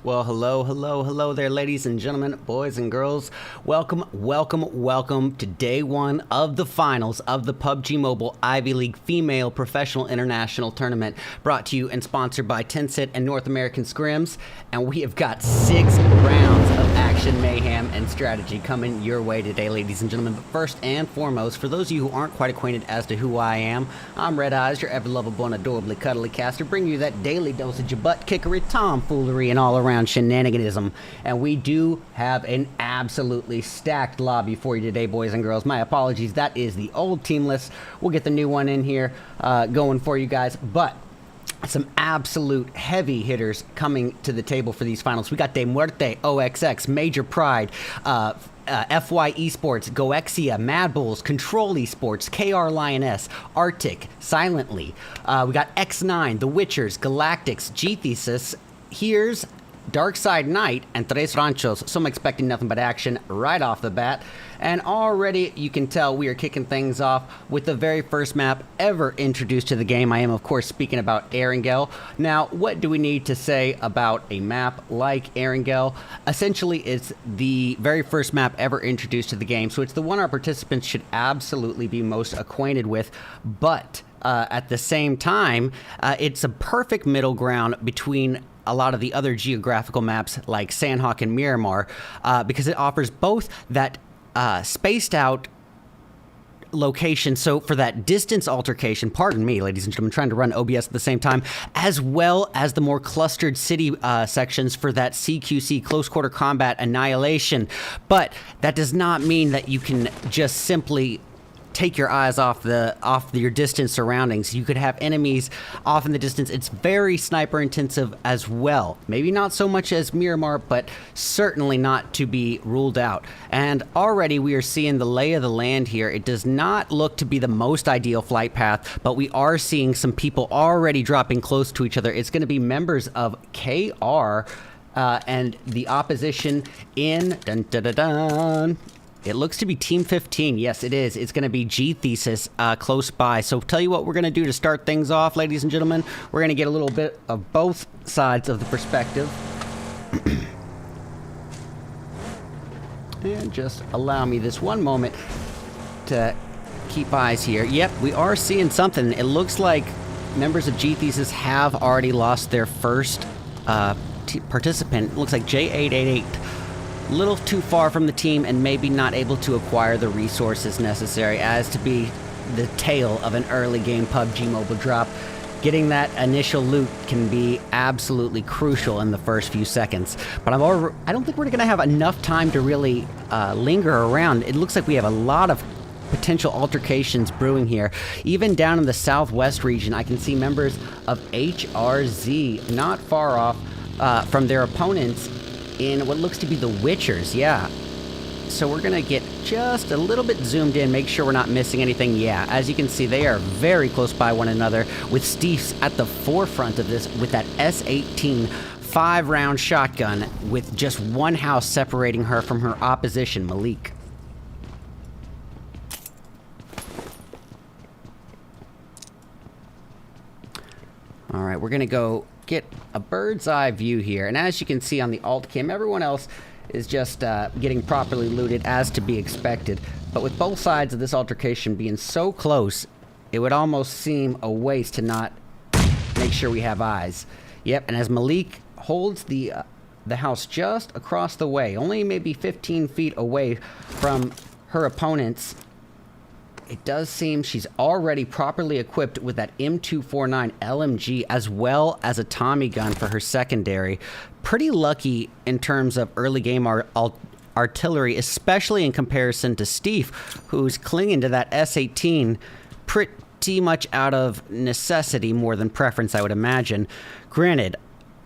Well, hello there, ladies and gentlemen, boys and girls. Welcome to day one of the finals of the PUBG Mobile Ivy League Female Professional International Tournament, brought to you and sponsored by Tencent and North American Scrims. And we have got 6 rounds of action, mayhem, and strategy coming your way today, ladies and gentlemen. But first and foremost, for those of you who aren't quite acquainted as to who I am, I'm RedEyes, your ever-lovable and adorably cuddly caster, bringing you that daily dosage of butt-kickery, tomfoolery, and all-around shenaniganism. And we do have an absolutely stacked lobby for you today, boys and girls. My apologies, that is the old team list. We'll get the new one in here going for you guys, but some absolute heavy hitters coming to the table for these finals. We got De Muerte, OXX, Major Pride, FY Esports, GOEXIA, MADBULLS, Control Esports, KR Lioness, ARTIC, Silently. We got XNINE, The Witchers, Galactics, GTHESIS, HEARZ, DARKSIDEKNIGHT, and Tres Ranchos. So I'm expecting nothing but action right off the bat. And already you can tell we are kicking things off with the very first map ever introduced to the game. I am, of course, speaking about Erangel. Now, what do we need to say about a map like Erangel? Essentially, it's the very first map ever introduced to the game, so it's the one our participants should absolutely be most acquainted with, but at the same time, it's a perfect middle ground between a lot of the other geographical maps like Sanhok and Miramar, because it offers both that spaced out location, so for that distance altercation, pardon me, ladies and gentlemen, trying to run OBS at the same time, as well as the more clustered city sections for that CQC, close quarter combat annihilation. But that does not mean that you can just simply take your eyes off your distant surroundings. You could have enemies off in the distance. It's very sniper intensive as well. Maybe not so much as Miramar, but certainly not to be ruled out. And already we are seeing the lay of the land here. It does not look to be the most ideal flight path, but we are seeing some people already dropping close to each other. It's going to be members of KR and the opposition in It looks to be Team 15. Yes, it is. It's going to be GTHESIS close by. So tell you what we're going to do to start things off, ladies and gentlemen. We're going to get a little bit of both sides of the perspective. And just allow me this one moment to keep eyes here. Yep, we are seeing something. It looks like members of GTHESIS have already lost their first participant. It looks like J888. Little too far from the team and maybe not able to acquire the resources necessary as to be the tail of an early game PUBG Mobile drop. Getting that initial loot can be absolutely crucial in the first few seconds. But I don't think we're going to have enough time to really linger around. It looks like we have a lot of potential altercations brewing here. Even down in the southwest region, I can see members of HEARZ not far off from their opponents in what looks to be the Witchers. Yeah. So we're going to get just a little bit zoomed in, make sure we're not missing anything. Yeah, as you can see, they are very close by one another, with Steve's at the forefront of this with that S18 5-round shotgun, with just one house separating her from her opposition, Malik. All right, we're going to go get a bird's eye view here. And as you can see on the alt cam, everyone else is just getting properly looted as to be expected. But with both sides of this altercation being so close, it would almost seem a waste to not make sure we have eyes. Yep, and as Malik holds the house just across the way, only maybe 15 feet away from her opponents, it does seem she's already properly equipped with that M249 LMG as well as a Tommy gun for her secondary. Pretty lucky in terms of early game artillery, especially in comparison to Steve, who's clinging to that S18 pretty much out of necessity more than preference, I would imagine. Granted,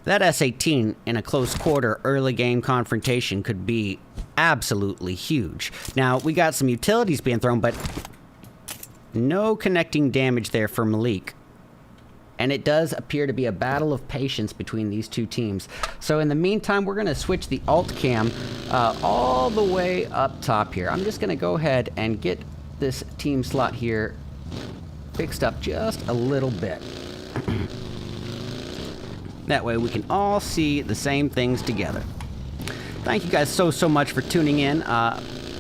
that S18 in a close quarter early game confrontation could be absolutely huge. Now, we got some utilities being thrown, but no connecting damage there for Malik. And it does appear to be a battle of patience between these two teams. So in the meantime, we're going to switch the alt cam all the way up top here. I'm just going to go ahead and get this team slot here fixed up just a little bit. That way we can all see the same things together. Thank you guys so much for tuning in.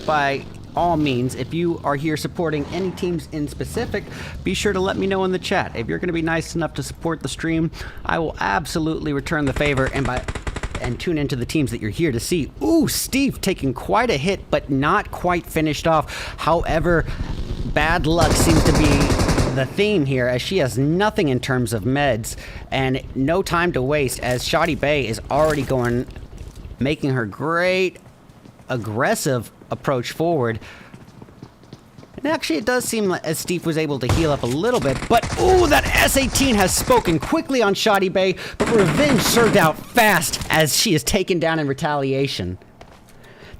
By all means, if you are here supporting any teams in specific, be sure to let me know in the chat. If you're going to be nice enough to support the stream, I will absolutely return the favor and tune into the teams that you're here to see. Ooh, Steve taking quite a hit, but not quite finished off. However, bad luck seems to be the theme here, as she has nothing in terms of meds and no time to waste, as Shoddy Bay is already making her great aggressive approach forward. And actually, it does seem like as Steve was able to heal up a little bit, but ooh, that S18 has spoken quickly on Shoddy Bay, but revenge served out fast as she is taken down in retaliation.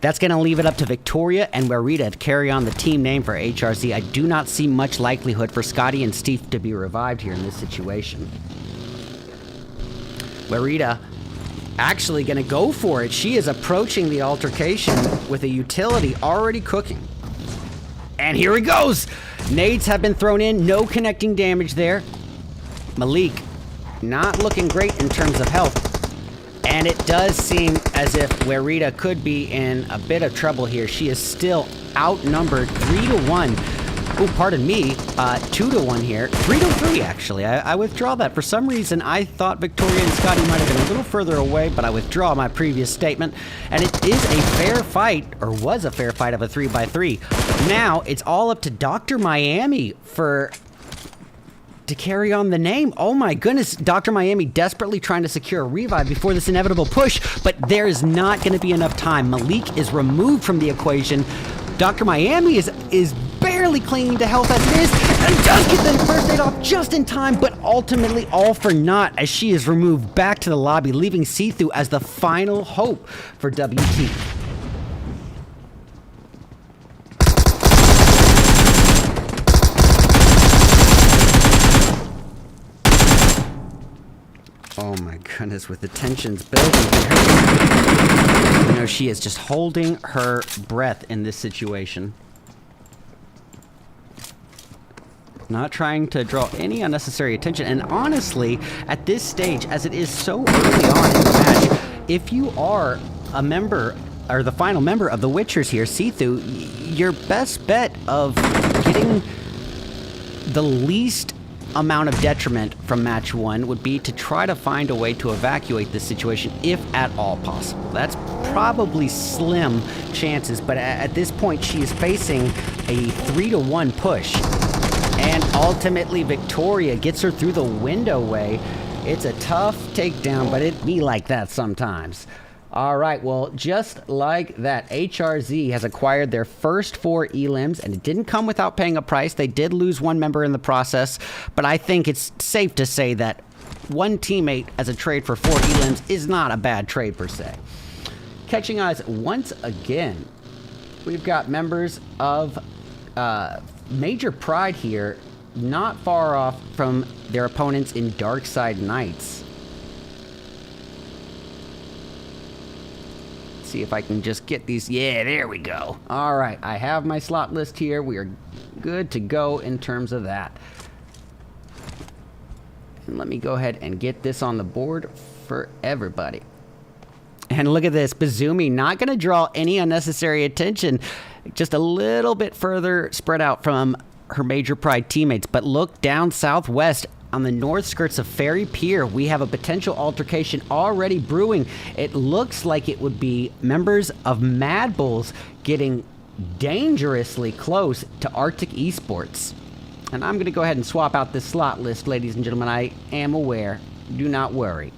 That's going to leave it up to Victoria and MUERTE to carry on the team name for HRZ. I do not see much likelihood for Scotty and Steve to be revived here in this situation. MUERTE actually going to go for it. She is approaching the altercation with a utility already cooking. And here he goes! Nades have been thrown in, no connecting damage there. Malik not looking great in terms of health. And it does seem as if MUERTE could be in a bit of trouble here. She is still outnumbered 3-1. Oh, pardon me, 2-1 here. 3-3, actually. I withdraw that. For some reason, I thought Victoria and Scotty might have been a little further away, but I withdraw my previous statement. And it is a fair fight, or was a fair fight of a 3-3. Now, it's all up to Dr. Miami to carry on the name. Oh my goodness, Dr. Miami desperately trying to secure a revive before this inevitable push, but there is not going to be enough time. Malik is removed from the equation. Dr. Miami is barely clinging to health as it is, and does get the first aid off just in time, but ultimately all for naught as she is removed back to the lobby, leaving See-Through as the final hope for WT. Oh my goodness, with the tensions building here. You know, she is just holding her breath in this situation. Not trying to draw any unnecessary attention. And honestly, at this stage, as it is so early on in the match, if you are a member, or the final member of the Witchers here, Sethu, your best bet of getting the least amount of detriment from match 1 would be to try to find a way to evacuate this situation, if at all possible. That's probably slim chances, but at this point she is facing a 3-to-1 push, and ultimately Victoria gets her through the window way. It's a tough takedown, but it be like that sometimes. All right, well, just like that, HRZ has acquired their first 4 elims, and it didn't come without paying a price. They did lose 1 member in the process, but I think it's safe to say that 1 teammate as a trade for 4 elims is not a bad trade per se. Catching eyes once again, we've got members of Major Pride here, not far off from their opponents in DARKSIDEKNIGHTS. See if I can just get these. Yeah, there we go. All right, I have my slot list here. We are good to go in terms of that. And let me go ahead and get this on the board for everybody. And look at this, Bazumi not going to draw any unnecessary attention. Just a little bit further spread out from her Major Pride teammates. But look down southwest. On the north skirts of Ferry Pier, we have a potential altercation already brewing. It looks like it would be members of MADBULLS getting dangerously close to ARTIC ESPORTS. And I'm going to go ahead and swap out this slot list, ladies and gentlemen. I am aware. Do not worry.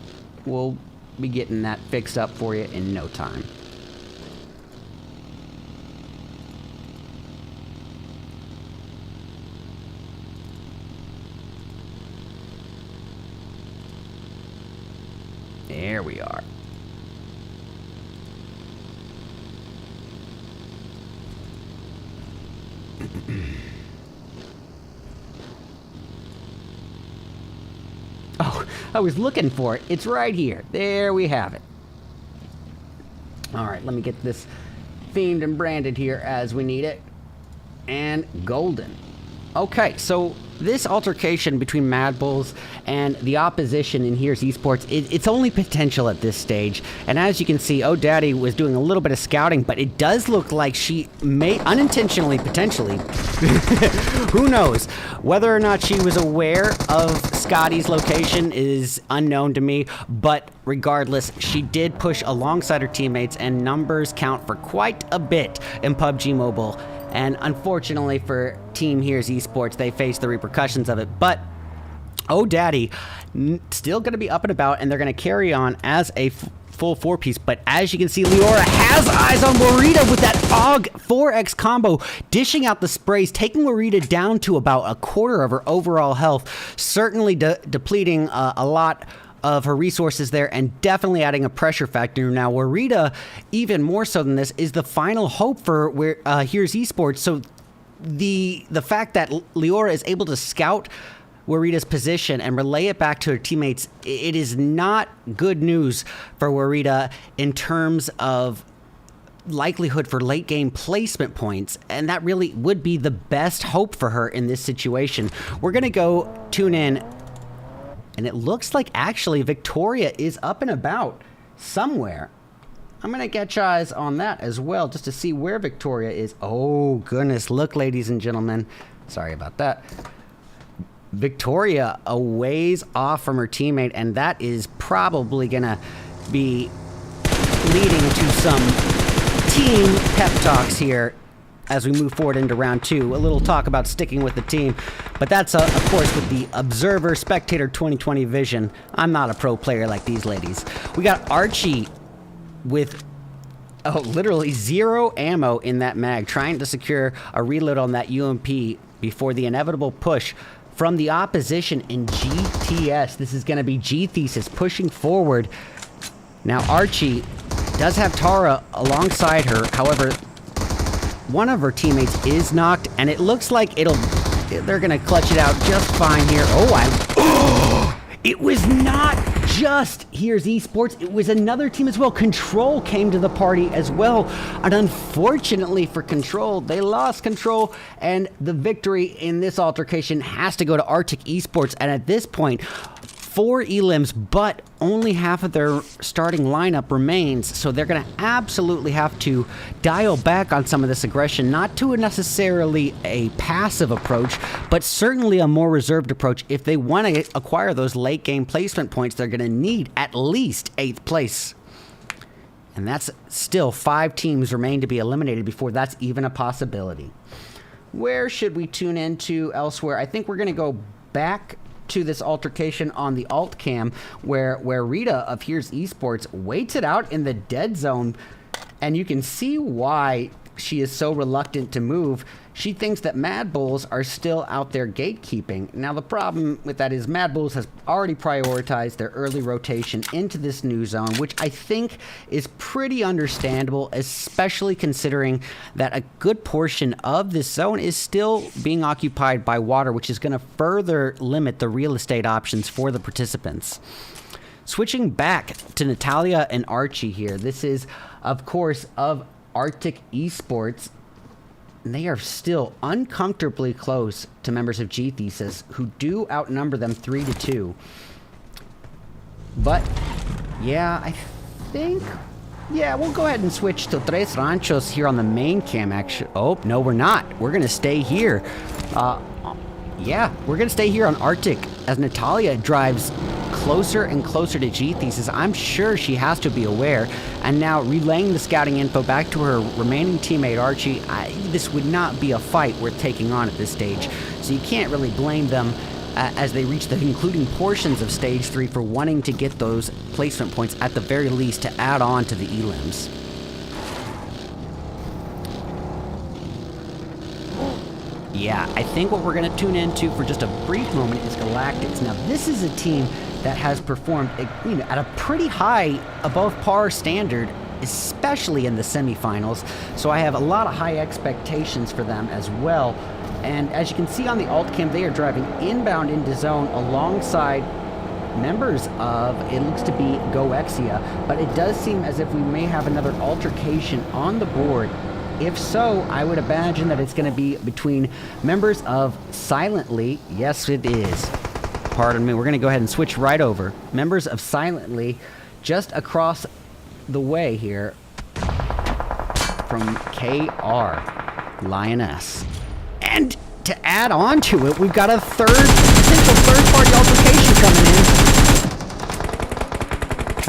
We'll be getting that fixed up for you in no time. There we are. Oh, I was looking for it. It's right here. There we have it. All right, let me get this themed and branded here as we need it. And golden. Okay, so this altercation between MADBULLS and the opposition in HEARZ Esports, it's only potential at this stage. And as you can see, Oh Daddy was doing a little bit of scouting, but it does look like she may unintentionally, potentially, who knows, whether or not she was aware of Scotty's location is unknown to me, but regardless, she did push alongside her teammates, and numbers count for quite a bit in PUBG Mobile. And unfortunately for Team HEARZ Esports, they face the repercussions of it. But Oh Daddy still going to be up and about, and they're going to carry on as a full 4-piece. But as you can see, Leora has eyes on Warita with that AUG 4X combo, dishing out the sprays, taking Warita down to about a quarter of her overall health, certainly depleting a lot of her resources there, and definitely adding a pressure factor. Now, Warita, even more so than this, is the final hope for HEARZ Esports. So the fact that Leora is able to scout Warita's position and relay it back to her teammates, it is not good news for Warita in terms of likelihood for late game placement points, and that really would be the best hope for her in this situation. We're gonna go tune in, and it looks like actually Victoria is up and about somewhere. I'm going to get eyes on that as well, just to see where Victoria is. Oh, goodness. Look, ladies and gentlemen. Sorry about that. Victoria a ways off from her teammate, and that is probably going to be leading to some team pep talks here as we move forward into round 2. A little talk about sticking with the team, but that's, of course, with the observer, spectator 2020 vision. I'm not a pro player like these ladies. We got Archie with, literally 0 ammo in that mag, trying to secure a reload on that UMP before the inevitable push from the opposition in GTS. This is going to be GTHESIS pushing forward. Now, Archie does have Tara alongside her. However, one of her teammates is knocked, and it looks like they're going to clutch it out just fine here. Oh, it was not just HEARZ Esports, it was another team as well. Control came to the party as well. And unfortunately for Control, they lost control. And the victory in this altercation has to go to ARTIC Esports. And at this point, 4 elims, but only half of their starting lineup remains, so they're going to absolutely have to dial back on some of this aggression, not to necessarily a passive approach, but certainly a more reserved approach. If they want to acquire those late game placement points, they're going to need at least 8th place. And that's still 5 teams remain to be eliminated before that's even a possibility. Where should we tune into elsewhere? I think we're going to go back to this altercation on the alt cam where Rita of HEARZ Esports waits it out in the dead zone, and you can see why she is so reluctant to move. She thinks that MADBULLS are still out there gatekeeping. Now the problem with that is MADBULLS has already prioritized their early rotation into this new zone, which I think is pretty understandable, especially considering that a good portion of this zone is still being occupied by water, which is going to further limit the real estate options for the participants. Switching back to Natalia and Archie here. This is, of course, of ARTIC Esports. They are still uncomfortably close to members of GTHESIS, who do outnumber them 3-2. But, yeah, I think... yeah, we'll go ahead and switch to Tres Ranchos here on the main cam, actually. Oh, no, we're not. We're going to stay here. Yeah, we're going to stay here on ARTIC as Natalia drives closer and closer to GTHESIS. I'm sure she has to be aware. And now relaying the scouting info back to her remaining teammate Archie, this would not be a fight worth taking on at this stage. So you can't really blame them as they reach the concluding portions of Stage 3 for wanting to get those placement points at the very least to add on to the elims. Yeah, I think what we're going to tune into for just a brief moment is Galactics. Now, this is a team that has performed at a pretty high, above par standard, especially in the semifinals. So I have a lot of high expectations for them as well. And as you can see on the alt cam, they are driving inbound into zone alongside members of, it looks to be GOEXIA, but it does seem as if we may have another altercation on the board. If so, I would imagine that it's going to be between members of Silently. Yes, it is. Pardon me. We're going to go ahead and switch right over. Members of Silently just across the way here from KR Lioness. And to add on to it, we've got a potential third-party altercation coming in.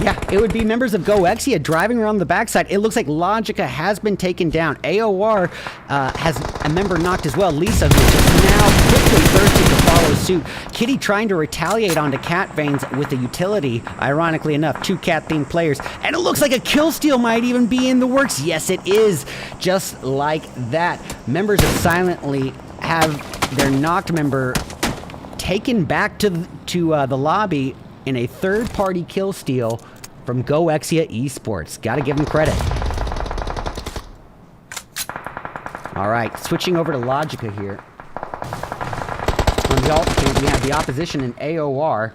Yeah, it would be members of GOEXIA driving around the backside. It looks like Logica has been taken down. AOR has a member knocked as well. Lisa, who is now quickly thirsty to follow suit. Kitty trying to retaliate onto Cat Veins with a utility. Ironically enough, 2 cat-themed players. And it looks like a kill steal might even be in the works. Yes, it is. Just like that. Members of Silently have their knocked member taken back to the lobby in a third-party kill steal from GOEXIA Esports. Gotta give them credit. Alright, switching over to Logica here. On the alt cam, we have the opposition in AOR.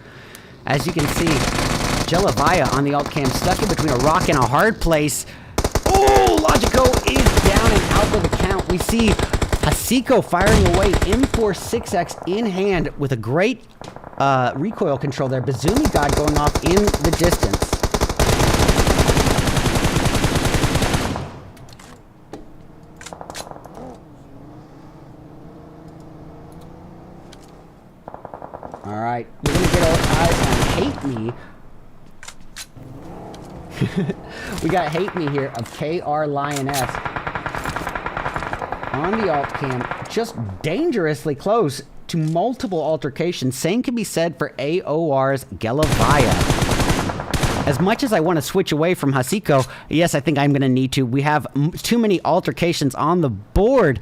As you can see, Jelavaya on the alt cam stuck in between a rock and a hard place. Oh, Logico is down and out for the count. We see Hasiko firing away, M46X in hand with a great recoil control there. Bazoomi God going off in the distance. Alright, we're going to get our eyes on Hate Me. We got Hate Me here of KR Lioness on the alt cam, just dangerously close to multiple altercations. Same can be said for AOR's Gelavaya. As much as I want to switch away from Hasiko, yes, I think I'm going to need to. We have too many altercations on the board.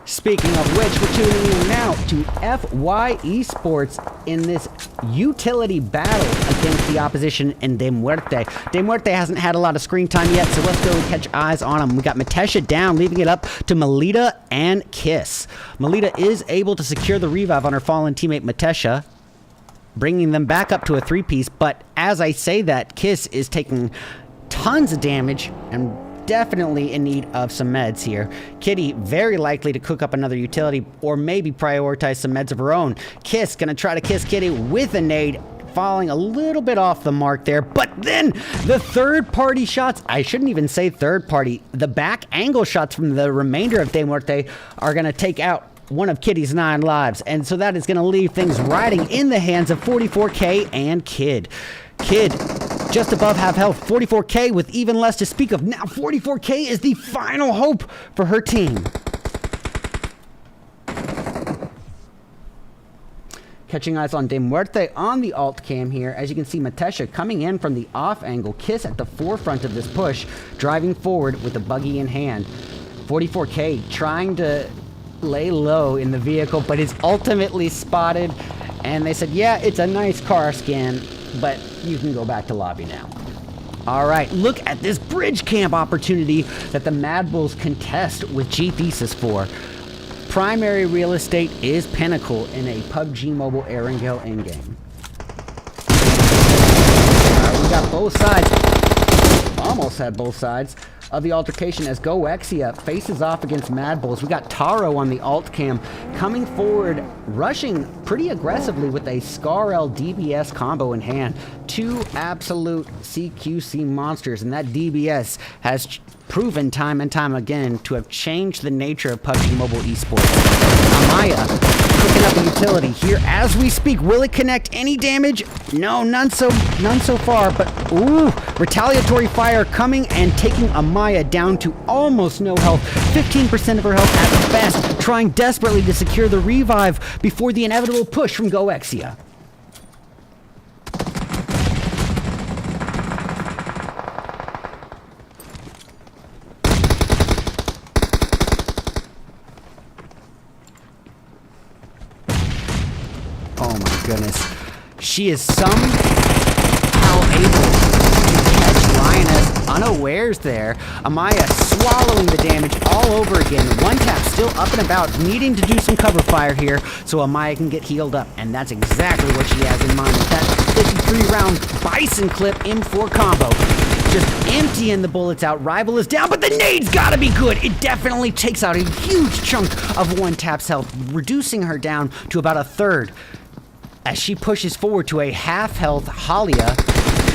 Speaking of which, we're tuning in now to FY Esports in this utility battle against the opposition in De Muerte. De Muerte hasn't had a lot of screen time yet, so let's go and catch eyes on him. We got Matesha down, leaving it up to Melita and Kiss. Melita is able to secure the revive on her fallen teammate Matesha, bringing them back up to a 3-piece. But as I say that, Kiss is taking tons of damage and definitely in need of some meds here. Kitty very likely to cook up another utility or maybe prioritize some meds of her own. Kiss gonna try to kiss Kitty with a nade, falling a little bit off the mark there, but then the third-party shots, I shouldn't even say third-party, the back angle shots from the remainder of De Muerte are going to take out one of Kitty's 9 lives, and so that is going to leave things riding in the hands of 44K and Kid. Kid just above half health, 44K with even less to speak of. Now 44K is the final hope for her team. Catching eyes on De Muerte on the alt cam here. As you can see, Matesha coming in from the off angle. Kiss at the forefront of this push, driving forward with the buggy in hand. 44K trying to lay low in the vehicle, but is ultimately spotted. And they said, yeah, it's a nice car scan, but you can go back to lobby now. All right, look at this bridge camp opportunity that the MADBULLS contest with GTHESIS for. Primary real estate is pinnacle in a PUBG Mobile Erangel endgame. We got both sides, almost had both sides of the altercation as GOEXIA faces off against MADBULLS. We got Taro on the alt cam coming forward, rushing pretty aggressively with a SCAR-L DBS combo in hand. 2 absolute CQC monsters, and that DBS has proven time and time again to have changed the nature of PUBG Mobile esports. Amaya picking up a utility here as we speak. Will it connect any damage? No, none so far, but ooh, retaliatory fire coming and taking Amaya down to almost no health. 15% of her health at best, trying desperately to secure the revive before the inevitable push from GOEXIA. Oh my goodness. She is somehow able to catch Lioness unawares there. Amaya swallowing the damage all over again. One tap still up and about, needing to do some cover fire here so Amaya can get healed up. And that's exactly what she has in mind with that 53-round Bison clip M4 combo. Just emptying the bullets out. Rival is down, but the nade's gotta be good. It definitely takes out a huge chunk of one tap's health, reducing her down to about a third. As she pushes forward to a half-health Halia,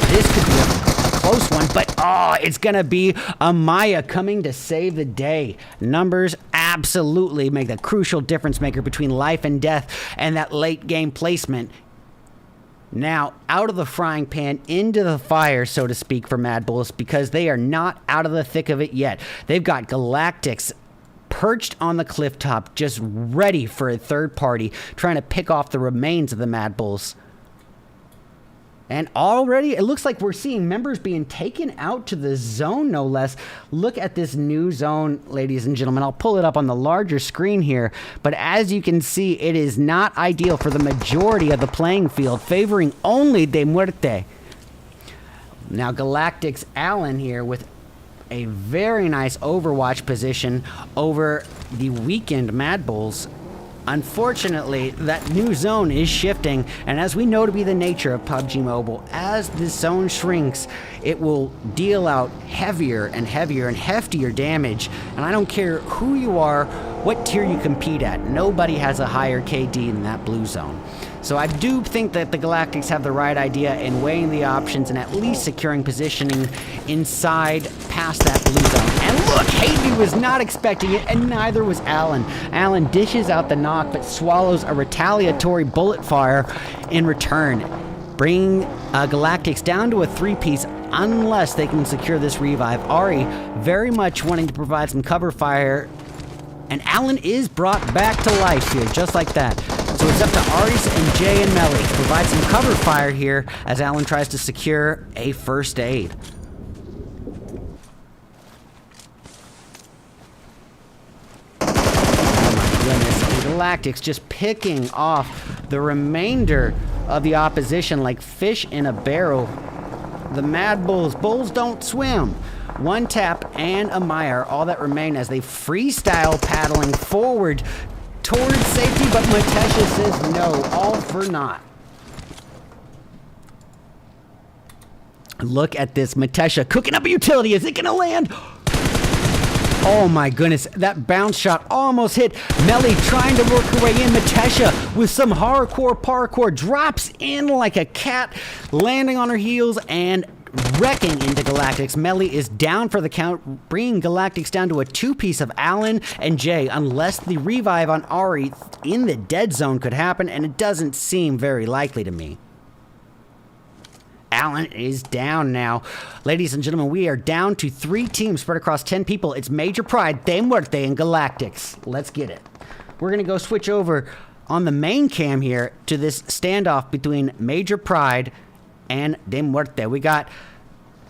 this could be a close one, but oh, it's gonna be Amaya coming to save the day. Numbers absolutely make the crucial difference maker between life and death, and that late game placement. Now, out of the frying pan, into the fire, so to speak, for MADBULLS, because they are not out of the thick of it yet. They've got Galactics perched on the cliff top, just ready for a third party, trying to pick off the remains of the MADBULLS. And already, it looks like we're seeing members being taken out to the zone, no less. Look at this new zone, ladies and gentlemen. I'll pull it up on the larger screen here. But as you can see, it is not ideal for the majority of the playing field, favoring only De Muerte. Now, Galactics Allen here with a very nice overwatch position over the weakened MADBULLS. Unfortunately, that new zone is shifting, and as we know to be the nature of PUBG Mobile, as this zone shrinks, it will deal out heavier and heavier and heftier damage. And I don't care who you are, what tier you compete at, nobody has a higher KD than that blue zone. So I do think that the Galactics have the right idea in weighing the options and at least securing positioning inside past that blue zone. And look, Havey was not expecting it, and neither was Allen. Allen dishes out the knock, but swallows a retaliatory bullet fire in return, bringing Galactics down to a 3-piece unless they can secure this revive. Ari very much wanting to provide some cover fire, and Allen is brought back to life here, just like that. So it's up to Aris and Jay and Melly to provide some cover fire here as Allen tries to secure a first aid. Oh my goodness, and Galactics just picking off the remainder of the opposition like fish in a barrel. The MADBULLS, bulls don't swim. One tap and Amaya are all that remain as they freestyle paddling forward towards safety, but Matesha says no, all for naught. Look at this. Matesha cooking up a utility. Is it going to land? Oh my goodness, that bounce shot almost hit. Melly trying to work her way in. Matesha with some hardcore parkour drops in like a cat, landing on her heels and wrecking into Galactics. Melly is down for the count, bringing Galactics down to a two-piece of Alan and Jay, unless the revive on Ari in the dead zone could happen, and it doesn't seem very likely to me. Alan is down now. Ladies and gentlemen, we are down to 3 teams spread across 10 people. It's Major Pride, De Muerte, and Galactics. Let's get it. We're going to go switch over on the main cam here to this standoff between Major Pride and De Muerte. We got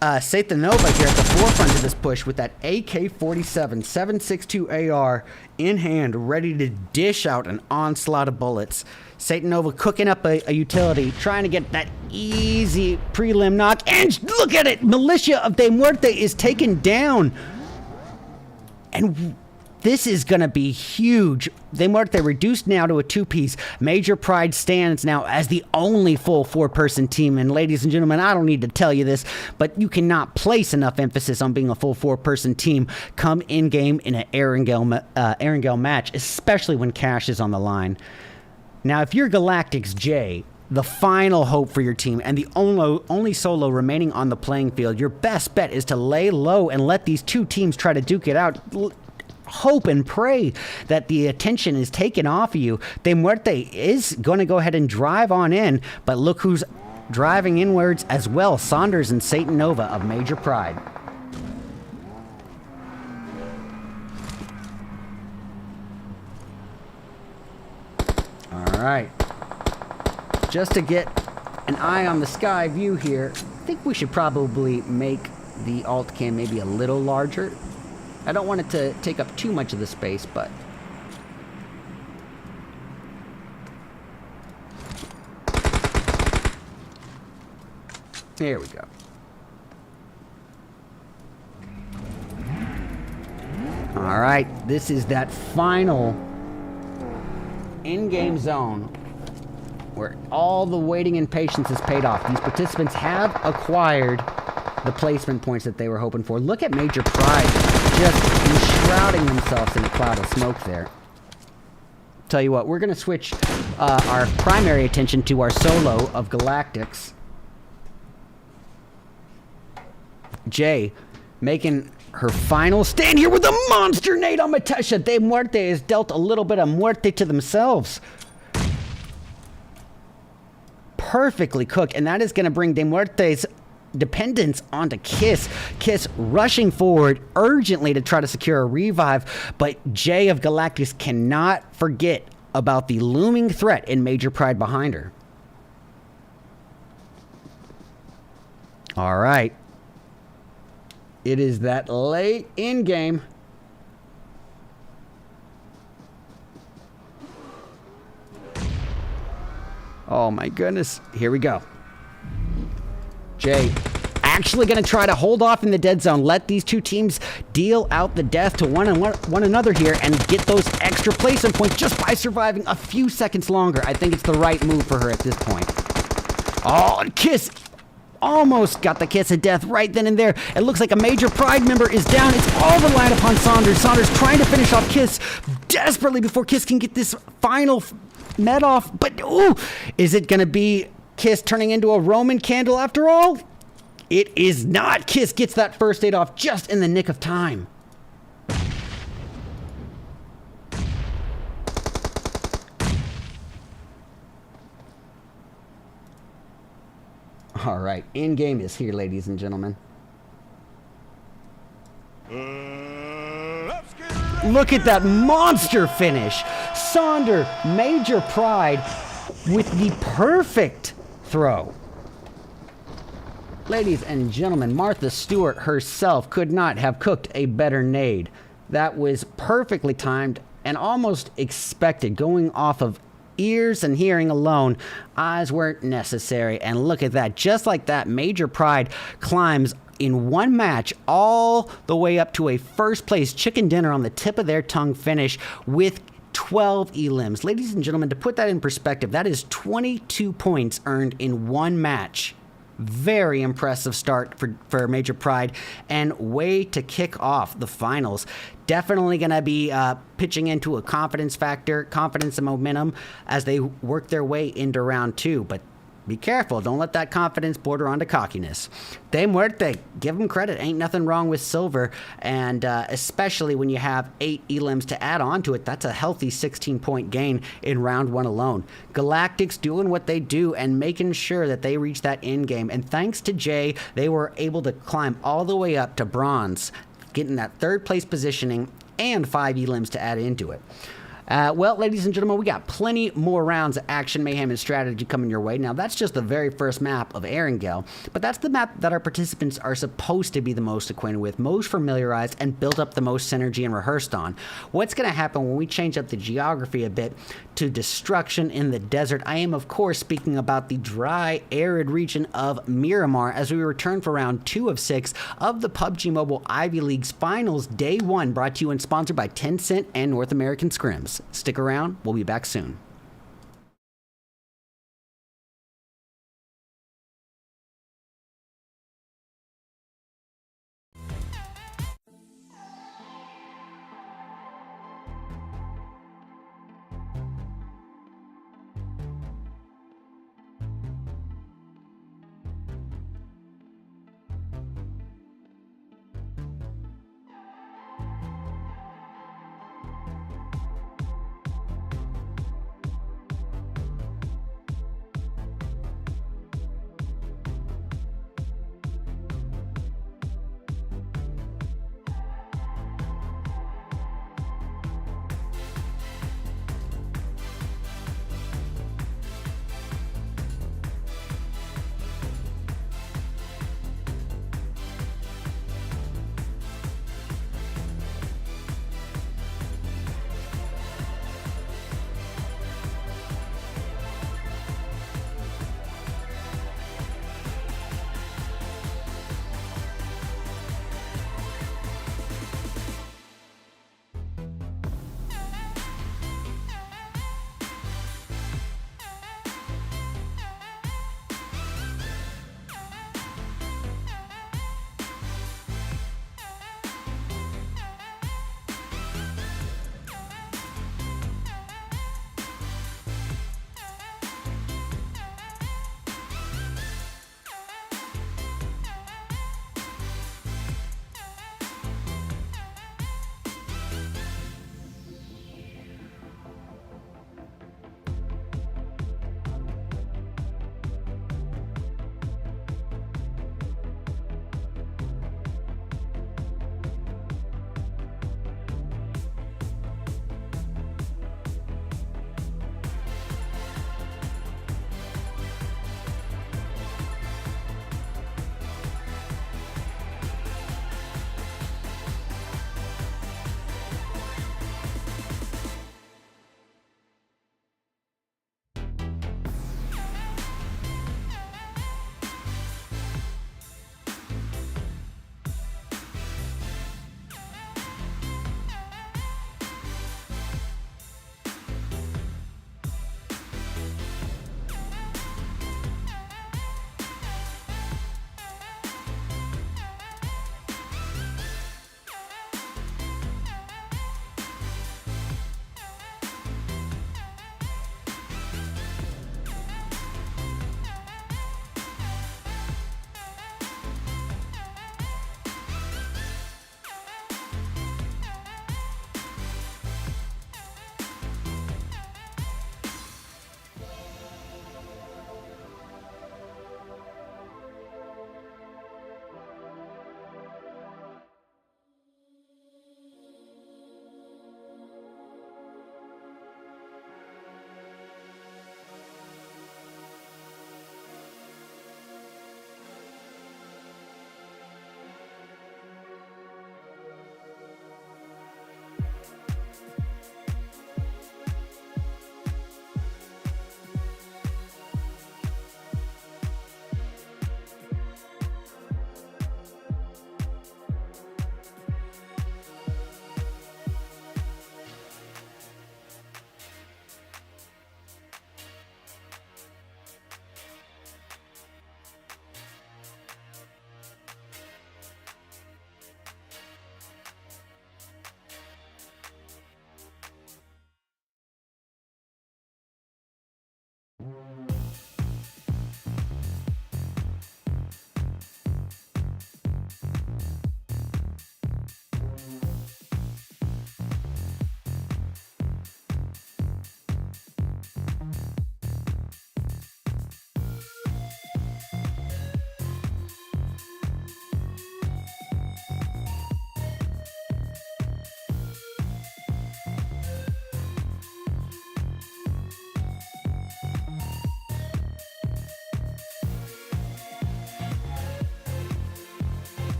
Satanova here at the forefront of this push with that AK-47 7.62 AR in hand, ready to dish out an onslaught of bullets. Satanova cooking up a utility, trying to get that easy prelim knock, and look at it! Militia of De Muerte is taken down. And this is going to be huge. De Muerte reduced now to a 2-piece. Major Pride stands now as the only full 4-person team. And ladies and gentlemen, I don't need to tell you this, but you cannot place enough emphasis on being a full 4-person team come in-game in an Erangel match, especially when cash is on the line. Now, if you're Galactics J, the final hope for your team and the only solo remaining on the playing field, your best bet is to lay low and let these 2 teams try to duke it out. Hope and pray that the attention is taken off of you. De Muerte is going to go ahead and drive on in, but look who's driving inwards as well. Saunders and Satanova of Major Pride. All right. Just to get an eye on the sky view here, I think we should probably make the alt cam maybe a little larger. I don't want it to take up too much of the space, but there we go. All right, this is that final in-game zone where all the waiting and patience has paid off. These participants have acquired the placement points that they were hoping for. Look at Major Pride just enshrouding themselves in a cloud of smoke there. Tell you what, we're going to switch our primary attention to our solo of Galactics. Jay making her final stand here with a monster nade on Matesha. De Muerte has dealt a little bit of muerte to themselves. Perfectly cooked, and that is going to bring De Muerte's dependence onto Kiss. Kiss rushing forward urgently to try to secure a revive, but Jay of Galactics cannot forget about the looming threat in Major Pride behind her. All right. It is that late in game. Oh my goodness. Here we go. Jay actually going to try to hold off in the dead zone. Let these 2 teams deal out the death to one another here and get those extra placement points just by surviving a few seconds longer. I think it's the right move for her at this point. Oh, Kiss almost got the kiss of death right then and there. It looks like a Major Pride member is down. It's all reliant upon Saunders. Saunders trying to finish off Kiss desperately before Kiss can get this final med off. But, ooh, is it going to be Kiss turning into a Roman candle after all? It is not. Kiss gets that first aid off just in the nick of time. All right, in-game is here, ladies and gentlemen. Look at that monster finish. Saunder, Major Pride with the perfect throw. Ladies and gentlemen, Martha Stewart herself could not have cooked a better nade. That was perfectly timed and almost expected, going off of ears and hearing alone. Eyes weren't necessary. And look at that. Just like that, Major Pride climbs in one match all the way up to a first place chicken dinner on the tip of their tongue finish with 12 elims. Ladies and gentlemen, to put that in perspective, that is 22 points earned in one match Very impressive start for Major Pride, and way to kick off the finals. Definitely going to be pitching into a confidence factor, confidence and momentum as they work their way into round 2. But be careful. Don't let that confidence border onto cockiness. De Muerte, give them credit. Ain't nothing wrong with silver. And especially when you have 8 elims to add on to it, that's a healthy 16-point gain in round 1 alone. Galactics doing what they do and making sure that they reach that end game. And thanks to Jay, they were able to climb all the way up to bronze, getting that 3rd place positioning and 5 elims to add into it. Well, ladies and gentlemen, we got plenty more rounds of action, mayhem, and strategy coming your way. Now, that's just the very first map of Erangel, but that's the map that our participants are supposed to be the most acquainted with, most familiarized, and built up the most synergy and rehearsed on. What's going to happen when we change up the geography a bit to destruction in the desert? I am, of course, speaking about the dry, arid region of Miramar as we return for round 2 of 6 of the PUBG Mobile Ivy League's Finals Day 1, brought to you and sponsored by Tencent and North American Scrims. Stick around, we'll be back soon.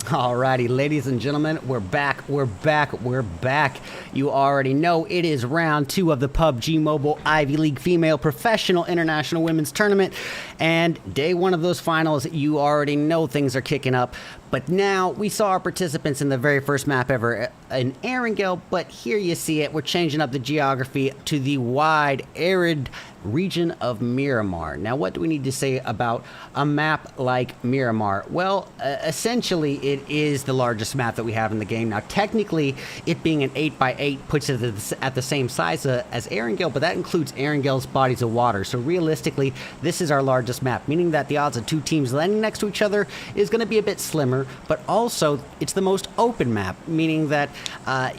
Alrighty, ladies and gentlemen, we're back. You already know it is round 2 of the PUBG Mobile Ivy League Female Professional International Women's Tournament. And day 1 of those finals, you already know things are kicking up. But now, we saw our participants in the very first map ever in Erangel, but here you see it. We're changing up the geography to the wide, arid region of Miramar. Now, what do we need to say about a map like Miramar? Well, essentially, it is the largest map that we have in the game. Now, technically, it being an 8x8 puts it at the same size as Erangel, but that includes Erangel's bodies of water. So realistically, this is our largest map, meaning that the odds of 2 teams landing next to each other is going to be a bit slimmer, but also it's the most open map, meaning that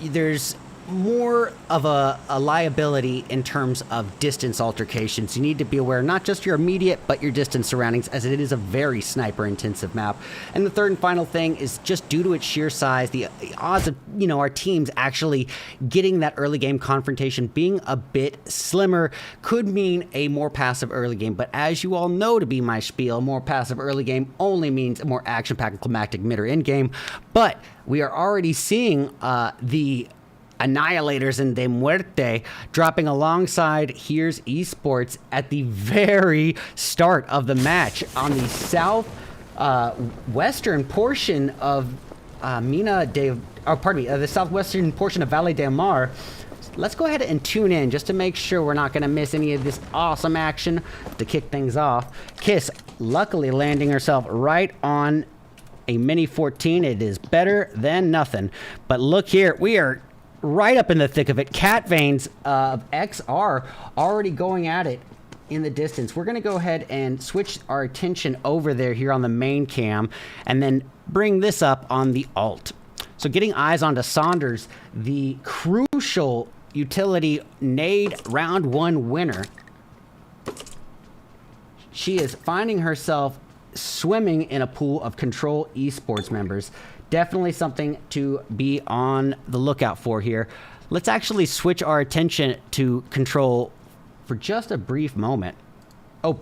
there's more of a liability in terms of distance altercations. You need to be aware not just your immediate but your distant surroundings, as it is a very sniper intensive map. And the third and final thing is, just due to its sheer size, the odds of our teams actually getting that early game confrontation being a bit slimmer could mean a more passive early game. But as you all know, to be my spiel, more passive early game only means a more action-packed and climactic mid or end game. But we are already seeing the Annihilators and De Muerte dropping alongside Here's Esports at the very start of the match on the southwestern portion of the southwestern portion of Valle del Mar. Let's go ahead and tune in just to make sure we're not going to miss any of this awesome action to kick things off. Kiss luckily landing herself right on a Mini 14. It is better than nothing. But look here, we are right up in the thick of it. Cat Veins of XR already going at it in the distance. We're going to go ahead and switch our attention over there here on the main cam and then bring this up on the alt. So getting eyes onto Saunders, the crucial utility nade round 1 winner. She is finding herself swimming in a pool of Control Esports members. Definitely something to be on the lookout for here. Let's actually switch our attention to Control for just a brief moment. Oh,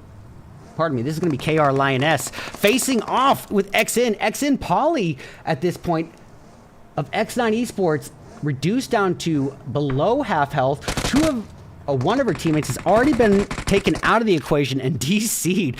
pardon me. This is going to be KR Lioness facing off with XN Polly at this point of XNINE Esports, reduced down to below half health. One of her teammates has already been taken out of the equation and DC'd.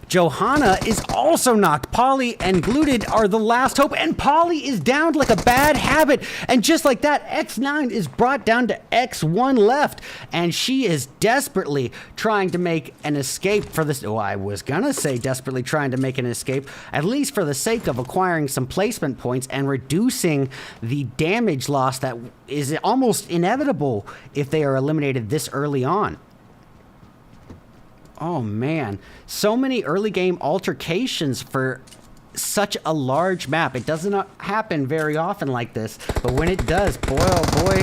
Johanna is also knocked. Polly and Glooted are the last hope, and Polly is downed like a bad habit. And just like that, X9 is brought down to X1 left, and she is desperately trying to make an escape for this. Oh, I was gonna say desperately trying to make an escape, at least for the sake of acquiring some placement points and reducing the damage loss that is almost inevitable if they are eliminated this early on. Oh man, so many early game altercations for such a large map. It does not happen very often like this, but when it does, boy oh boy,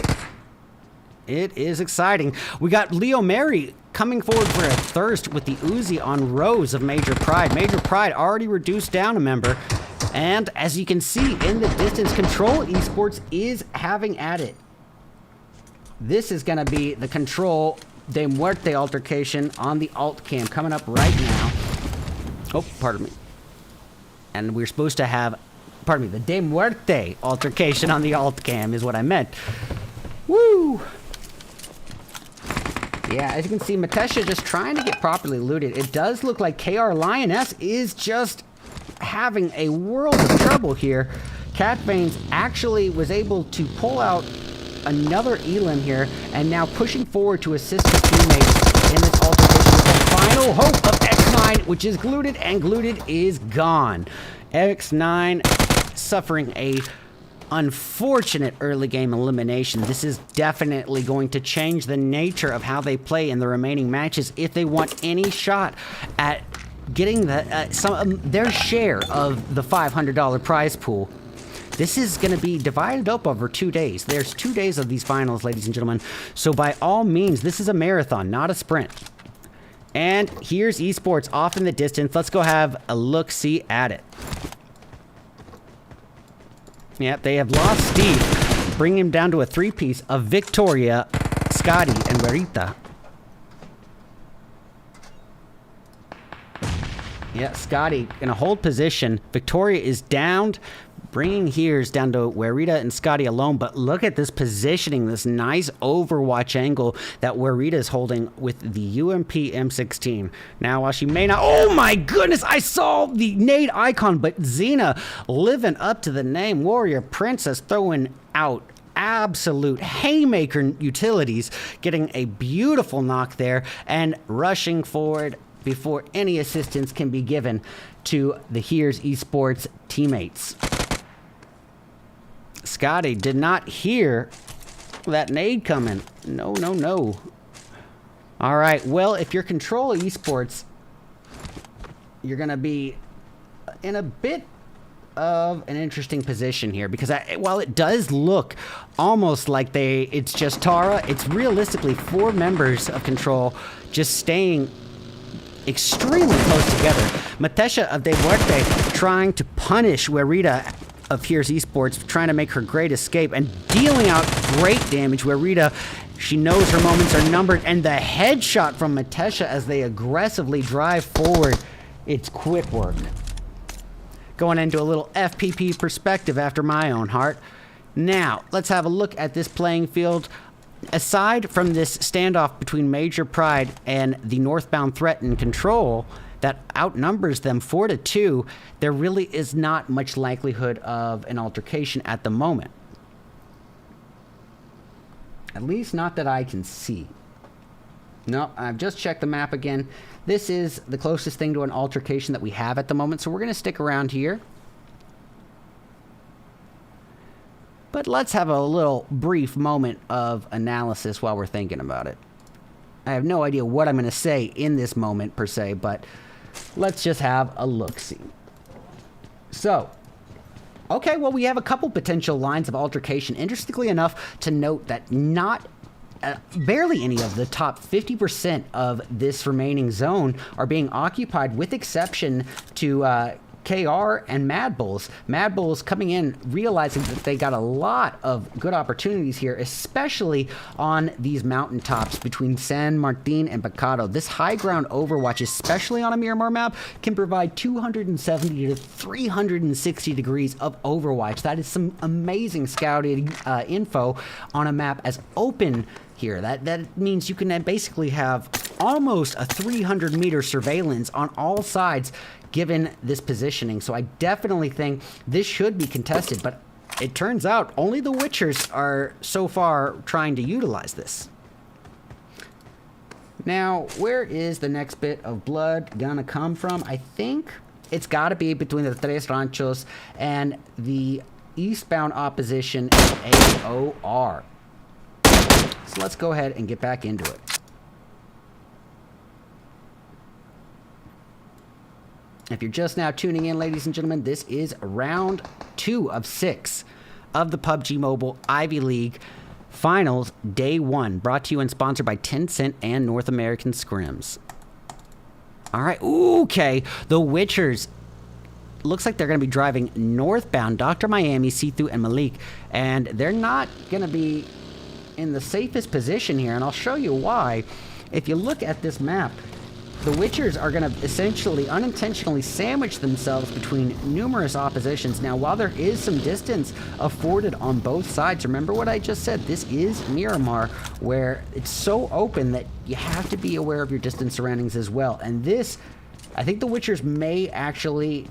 it is exciting. We got Leo Mary coming forward for a thirst with the Uzi on Rose of Major Pride. Major Pride already reduced down a member, and as you can see in the distance, Control Esports is having at it. This is going to be the Control De Muerte altercation on the alt cam coming up right now. Oh, pardon me. And we're supposed to have, pardon me, the De Muerte altercation on the alt cam is what I meant. Woo! Yeah, as you can see, Matesha just trying to get properly looted. It does look like KR Lioness is just having a world of trouble here. Cat Veins actually was able to pull out another Elim here, and now pushing forward to assist his teammates in this altercation with the final hope of X9, which is Glooted, and Glooted is gone. X9 suffering a unfortunate early game elimination. This is definitely going to change the nature of how they play in the remaining matches if they want any shot at getting their share of the $500 prize pool. This is going to be divided up over 2 days. There's 2 days of these finals, ladies and gentlemen. So by all means, this is a marathon, not a sprint. And here's Esports off in the distance. Let's go have a look-see at it. Yep, they have lost Steve, bringing him down to a 3-piece of Victoria, Scotty, and Verita. Yeah, Scotty in a hold position. Victoria is downed. bringing HEARZ down to Werita and Scotty alone, but look at this positioning, this nice overwatch angle that Werita is holding with the UMP M16. Now, while she may not... Oh my goodness, I saw the nade icon, but Xena living up to the name. Warrior Princess throwing out absolute haymaker utilities, getting a beautiful knock there and rushing forward before any assistance can be given to the HEARZ Esports teammates. Scotty did not hear that nade coming. No, no, no. All right, well, if you're Control Esports, you're going to be in a bit of an interesting position here, because while it does look almost like it's just Tara, it's realistically 4 members of Control just staying extremely close together. Matesha of De Muerte trying to punish Werita of HEARZ Esports, trying to make her great escape and dealing out great damage. Werita, she knows her moments are numbered, and the headshot from Matesha as they aggressively drive forward. It's quick work. Going into a little FPP perspective after my own heart. Now, let's have a look at this playing field. Aside from this standoff between Major Pride and the northbound threat and Control that outnumbers them 4-2, there really is not much likelihood of an altercation at the moment. At least not that I can see. No, I've just checked the map again. This is the closest thing to an altercation that we have at the moment, so we're going to stick around here. But let's have a little brief moment of analysis while we're thinking about it. I have no idea what I'm going to say in this moment, per se, but let's just have a look-see. So, okay, well, we have a couple potential lines of altercation. Interestingly enough, to note that not barely any of the top 50% of this remaining zone are being occupied, with exception to KR and MADBULLS. MADBULLS coming in, realizing that they got a lot of good opportunities here, especially on these mountaintops between San Martin and Pecado. This high ground overwatch, especially on a Miramar map, can provide 270 to 360 degrees of overwatch. That is some amazing scouting info on a map as open here. That means you can basically have almost a 300-meter surveillance on all sides given this positioning. So I definitely think this should be contested, but it turns out only the Witchers are so far trying to utilize this. Now, where is the next bit of blood gonna come from? I think it's got to be between the Tres Ranchos and the eastbound opposition AOR. So let's go ahead and get back into it. If you're just now tuning in, ladies and gentlemen, this is round 2 of 6 of the PUBG Mobile Ivy League Finals Day 1, brought to you and sponsored by Tencent and North American Scrims. All right, okay, the Witchers. Looks like they're going to be driving northbound. Dr. Miami, Sithu, and Malik, and they're not going to be in the safest position here, and I'll show you why. If you look at this map, the Witchers are going to essentially unintentionally sandwich themselves between numerous oppositions. Now, while there is some distance afforded on both sides, remember what I just said, this is Miramar, where it's so open that you have to be aware of your distance surroundings as well. And this, I think the Witchers may actually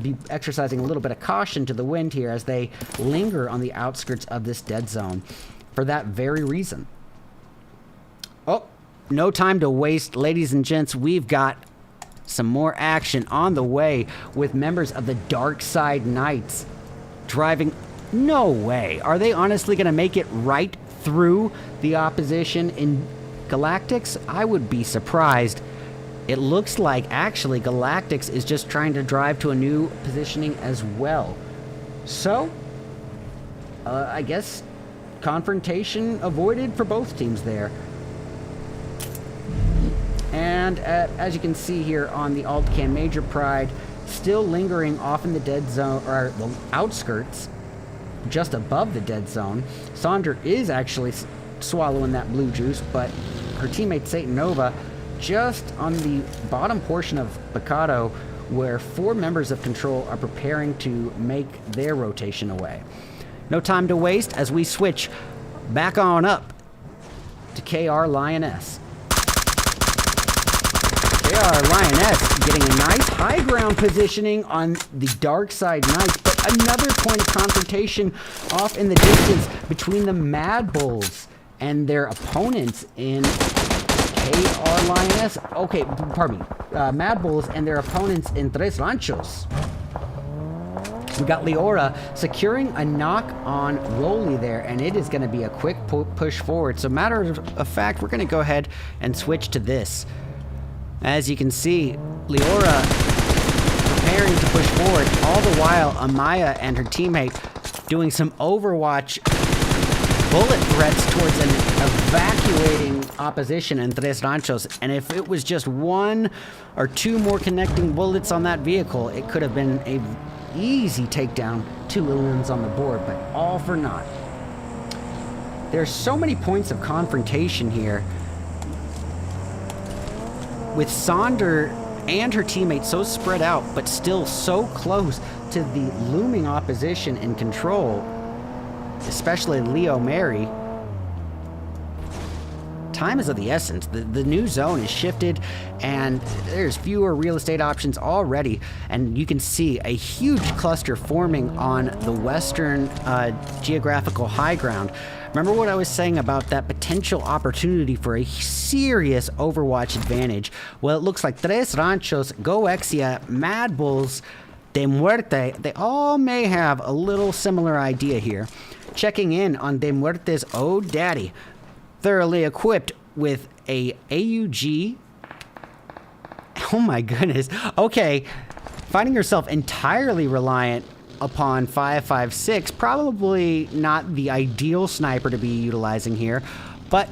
be exercising a little bit of caution to the wind here as they linger on the outskirts of this dead zone for that very reason. Oh, no time to waste, ladies and gents. We've got some more action on the way with members of the DARKSIDEKNIGHTS driving. No way. Are they honestly going to make it right through the opposition in Galactics? I would be surprised. It looks like actually Galactics is just trying to drive to a new positioning as well. So, I guess confrontation avoided for both teams there. And as you can see here on the alt cam, Major Pride still lingering off in the dead zone, or the outskirts, just above the dead zone. Sandra is actually swallowing that blue juice, but her teammate Satan Nova just on the bottom portion of Pecado where 4 members of Control are preparing to make their rotation away. No time to waste as we switch back on up to KR Lioness. KR Lioness getting a nice high ground positioning on the DARKSIDEKNIGHT, but another point of confrontation off in the distance between the MADBULLS and their opponents in KR Lioness. Okay, pardon me. MADBULLS and their opponents in Tres Ranchos. We got Leora securing a knock on Rolly there, and it is going to be a quick push forward. So matter of fact, we're going to go ahead and switch to this. As you can see, Leora preparing to push forward, all the while Amaya and her teammate doing some Overwatch bullet threats towards an evacuating opposition in Tres Ranchos. And if it was just 1 or 2 more connecting bullets on that vehicle, it could have been a easy takedown, 2 wins on the board, but all for naught. There's so many points of confrontation here, with Sonder and her teammates so spread out, but still so close to the looming opposition in Control, especially Leo Mary. Time is of the essence. The new zone is shifted, and there's fewer real estate options already, and you can see a huge cluster forming on the western geographical high ground. Remember what I was saying about that potential opportunity for a serious Overwatch advantage? Well, it looks like Tres Ranchos, GOEXIA, MADBULLS, De Muerte, they all may have a little similar idea here. Checking in on De Muerte's Oh Daddy, thoroughly equipped with a AUG. Oh my goodness. Okay, finding yourself entirely reliant upon 5.56, probably not the ideal sniper to be utilizing here, but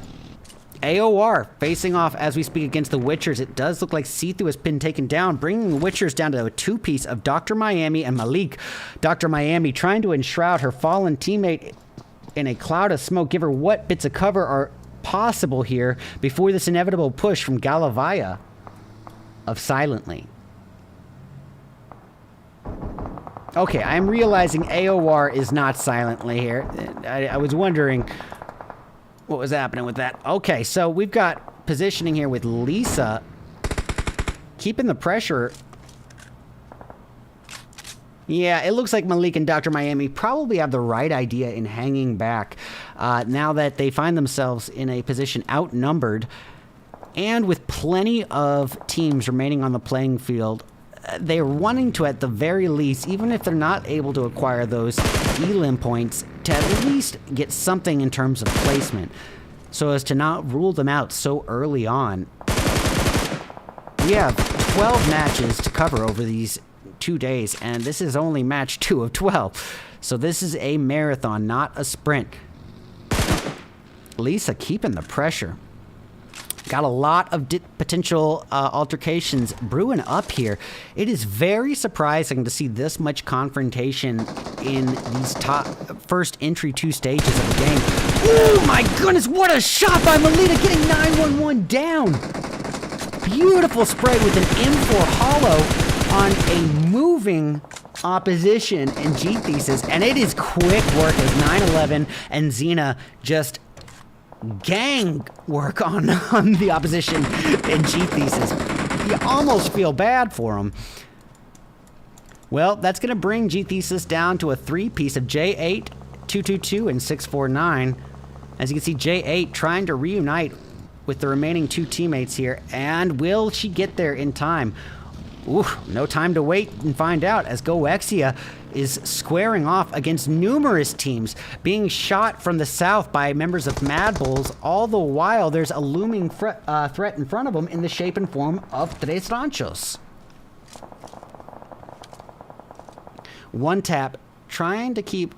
AOR facing off as we speak against the Witchers. It does look like Sethu has been taken down, bringing the Witchers down to a 2-piece of Dr. Miami and Malik. Dr. Miami trying to enshroud her fallen teammate in a cloud of smoke, give her what bits of cover are possible here before this inevitable push from Galavaya of Silently. Okay, I'm realizing AOR is not Silently here. I was wondering what was happening with that. Okay, so we've got positioning here with Lisa keeping the pressure. Yeah, it looks like Malik and Dr. Miami probably have the right idea in hanging back now that they find themselves in a position outnumbered and with plenty of teams remaining on the playing field. They're wanting to, at the very least, even if they're not able to acquire those elim points, to at least get something in terms of placement so as to not rule them out so early on. We have 12 matches to cover over these 2 days, and this is only match 2 of 12. So this is a marathon, not a sprint. Lisa keeping the pressure. Got a lot of potential altercations brewing up here. It is very surprising to see this much confrontation in these first entry 2 stages of the game. Oh my goodness, what a shot by Melita, getting 911 down. Beautiful spray with an M4 hollow on a moving opposition in GTHESIS, and it is quick work as 911 and Xena just gang work on the opposition in GTHESIS. You almost feel bad for them. Well, that's going to bring GTHESIS down to a 3-piece of J8, 222, and 649. As you can see, J8 trying to reunite with the remaining 2 teammates here, and will she get there in time? Ooh, no time to wait and find out, as GOEXIA is squaring off against numerous teams, being shot from the south by members of MADBULLS. All the while, there's a looming threat in front of them in the shape and form of Tres Ranchos. One tap, trying to keep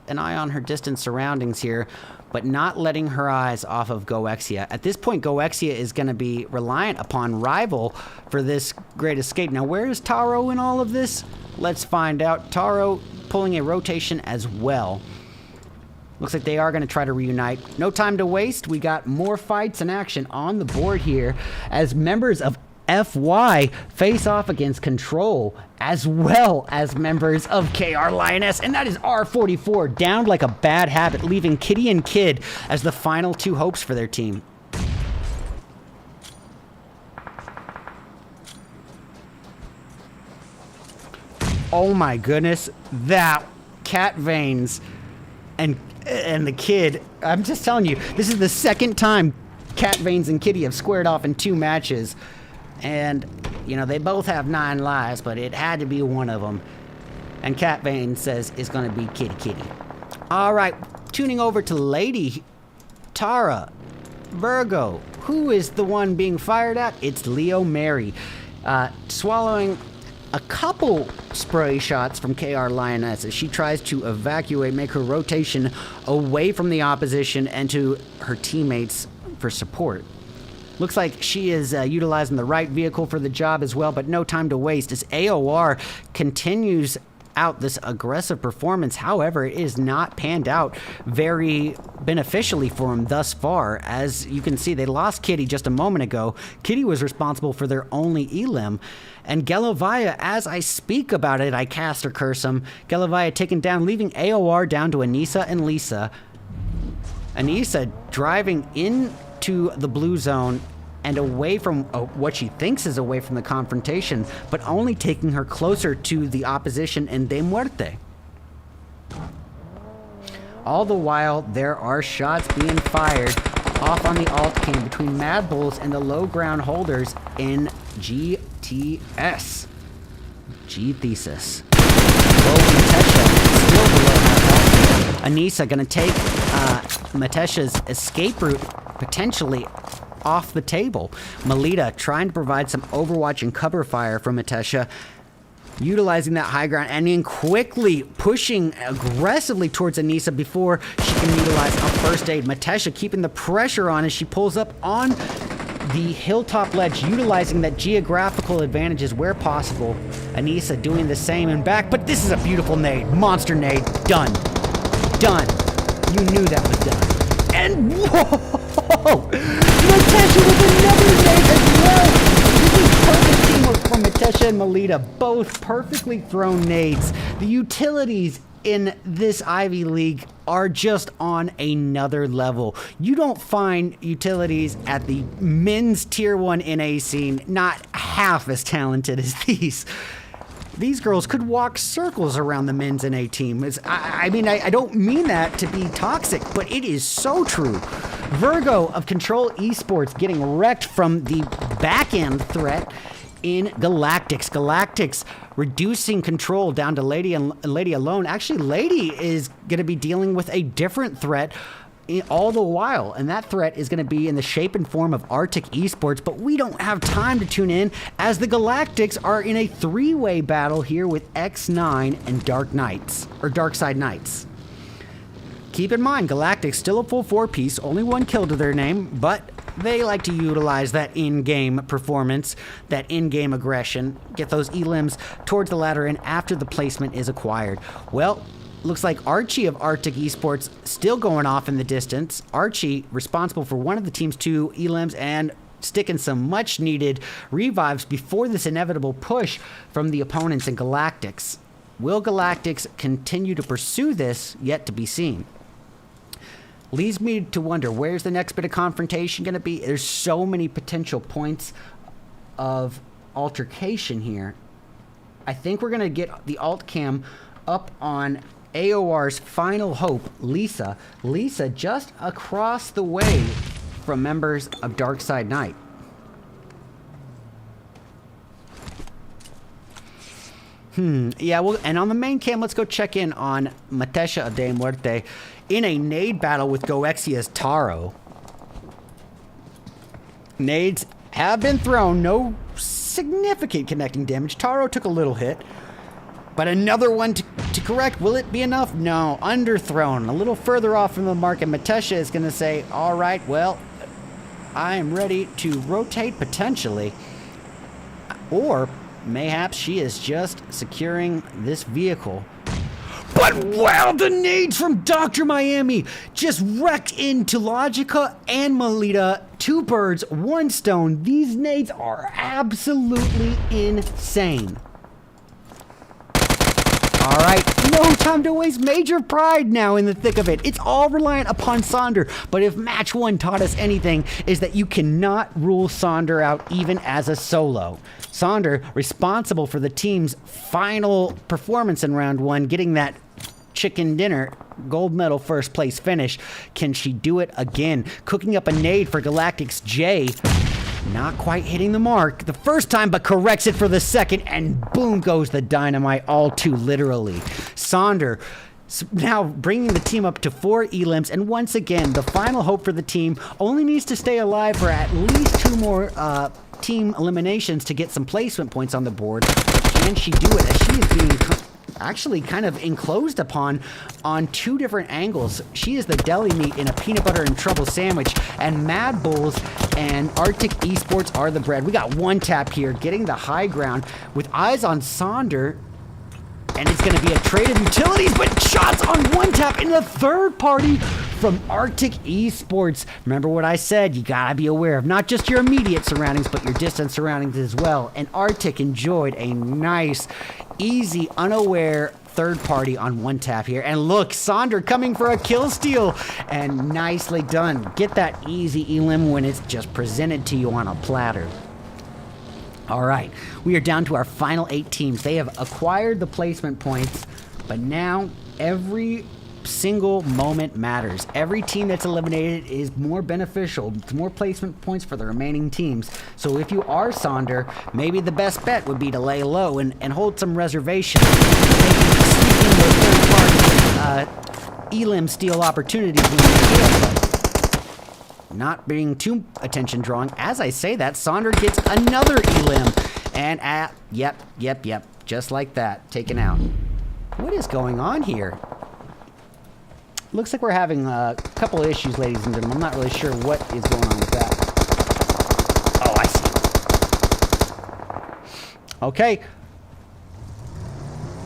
an eye on her distant surroundings here, but not letting her eyes off of GOEXIA. At this point, GOEXIA is going to be reliant upon Rival for this great escape. Now, where is Taro in all of this? Let's find out. Taro pulling a rotation as well. Looks like they are going to try to reunite. No time to waste. We got more fights in action on the board here as members of FY face off against Control, as well as members of KR Lioness, and that is R44 down like a bad habit, leaving Kitty and Kid as the final two hopes for their team. Oh my goodness, that Cat Veins and the Kid, I'm just telling you, this is the second time Cat Veins and Kitty have squared off in 2 matches. And, you know, they both have 9 lives, but it had to be one of them. And Cat Veins says it's going to be Kitty. All right, tuning over to Lady Tara Virgo. Who is the one being fired at? It's Leo Mary. Swallowing a couple spray shots from KR Lioness as she tries to evacuate, make her rotation away from the opposition and to her teammates for support. Looks like she is utilizing the right vehicle for the job as well, but no time to waste as AOR continues out this aggressive performance. However, it is not panned out very beneficially for him thus far. As you can see, they lost Kitty just a moment ago. Kitty was responsible for their only elim. And Gelovaya, as I speak about it, I cast or curse him. Gelovaya taken down, leaving AOR down to Anissa and Lisa. Anissa driving into the blue zone and away from what she thinks is away from the confrontation, but only taking her closer to the opposition in De Muerte. All the while, there are shots being fired off on the alt cam between MADBULLS and the low ground holders in GTS. GTHESIS. Still below half health. Anissa gonna take Matesha's escape route potentially off the table. Melita trying to provide some overwatch and cover fire from Matesha, utilizing that high ground and then quickly pushing aggressively towards Anissa before she can utilize a first aid. Matesha keeping the pressure on as she pulls up on the hilltop ledge, utilizing that geographical advantages where possible. Anissa doing the same and back, but this is a beautiful nade. Monster nade. Done. Done. You knew that was done. And whoa! Matesha with another nade as well! This is perfect teamwork from Matesha and Melita. Both perfectly thrown nades. The utilities in this Ivy League are just on another level. You don't find utilities at the men's tier 1 NA scene not half as talented as these. These girls could walk circles around the men's NA team. I mean, I don't mean that to be toxic, but it is so true. Virgo of Control Esports getting wrecked from the back-end threat in Galactics. Galactics reducing Control down to Lady alone. Actually, Lady is going to be dealing with a different threat all the while, and that threat is going to be in the shape and form of ARTIC Esports, but we don't have time to tune in as the Galactics are in a 3-way battle here with XNINE and DARKSIDEKNIGHTS. Keep in mind, Galactics still a full 4-piece, only 1 kill to their name, but they like to utilize that in-game performance, that in-game aggression, get those elims towards the ladder and after the placement is acquired. Well, looks like Archie of ARTIC Esports still going off in the distance. Archie responsible for one of the team's 2 elims and sticking some much needed revives before this inevitable push from the opponents in Galactics. Will Galactics continue to pursue this? Yet to be seen. Leads me to wonder, where's the next bit of confrontation going to be? There's so many potential points of altercation here. I think we're going to get the alt cam up on AOR's final hope, Lisa. Lisa just across the way from members of DARKSIDEKNIGHT. Yeah, well, and on the main cam, let's go check in on Matesha of De Muerte in a nade battle with GOEXIA's Taro. Nades have been thrown, no significant connecting damage. Taro took a little hit, but another one to correct. Will it be enough? No, underthrown, a little further off from the mark, and Matesha is going to say, all right, well, I am ready to rotate potentially, or mayhaps she is just securing this vehicle. But wow, the nades from Dr. Miami just wrecked into Logica and Melita. 2 birds, 1 stone. These nades are absolutely insane. All right, no time to waste. Major pride now in the thick of it. It's all reliant upon Sonder. But if match 1 taught us anything, is that you cannot rule Sonder out even as a solo. Sonder, responsible for the team's final performance in round 1, getting that chicken dinner gold medal first place finish. Can she do it again? Cooking up a nade for Galactics J. Not quite hitting the mark the first time, but corrects it for the second, and boom goes the dynamite, all too literally. Sonder now bringing the team up to 4 elims, and once again, the final hope for the team only needs to stay alive for at least 2 more team eliminations to get some placement points on the board. Can she do it, as she is being actually kind of enclosed upon on 2 different angles? She is the deli meat in a peanut butter and trouble sandwich, and MADBULLS and ARTIC ESPORTS are the bread. We got 1 tap here, getting the high ground with eyes on Sonder, and it's going to be a trade of utilities, but shots on 1 tap in the third party from ARTIC ESPORTS. Remember what I said, you gotta be aware of not just your immediate surroundings, but your distant surroundings as well. And ARTIC enjoyed a nice, easy, unaware third party on 1 tap here. And look, Sonder coming for a kill steal, and nicely done. Get that easy elim when it's just presented to you on a platter. All right, we are down to our final 8 teams. They have acquired the placement points, but now every single moment matters. Every team that's eliminated is more beneficial. It's more placement points for the remaining teams. So if you are Sonder, maybe the best bet would be to lay low and hold some reservation. Maybe sneak in those third-party elim steal opportunities when you can, but not being too attention drawing. As I say that, Sonder gets another elim, and yep, just like that, taken out. What is going on here? Looks like we're having a couple of issues, ladies and gentlemen. I'm not really sure what is going on with that. Oh, I see. Okay.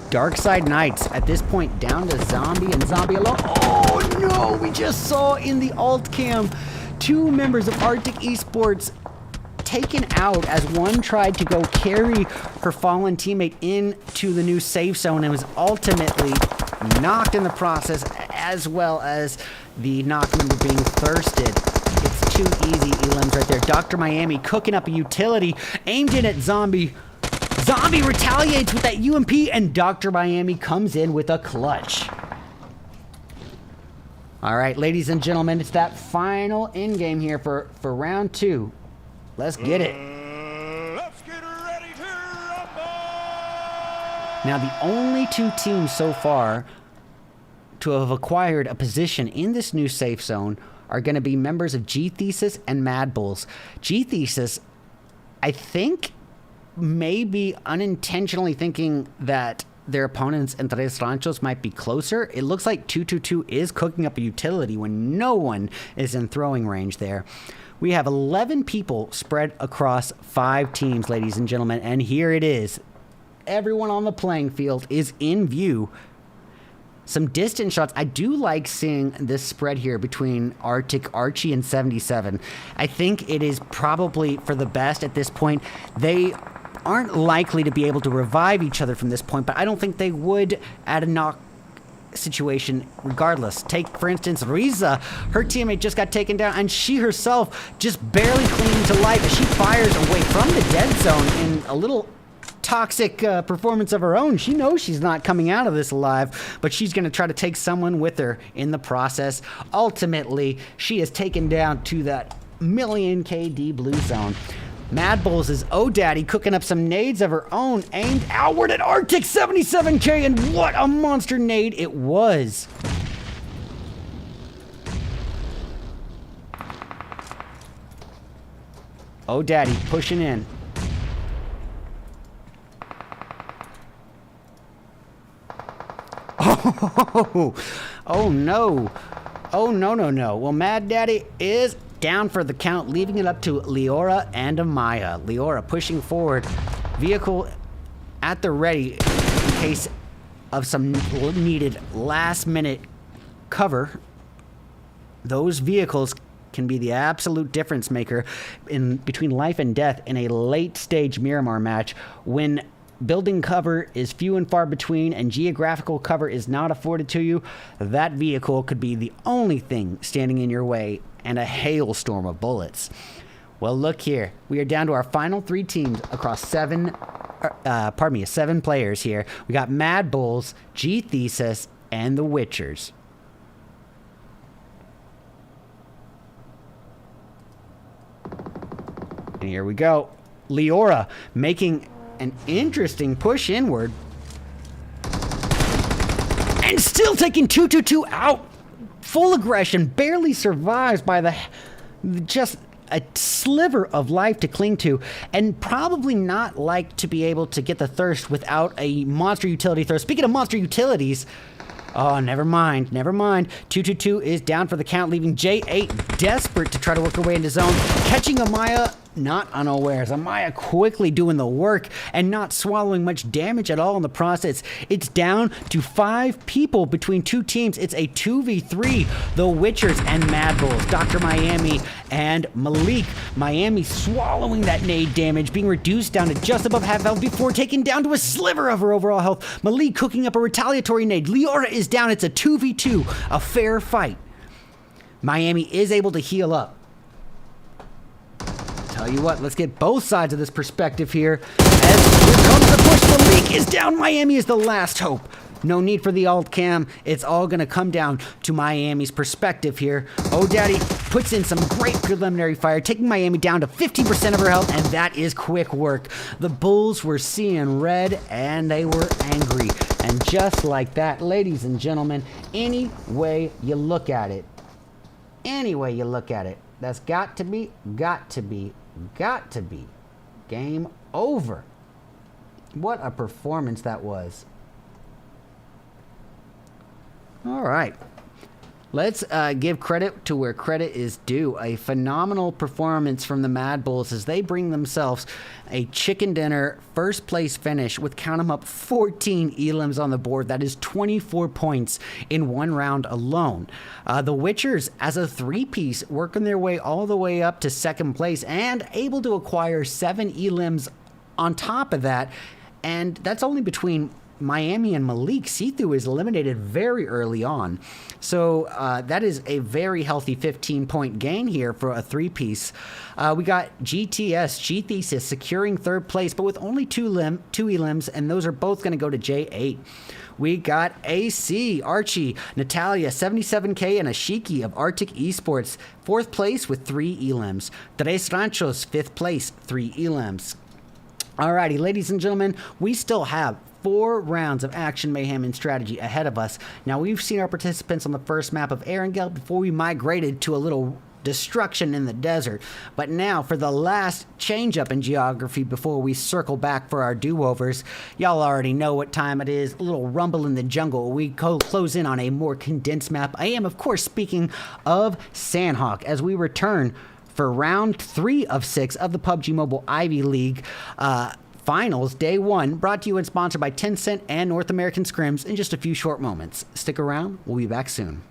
DARKSIDEKNIGHT at this point down to Zombie and Zombie alone. Oh no, we just saw in the alt cam 2 members of ARTIC ESPORTS taken out as one tried to go carry her fallen teammate into the new safe zone and was ultimately knocked in the process, as well as the knock member being thirsted. It's 2 easy elims right there. Dr. Miami cooking up a utility, aimed in at Zombie. Zombie retaliates with that UMP, and Dr. Miami comes in with a clutch. All right, ladies and gentlemen, it's that final in-game here for round 2. Let's get it. Let's get ready to rumble! Now, the only 2 teams so far to have acquired a position in this new safe zone are going to be members of GTHESIS and MADBULLS. GTHESIS, I think, may be unintentionally thinking that their opponents in Tres Ranchos might be closer. It looks like 222 is cooking up a utility when no one is in throwing range there. We have 11 people spread across 5 teams, ladies and gentlemen, and here it is. Everyone on the playing field is in view. Some distant shots. I do like seeing this spread here between ARTIC, Archie, and 77. I think it is probably for the best at this point. They aren't likely to be able to revive each other from this point, but I don't think they would at a knock situation regardless. Take, for instance, Riza. Her teammate just got taken down, and she herself just barely clinging to life as she fires away from the dead zone in a little toxic performance of her own. She knows she's not coming out of this alive, but she's going to try to take someone with her in the process. Ultimately, she is taken down to that million KD blue zone. MADBULLS is Daddy cooking up some nades of her own, aimed outward at ARTIC 77K, and what a monster nade it was. Daddy pushing in. Oh no. Oh no. Well, Mad Daddy is down for the count, leaving it up to Leora and Amaya. Leora pushing forward, vehicle at the ready in case of some needed last-minute cover, those vehicles can be the absolute difference maker in between life and death in a late-stage Miramar match when building cover is few and far between and geographical cover is not afforded to you. That vehicle could be the only thing standing in your way and a hailstorm of bullets. Well, look here. We are down to our final 3 teams across 7 players here. We got MADBULLS, GTHESIS, and the Witchers. And here we go. Leora making an interesting push inward. And still taking 2-2-2 out. Full aggression. Barely survives by just a sliver of life to cling to, and probably not like to be able to get the thirst without a monster utility thirst. Speaking of monster utilities, oh, never mind. 2-2-2 is down for the count, leaving J8 desperate to try to work her way into zone, catching Amaya not unawares. Amaya quickly doing the work and not swallowing much damage at all in the process. It's down to 5 people between 2 teams. It's a 2v3. The Witchers and MADBULLS. Dr. Miami and Malik. Miami swallowing that nade damage, being reduced down to just above half health before taken down to a sliver of her overall health. Malik cooking up a retaliatory nade. Leora is down. It's a 2v2. A fair fight. Miami is able to heal up. Tell you what, let's get both sides of this perspective here. As here comes the push, Malik is down. Miami is the last hope. No need for the alt cam. It's all going to come down to Miami's perspective here. Oh, Daddy puts in some great preliminary fire, taking Miami down to 50% of her health, and that is quick work. The Bulls were seeing red, and they were angry. And just like that, ladies and gentlemen, any way you look at it, that's got to be game over. What a performance that was. All right. Let's give credit to where credit is due. A phenomenal performance from the MADBULLS as they bring themselves a chicken dinner first place finish with, count them up, 14 elims on the board. That is 24 points in 1 round alone. The Witchers, as a 3-piece, working their way all the way up to 2nd place and able to acquire 7 elims on top of that. And that's only between Miami and Malik. Sithu is eliminated very early on. So that is a very healthy 15-point gain here for a 3-piece. We got GTHESIS securing 3rd place, but with only 2 elims, and those are both going to go to J8. We got AC, Archie, Natalia, 77K, and Ashiki of ARTIC ESPORTS, 4th place with 3 elims. Tres Ranchos, 5th place, 3 elims. Alrighty, ladies and gentlemen, we still have 4 rounds of action, mayhem, and strategy ahead of us. Now, we've seen our participants on the first map of Erangel before we migrated to a little destruction in the desert. But now, for the last change up in geography before we circle back for our do-overs, y'all already know what time it is. A little rumble in the jungle. We close in on a more condensed map. I am, of course, speaking of Sanhok as we return for round 3 of 6 of the PUBG Mobile Ivy League Finals, Day 1, brought to you and sponsored by Tencent and North American Scrims in just a few short moments. Stick around, we'll be back soon.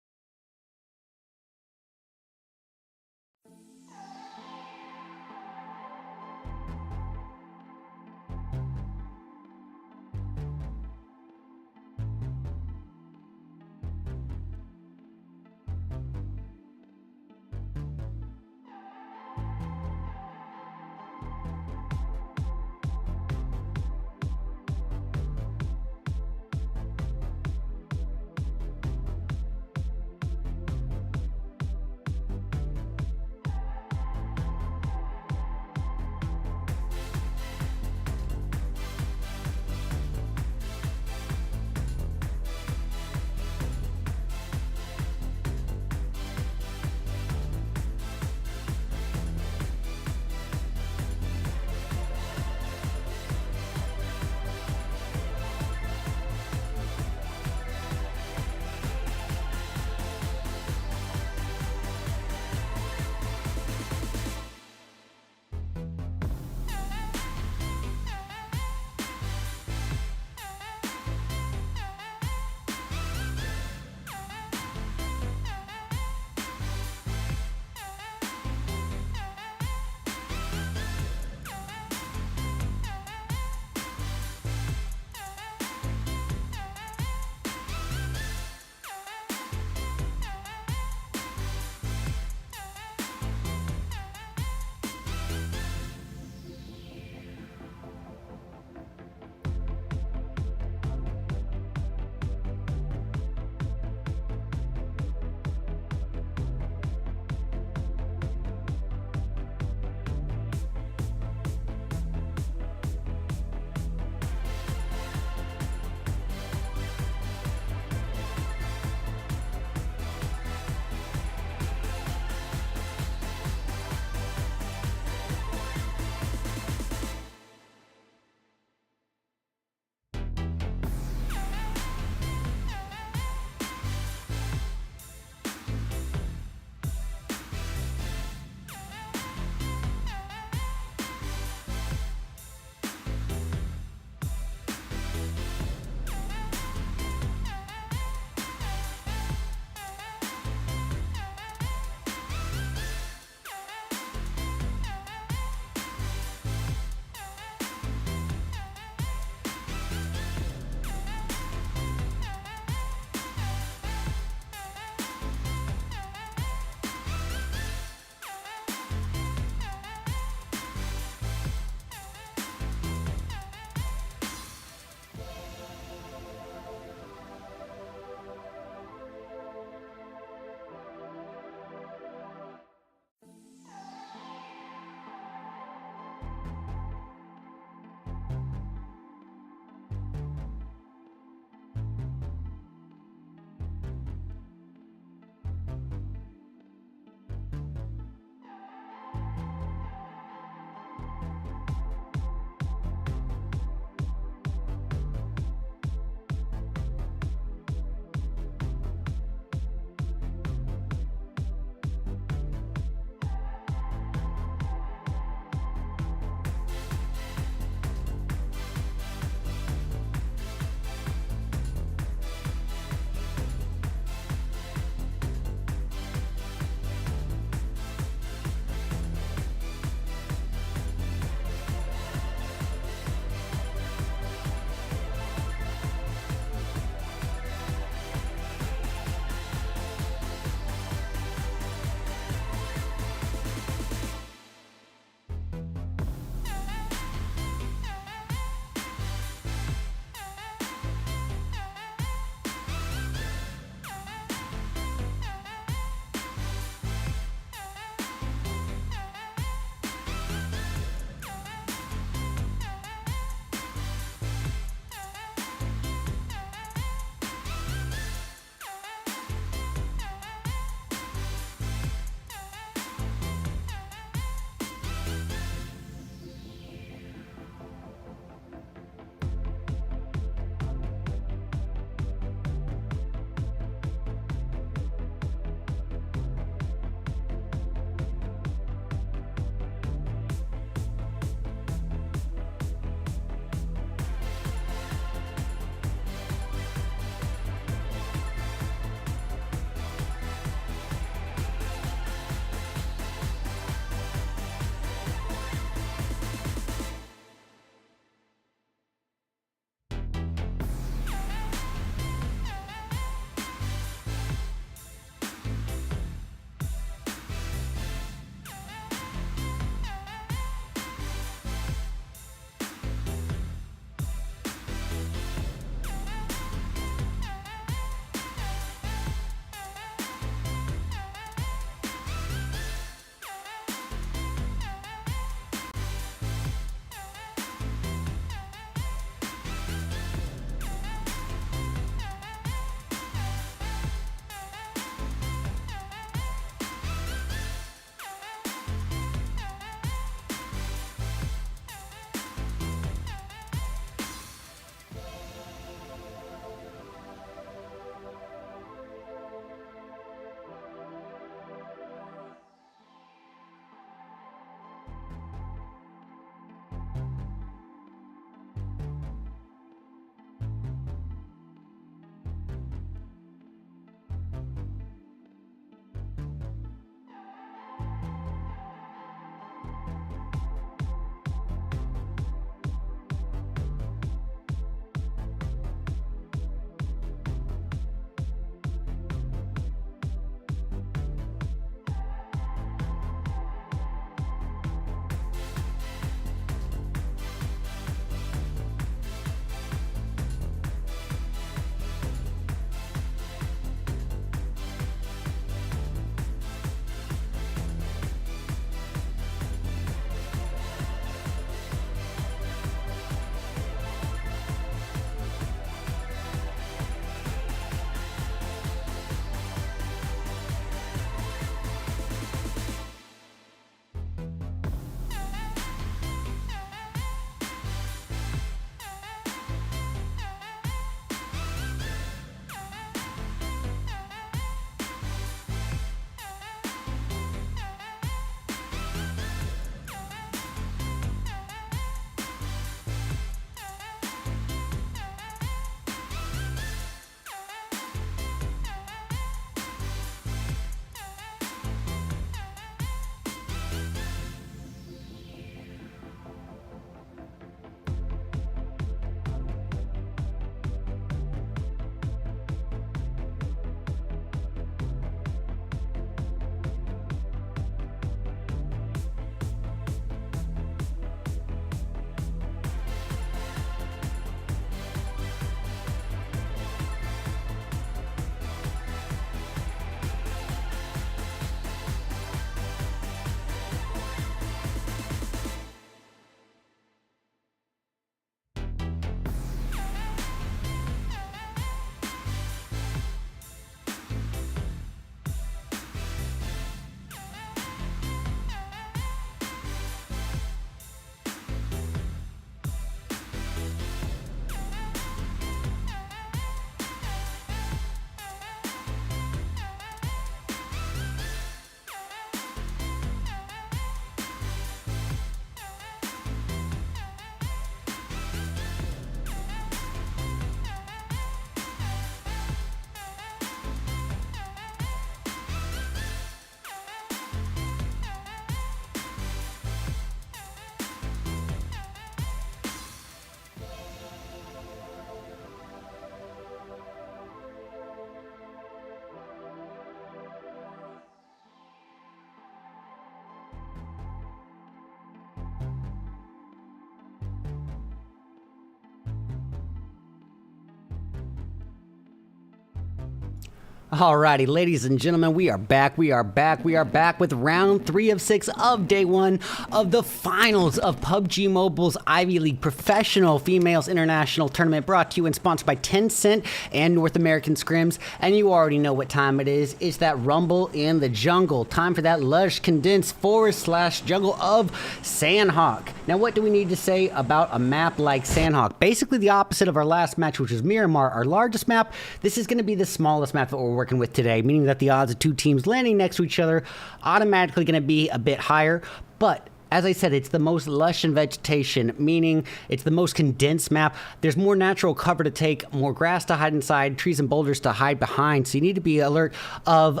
Alrighty, ladies and gentlemen, we are back. We are back with round 3 of 6 of day 1 of the finals of PUBG Mobile's Ivy League Professional Females International Tournament, brought to you and sponsored by Tencent and North American Scrims. And you already know what time it is. It's that rumble in the jungle. Time for that lush, condensed forest/jungle of Sanhok. Now, what do we need to say about a map like Sanhok? Basically the opposite of our last match, which was Miramar, our largest map. This is going to be the smallest map that we're working with today, meaning that the odds of two teams landing next to each other automatically going to be a bit higher. But as I said, it's the most lush in vegetation, meaning it's the most condensed map. There's more natural cover to take, more grass to hide inside, trees and boulders to hide behind. So you need to be alert of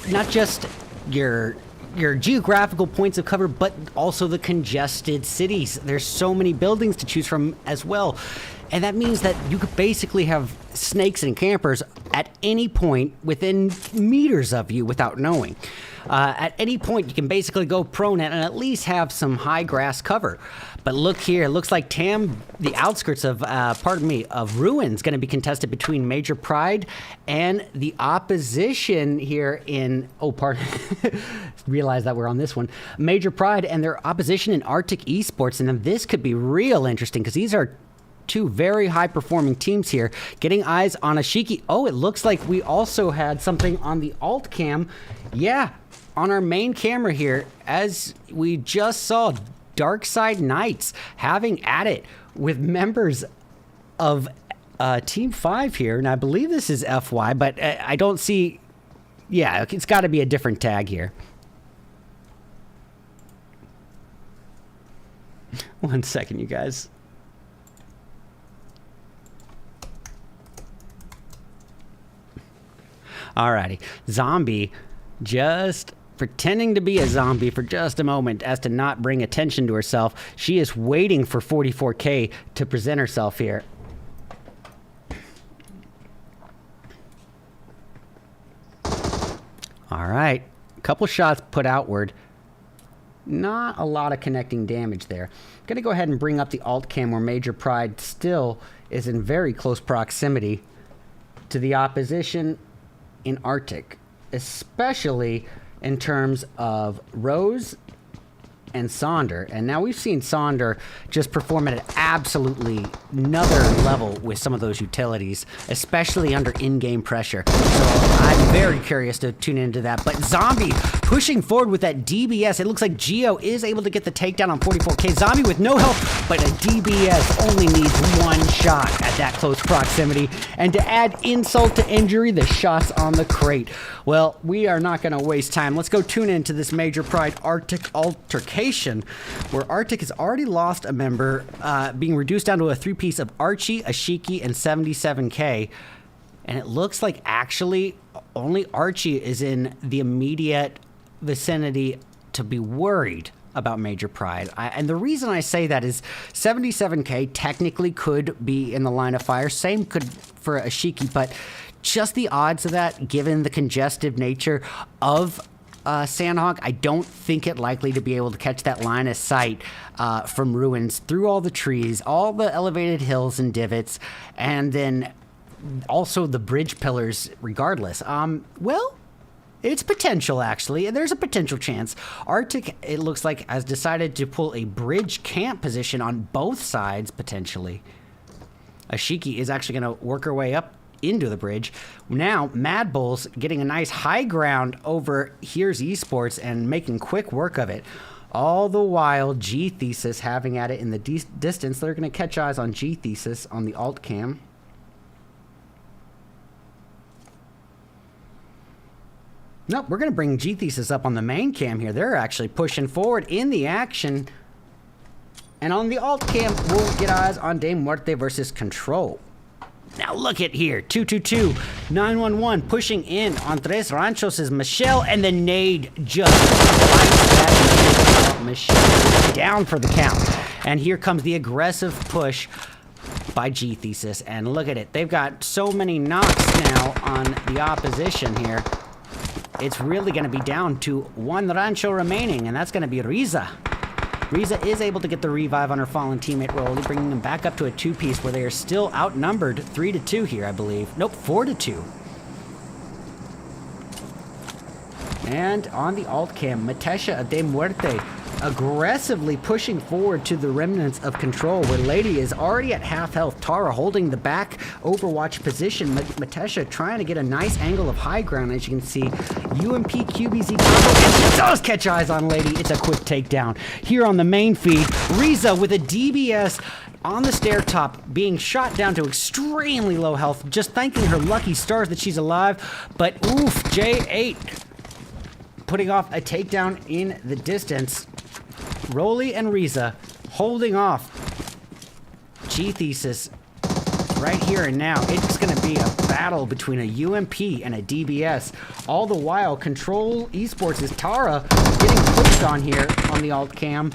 not just your geographical points of cover, but also the congested cities. There's so many buildings to choose from as well. And that means that you could basically have snakes and campers at any point within meters of you without knowing. At any point, you can basically go prone and at least have some high grass cover. But look here, it looks like the outskirts of, of Ruin's going to be contested between Major Pride and the opposition here in, realize that we're on this one. Major Pride and their opposition in ARTIC ESPORTS. And then this could be real interesting because these are two very high-performing teams here. Getting eyes on Ashiki. Oh, it looks like we also had something on the alt cam. Yeah, on our main camera here, as we just saw, DARKSIDEKNIGHT having at it with members of Team 5 here. And I believe this is FY, but I don't see... Yeah, it's got to be a different tag here. One second, you guys. Alrighty, Zombie just pretending to be a zombie for just a moment as to not bring attention to herself. She is waiting for 44K to present herself here. All right, a couple shots put outward. Not a lot of connecting damage there. Gonna go ahead and bring up the alt cam where Major Pride still is in very close proximity to the opposition in ARTIC, especially in terms of Rose and Sonder. And now we've seen Sonder just perform at an absolutely another level with some of those utilities, especially under in-game pressure. So I'm very curious to tune into that. But Zombie pushing forward with that DBS. It looks like Geo is able to get the takedown on 44K. Zombie with no health, but a DBS only needs one shot at that close proximity. And to add insult to injury, the shots on the crate. Well, we are not going to waste time. Let's go tune into this Major Pride ARTIC altercation, where ARTIC has already lost a member, being reduced down to a three-piece of Archie, Ashiki, and 77K. And it looks like actually only Archie is in the immediate vicinity to be worried about Major Pride. And the reason I say that is 77K technically could be in the line of fire. Same could for Ashiki, but just the odds of that, given the congestive nature of Sanhok, I don't think it likely to be able to catch that line of sight from ruins through all the trees, all the elevated hills and divots, and then also the bridge pillars regardless. Well, it's potential, actually. There's a potential chance. ARTIC, it looks like, has decided to pull a bridge camp position on both sides, potentially. Ashiki is actually going to work her way up into the bridge. Now, MADBULLS getting a nice high ground over HEARZ ESPORTS and making quick work of it. All the while, GTHESIS having at it in the distance. They're going to catch eyes on GTHESIS on the alt cam. Nope, we're going to bring GTHESIS up on the main cam here. They're actually pushing forward in the action. And on the alt cam, we'll get eyes on MUERTE versus Control. Now look at here, 222, 911 pushing in on Tres Ranchos' Michelle, and the nade just lights that Michelle down for the count. And here comes the aggressive push by GTHESIS, and look at it. They've got so many knocks now on the opposition here. It's really going to be down to one Rancho remaining, and that's going to be Riza. Riza is able to get the revive on her fallen teammate Rolly, bringing them back up to a two-piece where they are still outnumbered 3-2 here, I believe. Nope, 4-2. And on the alt cam, Matesha de Muerte aggressively pushing forward to the remnants of Control, where Lady is already at half health. Tara holding the back Overwatch position. Matesha trying to get a nice angle of high ground, as you can see. UMP QBZ combo, and she does catch eyes on Lady. It's a quick takedown. Here on the main feed, Riza with a DBS on the stair top, being shot down to extremely low health, just thanking her lucky stars that she's alive. But oof, J8 putting off a takedown in the distance. Rolly and Riza holding off GTHESIS right here and now. It's going to be a battle between a UMP and a DBS. All the while, Control Esports' Tara getting pushed on here on the alt cam.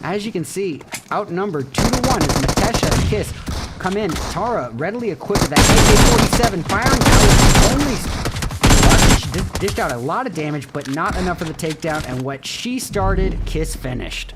As you can see, outnumbered 2-1 as Matesha and Kiss come in. Tara readily equipped with that AK-47, firing out only. She dished out a lot of damage, but not enough for the takedown, and what she started, Kiss finished.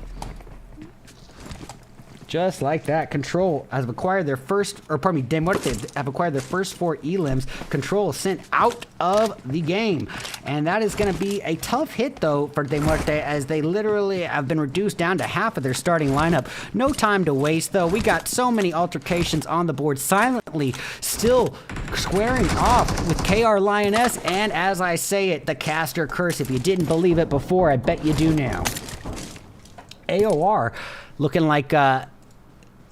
Just like that, Control has acquired their first, or pardon me, MUERTE have acquired their first 4 elims. Control sent out of the game. And that is going to be a tough hit, though, for MUERTE, as they literally have been reduced down to half of their starting lineup. No time to waste, though. We got so many altercations on the board, silently still squaring off with KR Lioness, and as I say it, the caster curse. If you didn't believe it before, I bet you do now. AOR looking like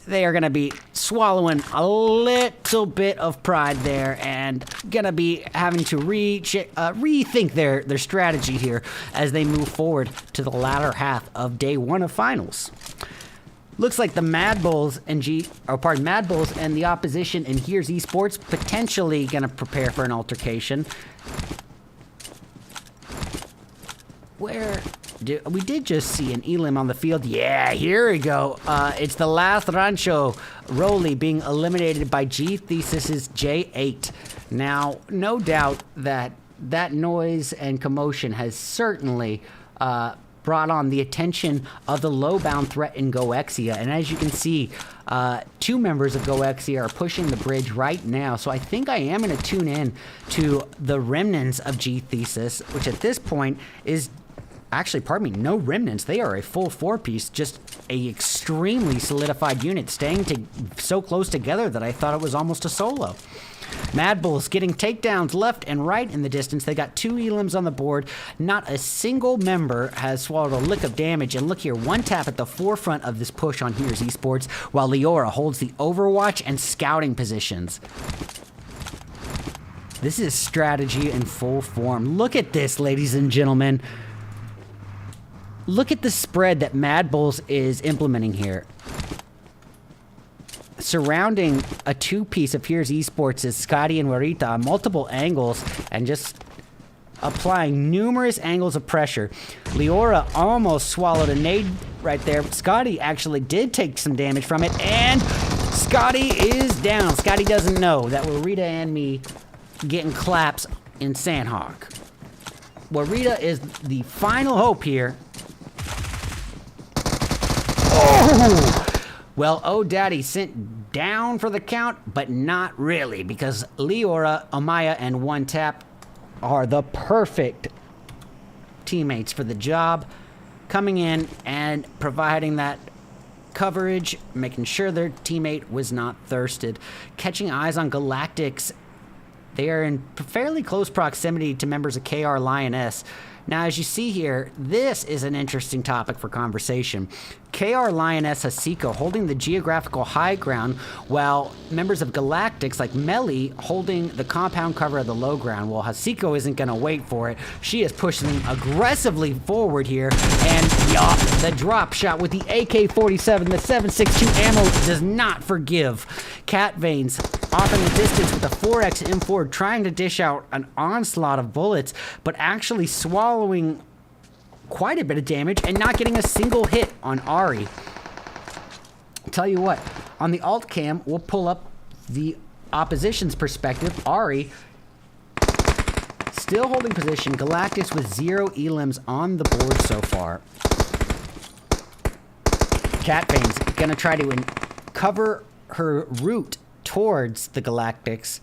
they are going to be swallowing a little bit of pride there and going to be having to rethink their strategy here as they move forward to the latter half of day 1 of finals. Looks like the MADBULLS and MADBULLS and the opposition in HEARZ ESPORTS potentially going to prepare for an altercation. where we did just see an elim on the field. Yeah, here we go. It's the last Rancho Roly being eliminated by GTHESIS J8. Now, no doubt that noise and commotion has certainly brought on the attention of the low-bound threat in GOEXIA. And as you can see, 2 members of GOEXIA are pushing the bridge right now. So I think I am going to tune in to the remnants of GTHESIS, which at this point is actually, pardon me, no remnants. They are a full 4-piece, just a extremely solidified unit, staying so close together that I thought it was almost a solo. MADBULLS getting takedowns left and right in the distance. They got 2 elims on the board. Not a single member has swallowed a lick of damage. And look here, 1 tap at the forefront of this push on HEARZ Esports, while Leora holds the overwatch and scouting positions. This is strategy in full form. Look at this, ladies and gentlemen. Look at the spread that MADBULLS is implementing here. Surrounding a 2-piece of HEARZ Esports is Scotty and MUERTE on multiple angles and just applying numerous angles of pressure. Leora almost swallowed a nade right there. Scotty actually did take some damage from it, and Scotty is down. Scotty doesn't know that MUERTE and me getting claps in Sanhok. MUERTE is the final hope here. Oh! Well, Oh Daddy sent down for the count, but not really, because Leora, Amaya, and 1 tap are the perfect teammates for the job, coming in and providing that coverage, making sure their teammate was not thirsted, catching eyes on Galactics. They are in fairly close proximity to members of KR Lioness. Now, as you see here, this is an interesting topic for conversation. KR Lioness Hasiko holding the geographical high ground, while members of Galactics like Melly holding the compound cover of the low ground. Well, Hasiko isn't going to wait for it. She is pushing aggressively forward here, and yup, the drop shot with the AK-47, the 7.62 ammo does not forgive. Cat Veins off in the distance with a 4X M4, trying to dish out an onslaught of bullets, but actually swallowing quite a bit of damage and not getting a single hit on Ari. Tell you what, on the alt cam, we'll pull up the opposition's perspective. Ari still holding position. Galactics with 0 elims on the board so far. Cat Veins gonna try to cover her route towards the Galactics,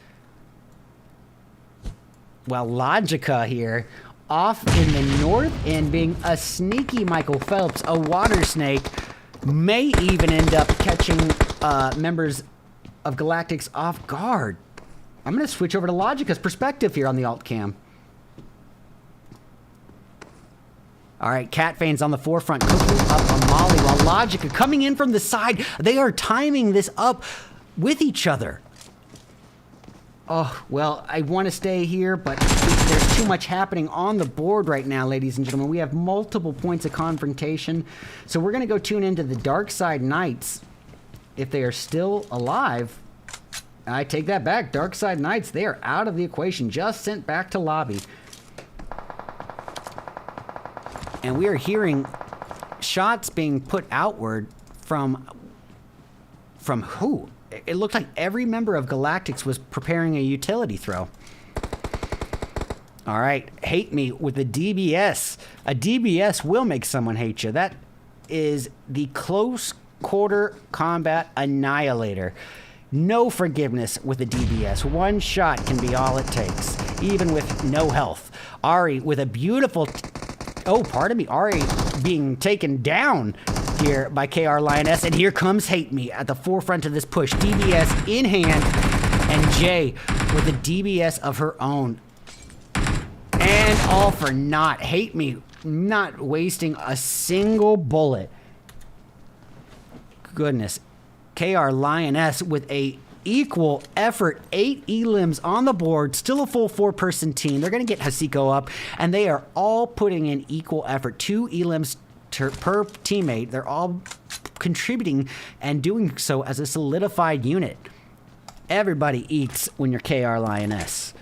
while Logica here off in the north end being a sneaky Michael Phelps, a water snake, may even end up catching members of Galactics off guard. I'm going to switch over to Logica's perspective here on the alt cam. All right, Cat Veins on the forefront, cooking up a molly, while Logica coming in from the side. They are timing this up with each other. Oh, well, I want to stay here, but there's too much happening on the board right now, ladies and gentlemen. We have multiple points of confrontation. So we're going to go tune into the DARKSIDEKNIGHTS. If they are still alive, I take that back. DARKSIDEKNIGHTS, they are out of the equation, just sent back to lobby. And we are hearing shots being put outward from who? It looked like every member of Galactics was preparing a utility throw. All right, hate me with a DBS. A DBS will make someone hate you. That is the close quarter combat annihilator. No forgiveness with a DBS. 1 shot can be all it takes, even with no health. Ari with a beautiful... oh, pardon me. Ari being taken down here by KR Lioness, and here comes Hate Me at the forefront of this push. DBS in hand, and Jay with a DBS of her own. And all for naught. Hate Me not wasting a single bullet. Goodness. KR Lioness with a equal effort, 8 elims on the board, still a full 4-person team. They're going to get Hasiko up, and they are all putting in equal effort. 2 elims per teammate. They're all contributing and doing so as a solidified unit. Everybody eats when you're KR Lioness.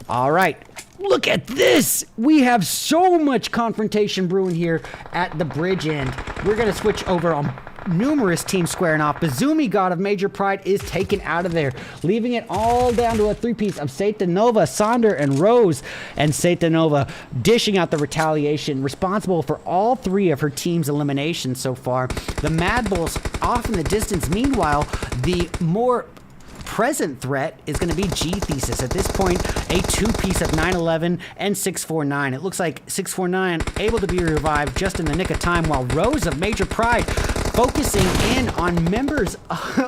All right. Look at this. We have so much confrontation brewing here at the bridge end. We're going to switch over on numerous teams squaring off. Bazoomi God of Major Pride is taken out of there, leaving it all down to a three-piece of Satanova, Sonder, and Rose. And Satanova dishing out the retaliation, responsible for all three of her team's eliminations so far. The MADBULLS off in the distance. Meanwhile, the more present threat is going to be GTHESIS. At this point, a two-piece of 911 and 649. It looks like 649 able to be revived just in the nick of time, while Rose of Major Pride focusing in on members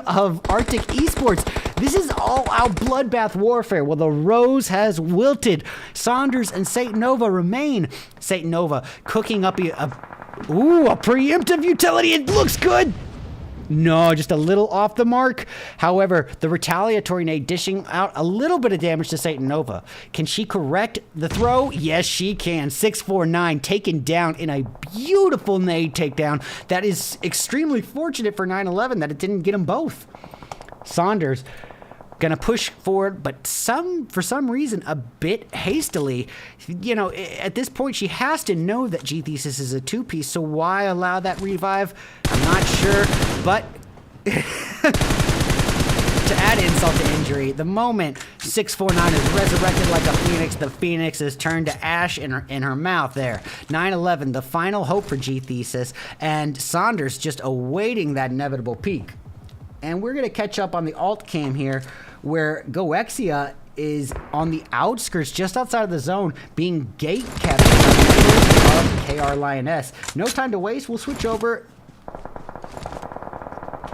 of ARTIC Esports. This is all-out bloodbath warfare. Well, the Rose has wilted. Saunders and Satanova remain. Satanova cooking up a preemptive utility. It looks good. No, just a little off the mark. However, the retaliatory nade dishing out a little bit of damage to Satanova. Can she correct the throw? Yes, she can. 649 taken down in a beautiful nade takedown. That is extremely fortunate for 911 that it didn't get them both. Saunders gonna push forward, but for some reason a bit hastily. You know, at this point she has to know that GTHESIS is a two-piece, so why allow that revive? I'm not sure, but to add insult to injury, the moment 649 is resurrected like a phoenix, the phoenix is turned to ash in her mouth there. 911, the final hope for GTHESIS, and Saunders just awaiting that inevitable peak. And we're gonna catch up on the alt cam here, where GOEXIA is on the outskirts, just outside of the zone, being gate kept by members of KR Lioness. No time to waste. We'll switch over.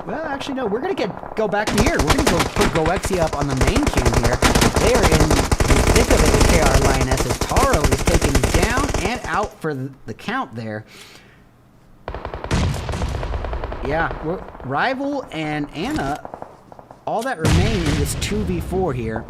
Well, actually, no. We're going to go back to here. We're going to go put GOEXIA up on the main cam here. They are in the thick of it with KR Lioness as Taro is taken down and out for the count there. Yeah, Rival and Anna, all that remain in this 2v4 here.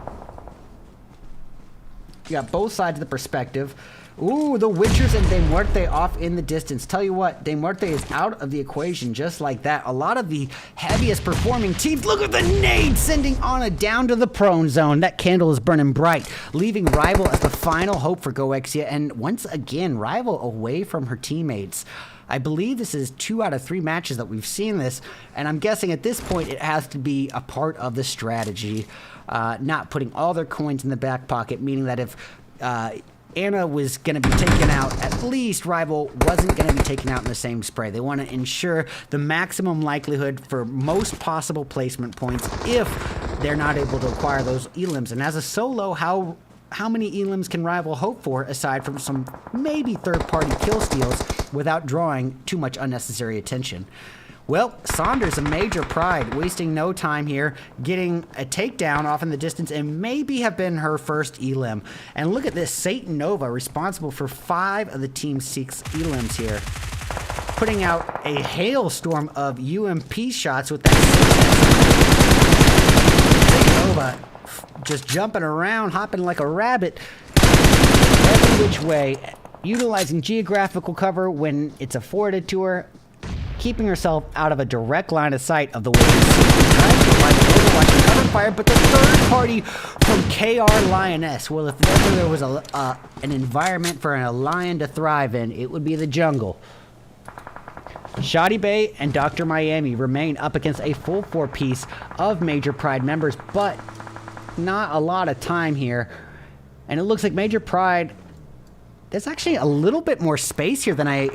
You got both sides of the perspective. Ooh, the Witchers and De Muerte off in the distance. Tell you what, De Muerte is out of the equation just like that. A lot of the heaviest performing teams. Look at the nade sending Anna down to the prone zone. That candle is burning bright, leaving Rival as the final hope for GOEXIA. And once again, Rival away from her teammates. I believe this is 2 out of 3 matches that we've seen this, and I'm guessing at this point it has to be a part of the strategy, not putting all their coins in the back pocket, meaning that if Anna was going to be taken out, at least Rival wasn't going to be taken out in the same spray. They want to ensure the maximum likelihood for most possible placement points if they're not able to acquire those elims. And as a solo, how many elims can Rival hope for aside from some maybe third-party kill steals without drawing too much unnecessary attention? Well, Saunders, a Major Pride, wasting no time here, getting a takedown off in the distance and maybe have been her first elim. And look at this, Satanova, responsible for 5 of the team's 6 elims here, putting out a hailstorm of UMP shots with that Satanova just jumping around, hopping like a rabbit every which way, utilizing geographical cover when it's afforded to her, keeping herself out of a direct line of sight of the Witches, trying to provide overwatch cover fire, but the third party from KR Lioness. Well, if ever there was an environment for a lion to thrive in, it would be the jungle. Shoddy Bay and Dr. Miami remain up against a full 4-piece of Major Pride members, but not a lot of time here. And it looks like Major Pride, there's actually a little bit more space here than I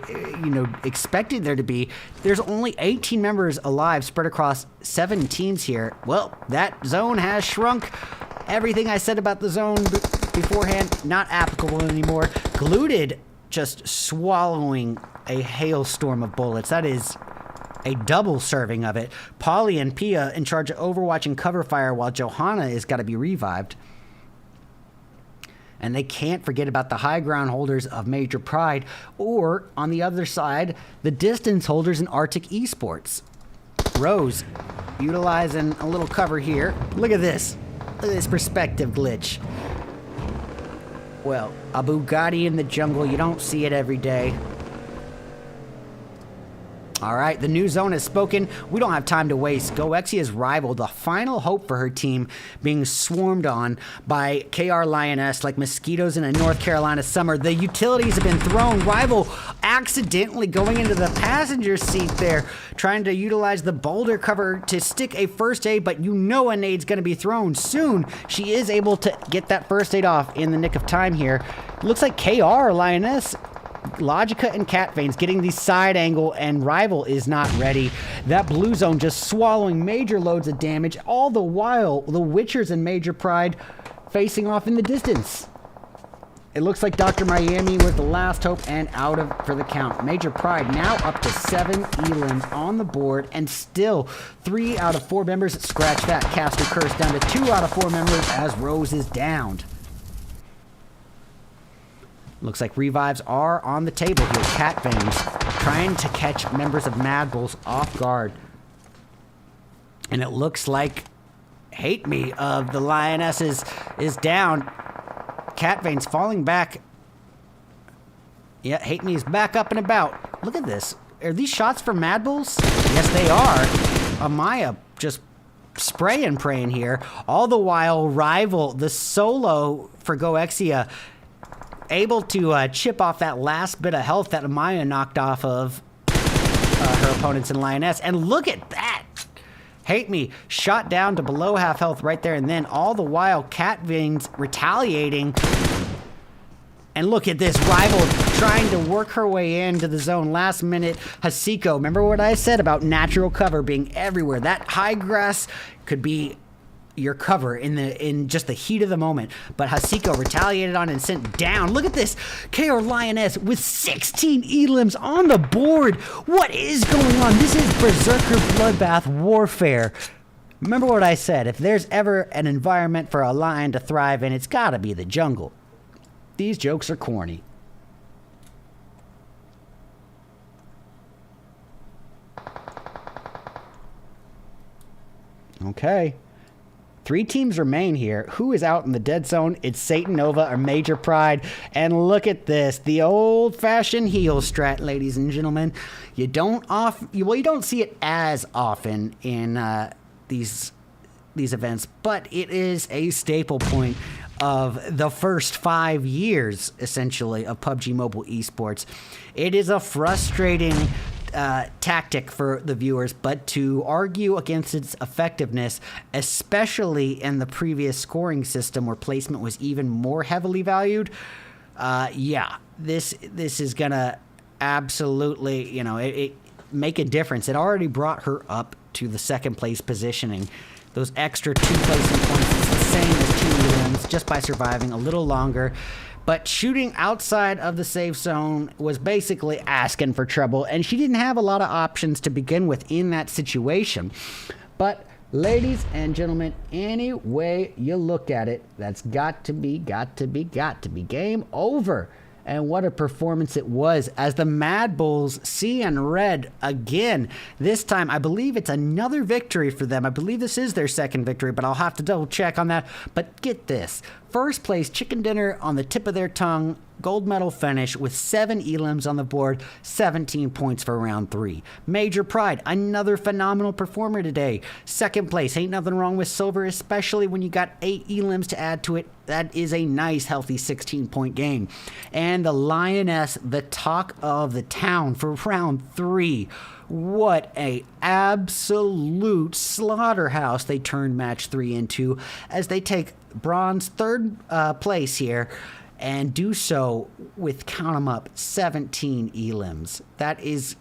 expected there to be. There's only 18 members alive spread across 7 teams here. Well, that zone has shrunk. Everything I said about the zone beforehand, not applicable anymore. Gluted just swallowing a hailstorm of bullets. That is a double serving of it. Polly and Pia in charge of overwatch and cover fire, while Johanna is got to be revived. And they can't forget about the high ground holders of Major Pride, or on the other side, the distance holders in ARTIC Esports. Rose utilizing a little cover here. Look at this. Look at this perspective glitch. Well, a Bugatti in the jungle, you don't see it every day. All right, the new zone has spoken. We don't have time to waste. GOEXIA's rival, the final hope for her team, being swarmed on by KR Lioness like mosquitoes in a North Carolina summer. The utilities have been thrown. Rival accidentally going into the passenger seat there, trying to utilize the boulder cover to stick a first aid, but you know a nade's going to be thrown soon. She is able to get that first aid off in the nick of time here. Looks like KR Lioness, Logica and Cat Veins getting the side angle, and Rival is not ready. That blue zone just swallowing major loads of damage, all the while the Witchers and Major Pride facing off in the distance. It looks like Dr. Miami was the last hope and out of for the count. Major Pride now up to 7 elims on the board, and still 3 out of 4 members. Scratch that caster curse, down to 2 out of 4 members as Rose is downed. Looks like revives are on the table here. Cat Veins trying to catch members of MADBULLS off guard. And it looks like Hate Me of the Lionesses is down. Cat Veins falling back. Yeah, Hate Me is back up and about. Look at this. Are these shots for MADBULLS? Yes, they are. Amaya just spray and praying here. All the while, Rival, the solo for GOEXIA, able to chip off that last bit of health that Amaya knocked off of her opponents in Lioness. And look at that! Hate Me shot down to below half health right there, and then all the while Cat Veins retaliating. And look at this, Rival trying to work her way into the zone last minute. Hasiko, remember what I said about natural cover being everywhere? That high grass could be your cover in just the heat of the moment, but Hasiko retaliated on and sent down. Look at this, KR Lioness with 16 elims on the board. What is going on? This is Berserker Bloodbath Warfare. Remember what I said, if there's ever an environment for a lion to thrive in, it's gotta be the jungle. These jokes are corny. Okay. 3 teams remain here. Who is out in the dead zone? It's Satan Nova or Major Pride. And look at this, the old-fashioned heel strat, ladies and gentlemen. You don't see it as often in these events, but it is a staple point of the first 5 years, essentially, of PUBG Mobile Esports. It is a frustrating tactic for the viewers, but to argue against its effectiveness, especially in the previous scoring system where placement was even more heavily valued, yeah, this is gonna absolutely, you know, it make a difference. It already brought her up to the 2nd place positioning. Those extra 2 placement points is the same as 2 wins just by surviving a little longer. But shooting outside of the safe zone was basically asking for trouble, and she didn't have a lot of options to begin with in that situation. But ladies and gentlemen, any way you look at it, that's got to be game over. And what a performance it was as the MADBULLS see in red again. This time, I believe it's another victory for them. I believe this is their 2nd victory, but I'll have to double check on that. But get this. 1st place, chicken dinner on the tip of their tongue, gold medal finish with 7 elims on the board, 17 points for round 3. Major Pride, another phenomenal performer today. 2nd place, ain't nothing wrong with silver, especially when you got 8 elims to add to it. That is a nice, healthy 16-point game. And the Lioness, the talk of the town for round 3. What a absolute slaughterhouse they turned match 3 into as they take bronze 3rd place here and do so with, count them up, 17 elims. That is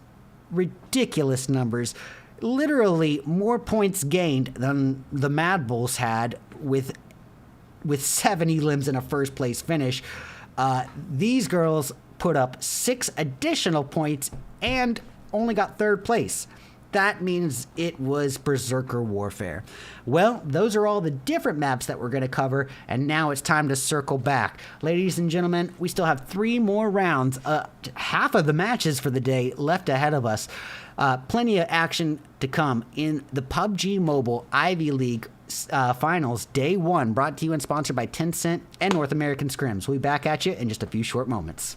ridiculous numbers. Literally more points gained than the MADBULLS had with 7 elims in a 1st place finish. These girls put up 6 additional points and only got 3rd place. That means it was Berserker Warfare. Well, those are all the different maps that we're going to cover, and now it's time to circle back. Ladies and gentlemen, we still have 3 more rounds, half of the matches for the day left ahead of us. Plenty of action to come in the PUBG Mobile Ivy League Finals Day 1, brought to you and sponsored by Tencent and North American Scrims. We'll be back at you in just a few short moments.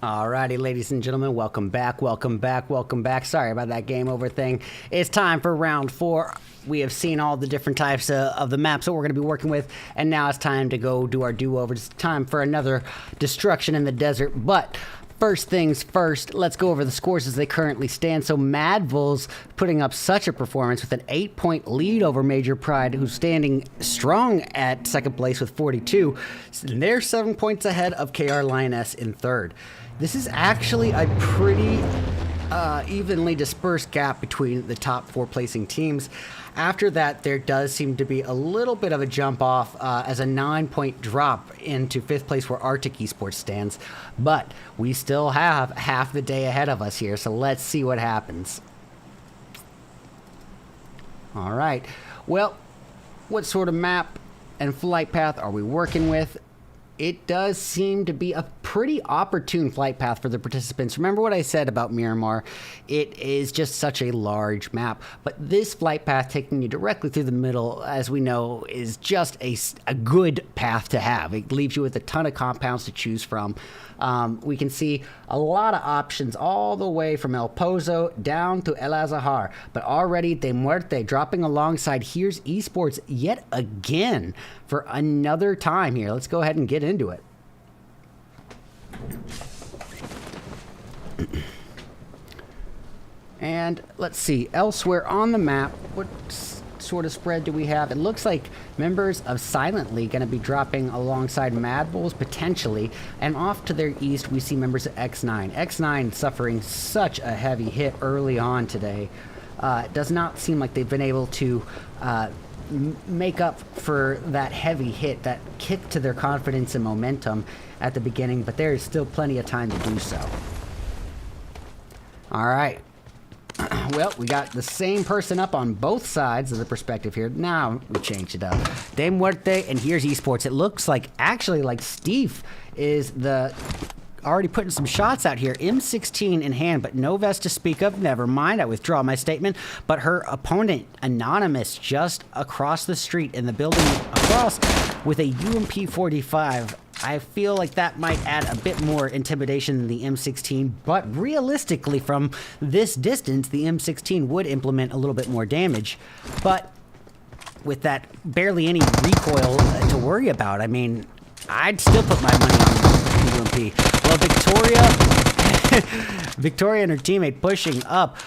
Alrighty, ladies and gentlemen, welcome back, welcome back, welcome back. Sorry about that game over thing. It's time for round 4. We have seen all the different types of the maps that we're going to be working with, and now it's time to go do our do-over. It's time for another destruction in the desert, but first things first, let's go over the scores as they currently stand. So MADBULLS putting up such a performance with an 8-point lead over Major Pride, who's standing strong at second place with 42. And they're 7 points ahead of KR Lioness in third. This is actually a pretty evenly dispersed gap between the top 4 placing teams. After that, there does seem to be a little bit of a jump off as a 9-point drop into 5th place where ARTIC ESPORTS stands. But we still have half the day ahead of us here, so let's see what happens. All right. Well, what sort of map and flight path are we working with? It does seem to be a pretty opportune flight path for the participants. Remember what I said about Miramar? It is just such a large map. But this flight path taking you directly through the middle, as we know, is just a good path to have. It leaves you with a ton of compounds to choose from. We can see a lot of options all the way from El Pozo down to El Azahar. But already De Muerte dropping alongside HEARZ Esports yet again for another time here. Let's go ahead and get into it. And let's see, elsewhere on the map, what sort of spread do we have? It looks like members of Silently going to be dropping alongside MADBULLS potentially, and off to their east we see members of XNINE. XNINE suffering such a heavy hit early on today. It does not seem like they've been able to make up for that heavy hit, that kick to their confidence and momentum at the beginning, but there is still plenty of time to do so. All right. Well, we got the same person up on both sides of the perspective here. Now we changed it up. De Muerte and HEARZ Esports. It looks like, actually, like Steve is already putting some shots out here. M16 in hand, but no vest to speak of. Never mind, I withdraw my statement. But her opponent, Anonymous, just across the street in the building across with a UMP-45. I feel like that might add a bit more intimidation than the M16, but realistically from this distance, the M16 would implement a little bit more damage. But with that barely any recoil to worry about, I mean, I'd still put my money on the UMP. Well, Victoria and her teammate pushing up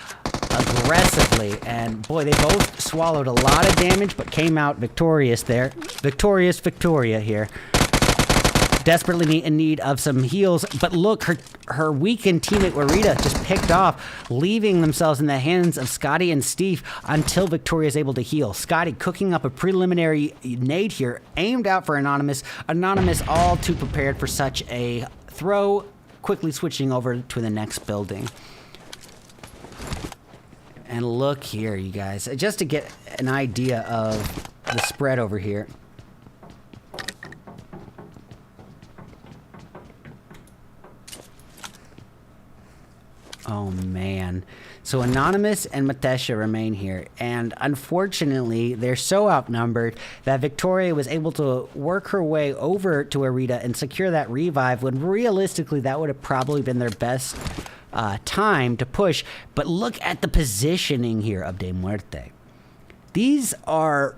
aggressively, and boy, they both swallowed a lot of damage, but came out victorious there. Victorious Victoria here. Desperately in need of some heals, but look, her weakened teammate Warita just picked off, leaving themselves in the hands of Scotty and Steve until Victoria is able to heal. Scotty cooking up a preliminary nade here, aimed out for Anonymous. Anonymous all too prepared for such a throw, quickly switching over to the next building. And look here, you guys, just to get an idea of the spread over here. Oh man. So Anonymous and Matesha remain here, and unfortunately they're so outnumbered that Victoria was able to work her way over to Arita and secure that revive, when realistically that would have probably been their best time to push. But look at the positioning here of De Muerte. These are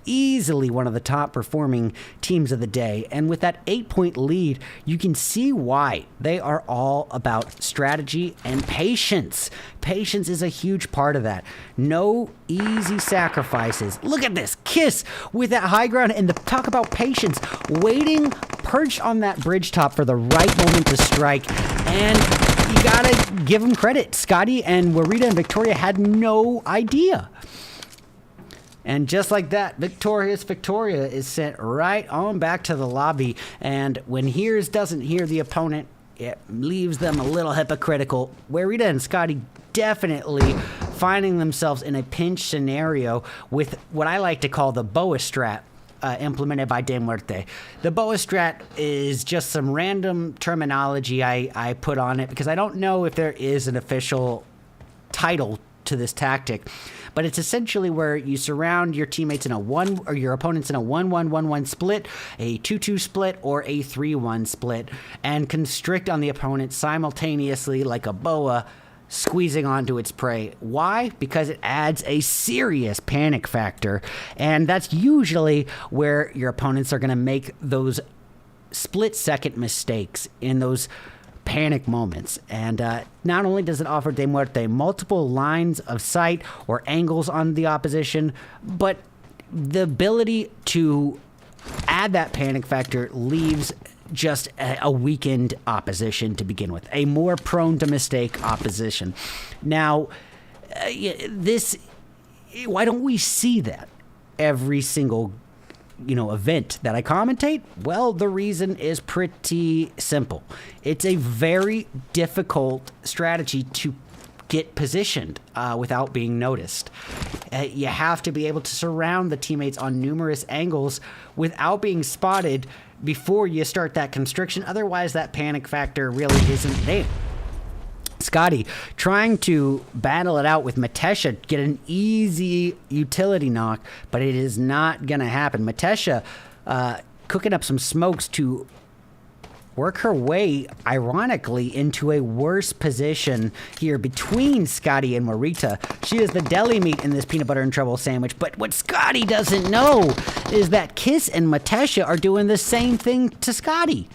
easily one of the top performing teams of the day, and with that 8-point lead, you can see why. They are all about strategy and patience. Patience is a huge part of that. No easy sacrifices. Look at this, Kiss with that high ground, and talk about patience. Waiting, perched on that bridge top for the right moment to strike, and you gotta give them credit. Scotty and Warita and Victoria had no idea. And just like that, Victoria is sent right on back to the lobby. And when HEARZ doesn't hear the opponent, it leaves them a little hypocritical. Warita and Scotty definitely finding themselves in a pinch scenario with what I like to call the BOA strat implemented by De Muerte. The BOA strat is just some random terminology I put on it because I don't know if there is an official title to this tactic, but it's essentially where you surround your teammates in a your opponents in a 1-1-1-1 split, a 2-2 split, or a 3-1 split, and constrict on the opponent simultaneously like a boa squeezing onto its prey. Why? Because it adds a serious panic factor, and that's usually where your opponents are going to make those split-second mistakes in those panic moments. And not only does it offer De Muerte multiple lines of sight or angles on the opposition, but the ability to add that panic factor leaves just a weakened opposition to begin with, a more prone to mistake opposition. Now, why don't we see that every single event that I commentate? Well, the reason is pretty simple. It's a very difficult strategy to get positioned without being noticed. You have to be able to surround the teammates on numerous angles without being spotted before you start that constriction. Otherwise, that panic factor really isn't there. Scotty trying to battle it out with Matesha, get an easy utility knock, but it is not going to happen. Matesha cooking up some smokes to work her way, ironically, into a worse position here between Scotty and MUERTE. She is the deli meat in this peanut butter and trouble sandwich, but what Scotty doesn't know is that Kiss and Matesha are doing the same thing to Scotty.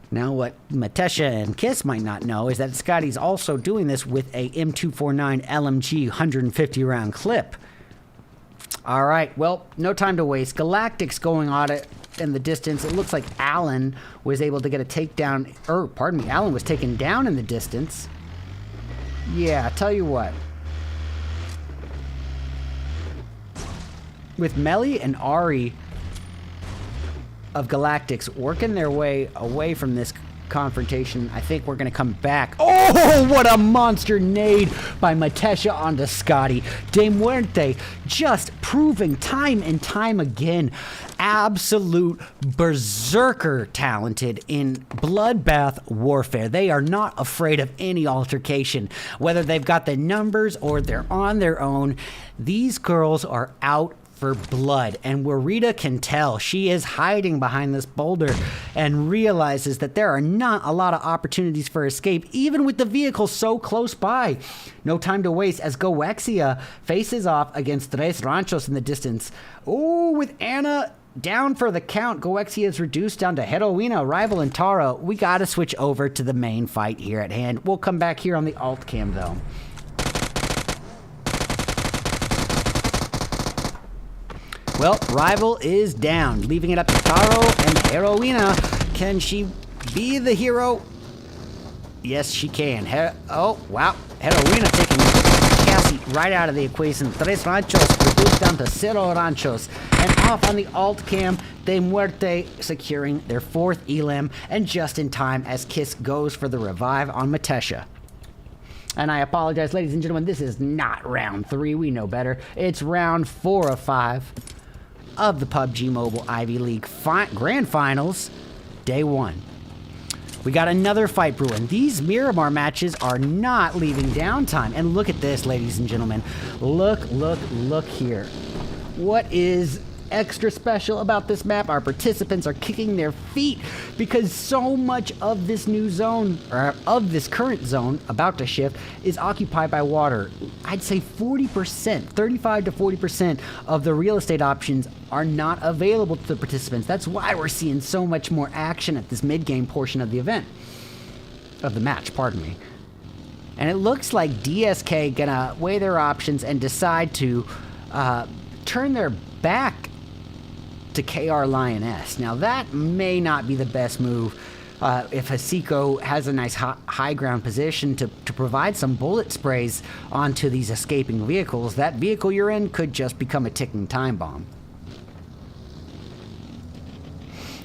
Now, what Matesha and Kiss might not know is that Scotty's also doing this with a M249 LMG 150 round clip. All right, well, no time to waste. Galactics going on it in the distance. It looks like Allen was able to get a takedown, Allen was taken down in the distance. Yeah, tell you what. With Melly and Ari of Galactics working their way away from this confrontation, I think we're going to come back. Oh, what a monster nade by Matesha onto Scotty. De Muerte just proving time and time again, absolute berserker talented in bloodbath warfare. They are not afraid of any altercation, whether they've got the numbers or they're on their own. These girls are out for blood, and MUERTE can tell. She is hiding behind this boulder and realizes that there are not a lot of opportunities for escape, even with the vehicle so close by. No time to waste as GOEXIA faces off against Tres Ranchos in the distance. Oh, with Anna down for the count, GOEXIA is reduced down to Heroina, Rival, and Taro. We gotta switch over to the main fight here at hand. We'll come back here on the alt cam though. Well, Rival is down, leaving it up to Taro and Heroina. Can she be the hero? Yes, she can. Oh, wow. Heroina taking Cassie right out of the equation. Tres Ranchos reduced down to 0 Ranchos. And off on the alt cam, De Muerte securing their 4th elim, and just in time as Kiss goes for the revive on Matesha. And I apologize, ladies and gentlemen, this is not round 3. We know better. It's round 4 of 5. Of the PUBG Mobile Ivy League Grand Finals, Day 1. We got another fight brewing. These Miramar matches are not leaving downtime. And look at this, ladies and gentlemen. Look here. What is extra special about this map? Our participants are kicking their feet because so much of this new zone, or of this current zone about to shift, is occupied by water. I'd say 40%, 35 to 40% of the real estate options are not available to the participants. That's why we're seeing so much more action at this mid-game portion of the event. Of the match, pardon me. And it looks like DSK gonna weigh their options and decide to turn their back to KR Lioness. Now that may not be the best move if Hasiko has a nice high ground position to provide some bullet sprays onto these escaping vehicles. That vehicle you're in could just become a ticking time bomb.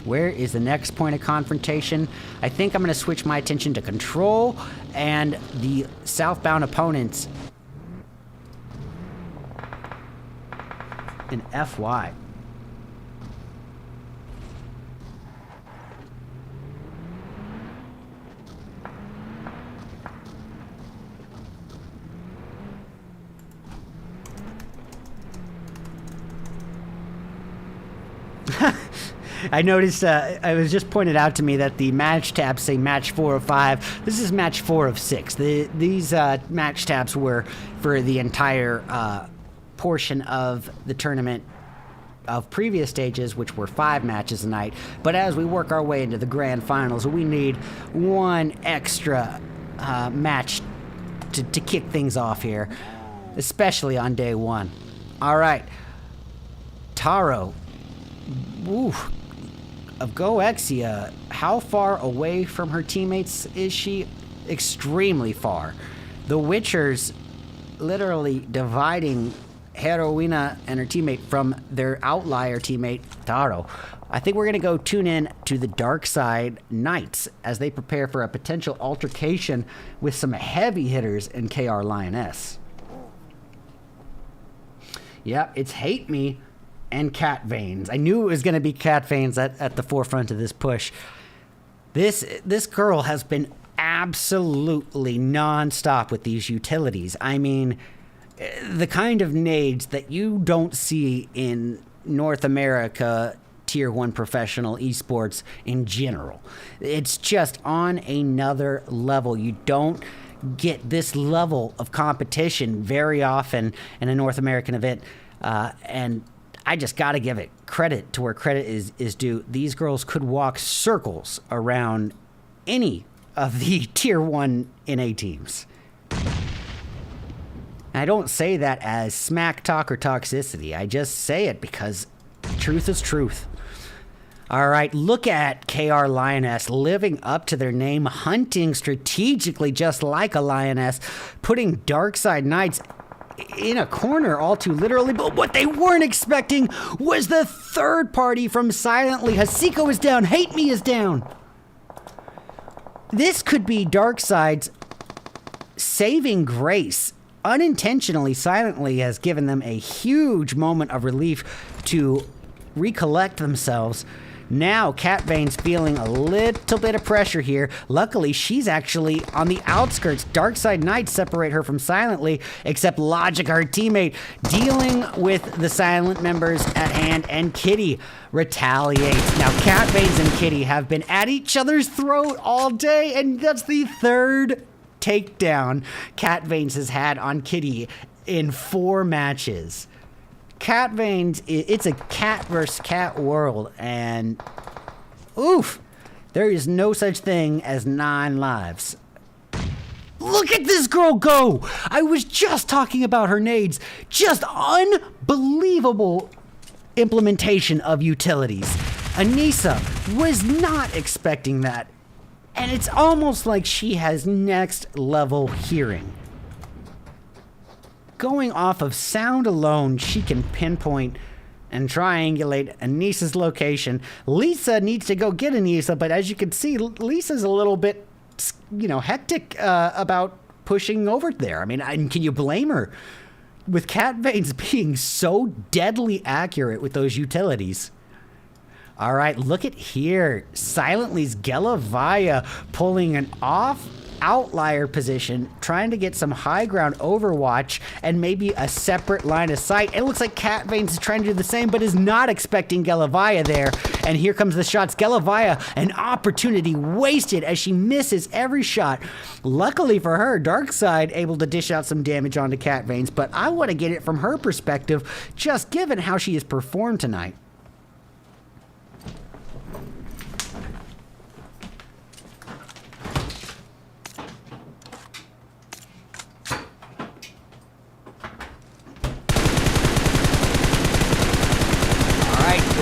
Where is the next point of confrontation? I think I'm going to switch my attention to control and the southbound opponents in FY. I noticed, it was just pointed out to me that the match tabs say match 4 of 5. This is match 4 of 6. These match tabs were for the entire portion of the tournament of previous stages, which were 5 matches a night. But as we work our way into the grand finals, we need one extra match to kick things off here, especially on day 1. All right, Taro, oof, of GOEXIA, how far away from her teammates is she? Extremely far. The Witchers literally dividing Heroina and her teammate from their outlier teammate, Taro. I think we're going to go tune in to the DARKSIDEKNIGHTS as they prepare for a potential altercation with some heavy hitters in KR Lioness. Yep, it's Hate Me and Cat Veins. I knew it was going to be Cat Veins at the forefront of this push. This girl has been absolutely non-stop with these utilities. I mean, the kind of nades that you don't see in North America Tier 1 professional esports in general. It's just on another level. You don't get this level of competition very often in a North American event, and I just got to give it credit to where credit is due. These girls could walk circles around any of the Tier 1 NA teams. And I don't say that as smack talk or toxicity. I just say it because truth is truth. All right, look at KR Lioness living up to their name, hunting strategically just like a lioness, putting DARKSIDEKNIGHTS in a corner all too literally, but what they weren't expecting was the third party from Silently. Hasiko is down, Hate Me is down. This could be Darkside's saving grace. Unintentionally, Silently has given them a huge moment of relief to recollect themselves. Now, Cat Veins feeling a little bit of pressure here. Luckily, she's actually on the outskirts. DARKSIDEKNIGHTS separate her from Silently, except Logic, her teammate, dealing with the silent members at hand, and Kitty retaliates. Now, Cat Veins and Kitty have been at each other's throat all day, and that's the third takedown Cat Veins has had on Kitty in 4 matches. Cat Veins, it's a cat versus cat world, and oof, there is no such thing as 9 lives. Look at this girl go! I was just talking about her nades. Just unbelievable implementation of utilities. Anissa was not expecting that, and it's almost like she has next level hearing. Going off of sound alone, she can pinpoint and triangulate Anissa's location. Lisa needs to go get Anissa, but as you can see, Lisa's a little bit, hectic about pushing over there. I mean, can you blame her? With Cat Veins being so deadly accurate with those utilities. All right, look at here. Silently's Gelavaya pulling an outlier position, trying to get some high ground overwatch and maybe a separate line of sight. It looks like Cat Veins is trying to do the same, but is not expecting Gelavaya there. And here comes the shots. Gelavaya, an opportunity wasted as she misses every shot. Luckily for her, Darkside able to dish out some damage onto Cat Veins, but I want to get it from her perspective, just given how she has performed tonight.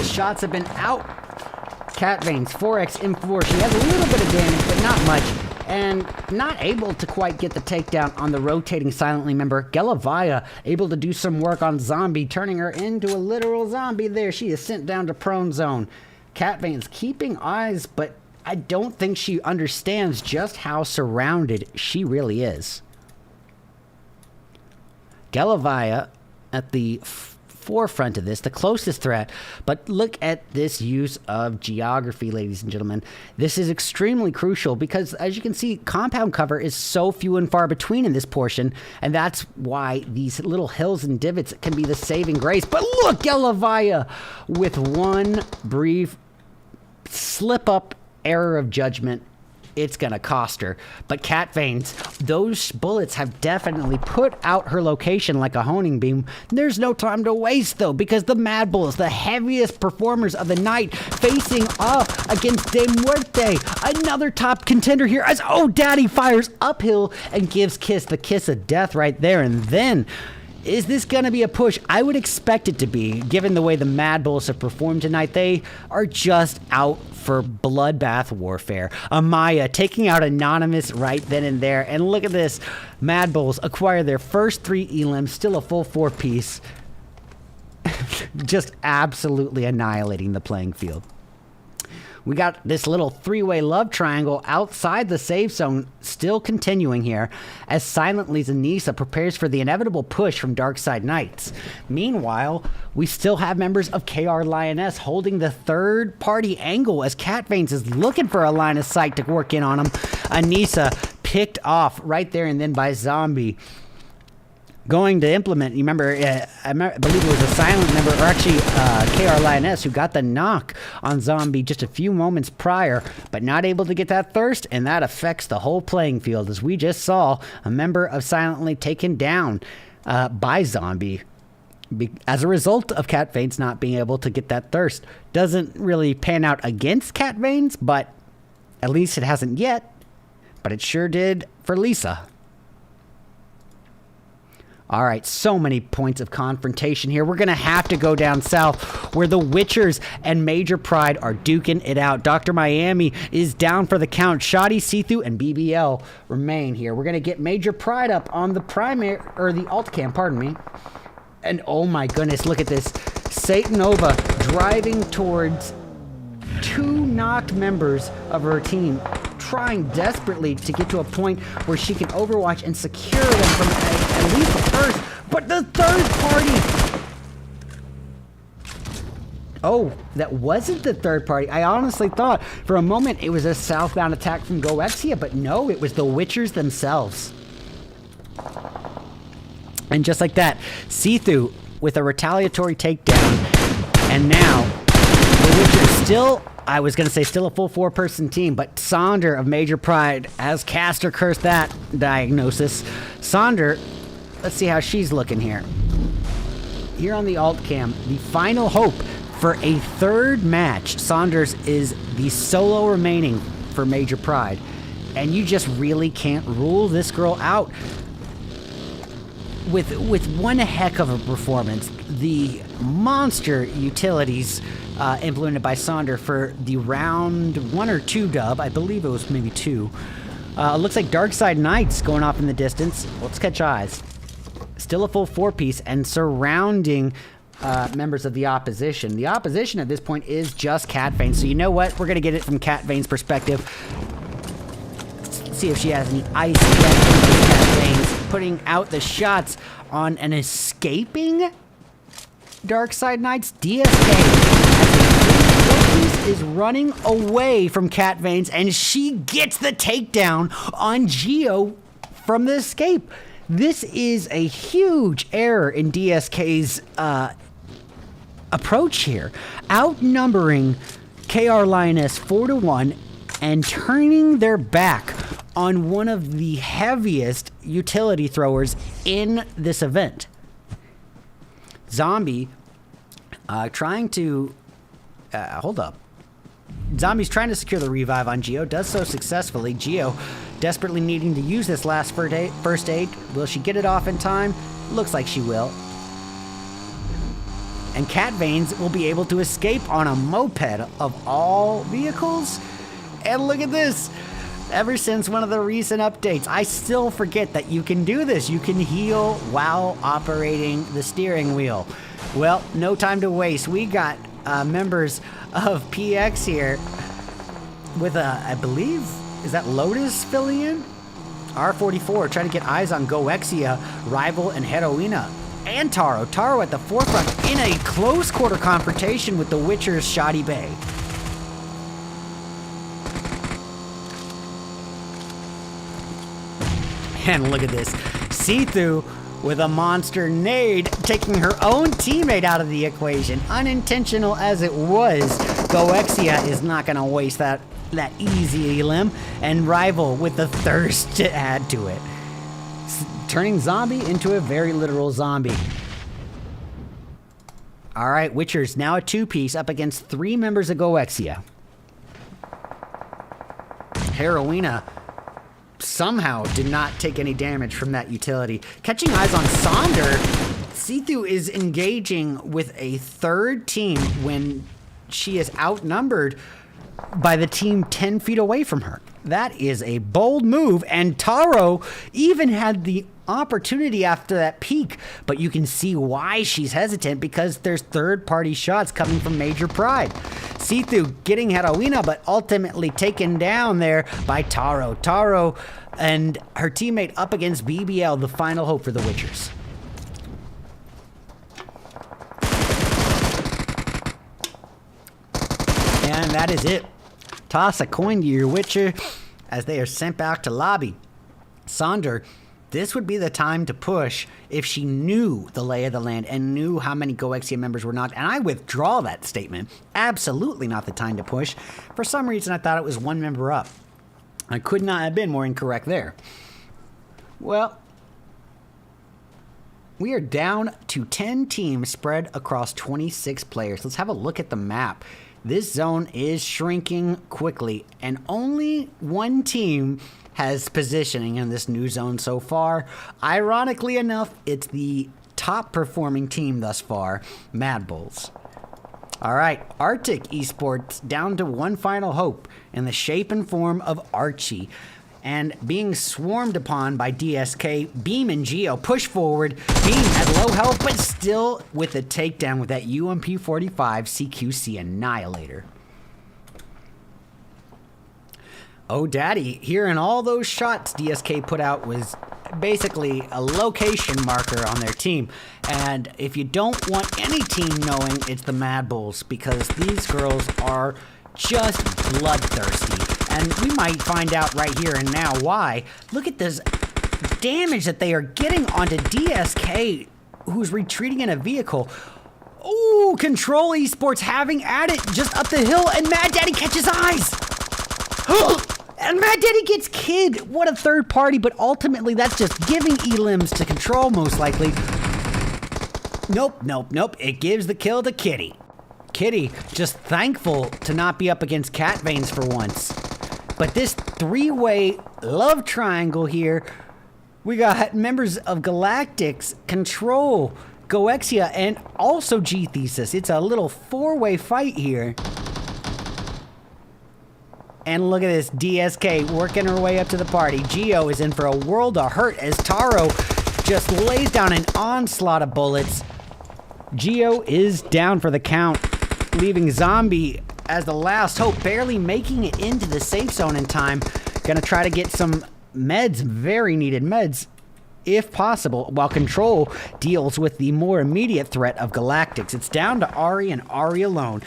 Shots have been out. Cat Veins, 4x M4. She has a little bit of damage, but not much. And not able to quite get the takedown on the rotating Silently member. Gelavaya able to do some work on Zombie, turning her into a literal zombie there. She is sent down to prone zone. Cat Veins keeping eyes, but I don't think she understands just how surrounded she really is. Gelavaya at the forefront of this, the closest threat. But look at this use of geography, ladies and gentlemen. This is extremely crucial because, as you can see, compound cover is so few and far between in this portion, and that's why these little hills and divots can be the saving grace. But look, Elavaya with one brief slip-up error of judgment. It's gonna cost her. But Cat Veins, those bullets have definitely put out her location like a honing beam. There's no time to waste though, because the MADBULLS, the heaviest performers of the night, facing off against De Muerte, another top contender here, as Oh Daddy fires uphill and gives Kiss the kiss of death right there. And then, is this going to be a push? I would expect it to be, given the way the MADBULLS have performed tonight. They are just out for bloodbath warfare. Amaya taking out Anonymous right then and there. And look at this. MADBULLS acquire their first 3 elims, still a full 4-piece. Just absolutely annihilating the playing field. We got this little 3-way love triangle outside the save zone still continuing here as silently Zanisa prepares for the inevitable push from Darksideknights. Meanwhile, we still have members of KR Lioness holding the third-party angle as Cat Veins is looking for a line of sight to work in on him. Anissa picked off right there and then by Zombie. Going to implement, you remember, I believe it was a silent member, or actually KR Lioness, who got the knock on Zombie just a few moments prior, but not able to get that thirst, and that affects the whole playing field, as we just saw a member of Silently taken down by Zombie as a result of Cat Veins not being able to get that thirst. Doesn't really pan out against Cat Veins, but at least it hasn't yet, but it sure did for Lisa. All right, so many points of confrontation here. We're going to have to go down south where the Witchers and Major Pride are duking it out. Dr. Miami is down for the count. Shoddy, Sethu, and BBL remain here. We're going to get Major Pride up on the primary, or the alt cam, pardon me. And oh my goodness, look at this. Satanova driving towards 2 knocked members of her team, trying desperately to get to a point where she can overwatch and secure them from at least the first, but the third party. Oh, that wasn't the third party. I honestly thought for a moment it was a southbound attack from GOEXIA, but no, it was the Witchers themselves. And just like that, Sethu with a retaliatory takedown, and now the Witchers still, I was going to say still a full 4-person team, but Sonder of Major Pride has cast or cursed that diagnosis. Sonder, let's see how she's looking here. Here on the alt cam, the final hope for a third match. Saunders is the solo remaining for Major Pride, and you just really can't rule this girl out. With one heck of a performance, the monster utilities implemented by Sonder for the round 1 or 2 dub. I believe it was maybe 2. Looks like Darksideknights going off in the distance. Let's catch eyes. Still a full 4-piece and surrounding members of the opposition. The opposition at this point is just Cat Veins. So you know what? We're going to get it from Cat Veins' perspective. Let's see if she has any ice yet. Cat Veins putting out the shots on an escaping Darksideknights. DSK is running away from Cat Veins, and she gets the takedown on Geo from the escape. This is a huge error in DSK's approach here, outnumbering KR Lioness 4-1 and turning their back on one of the heaviest utility throwers in this event. Zombie trying to hold up. Zombie's trying to secure the revive on Geo, does so successfully. Geo desperately needing to use this last first aid. Will she get it off in time? Looks like she will. And Cat Veins will be able to escape on a moped of all vehicles. And look at this. Ever since one of the recent updates, I still forget that you can do this. You can heal while operating the steering wheel. Well, no time to waste. We got members of PX here with I believe, is that Lotus filling in? R44 trying to get eyes on GOEXIA, Rival, and Heroina. and Taro. Taro at the forefront in a close quarter confrontation with the Witcher's Shoddy Bay. And look at this. Sithu with a monster nade, taking her own teammate out of the equation. Unintentional as it was, GOEXIA is not going to waste that easy limb, and Rival with the thirst to add to it. Turning zombie into a very literal zombie. All right, Witchers now a two-piece up against 3 members of GOEXIA. Heroina somehow did not take any damage from that utility. Catching eyes on Sonder, Sithu is engaging with a third team when she is outnumbered by the team 10 feet away from her. That is a bold move, and Taro even had the opportunity after that peek, but you can see why she's hesitant, because there's third-party shots coming from Major Pride. Sithu getting Heroina, but ultimately taken down there by Taro. Taro and her teammate up against BBL, the final hope for the Witchers. And that is it. Toss a coin to your Witcher as they are sent back to lobby. Sonder, this would be the time to push if she knew the lay of the land and knew how many GOEXIA members were knocked. And I withdraw that statement. Absolutely not the time to push. For some reason, I thought it was 1 member up. I could not have been more incorrect there. Well, we are down to 10 teams spread across 26 players. Let's have a look at the map. This zone is shrinking quickly, and only 1 team has positioning in this new zone so far. Ironically enough, it's the top performing team thus far, MADBULLS. All right, ARTIC esports down to 1 final hope in the shape and form of Archie. And being swarmed upon by DSK, Beam and Geo push forward. Beam at low health, but still with a takedown with that UMP-45 CQC Annihilator. Oh, Daddy, hearing all those shots DSK put out was basically a location marker on their team. And if you don't want any team knowing, it's the MADBULLS, because these girls are just bloodthirsty. And we might find out right here and now why. Look at this damage that they are getting onto DSK, who's retreating in a vehicle. Ooh, Control Esports having at it just up the hill, and Mad Daddy catches eyes. And Mad Daddy gets kid. What a third party, but ultimately that's just giving E-limbs to Control most likely. Nope. It gives the kill to Kitty. Kitty just thankful to not be up against Cat Veins for once. But this 3-way love triangle here, we got members of Galactics, Control, GOEXIA, and also GTHESIS. It's a little 4-way fight here. And look at this, DSK working her way up to the party. Geo is in for a world of hurt as Taro just lays down an onslaught of bullets. Geo is down for the count, leaving Zombie as the last hope, barely making it into the safe zone in time. Gonna try to get some meds, very needed meds, if possible, while Control deals with the more immediate threat of Galactics. It's down to Ari and Ari alone.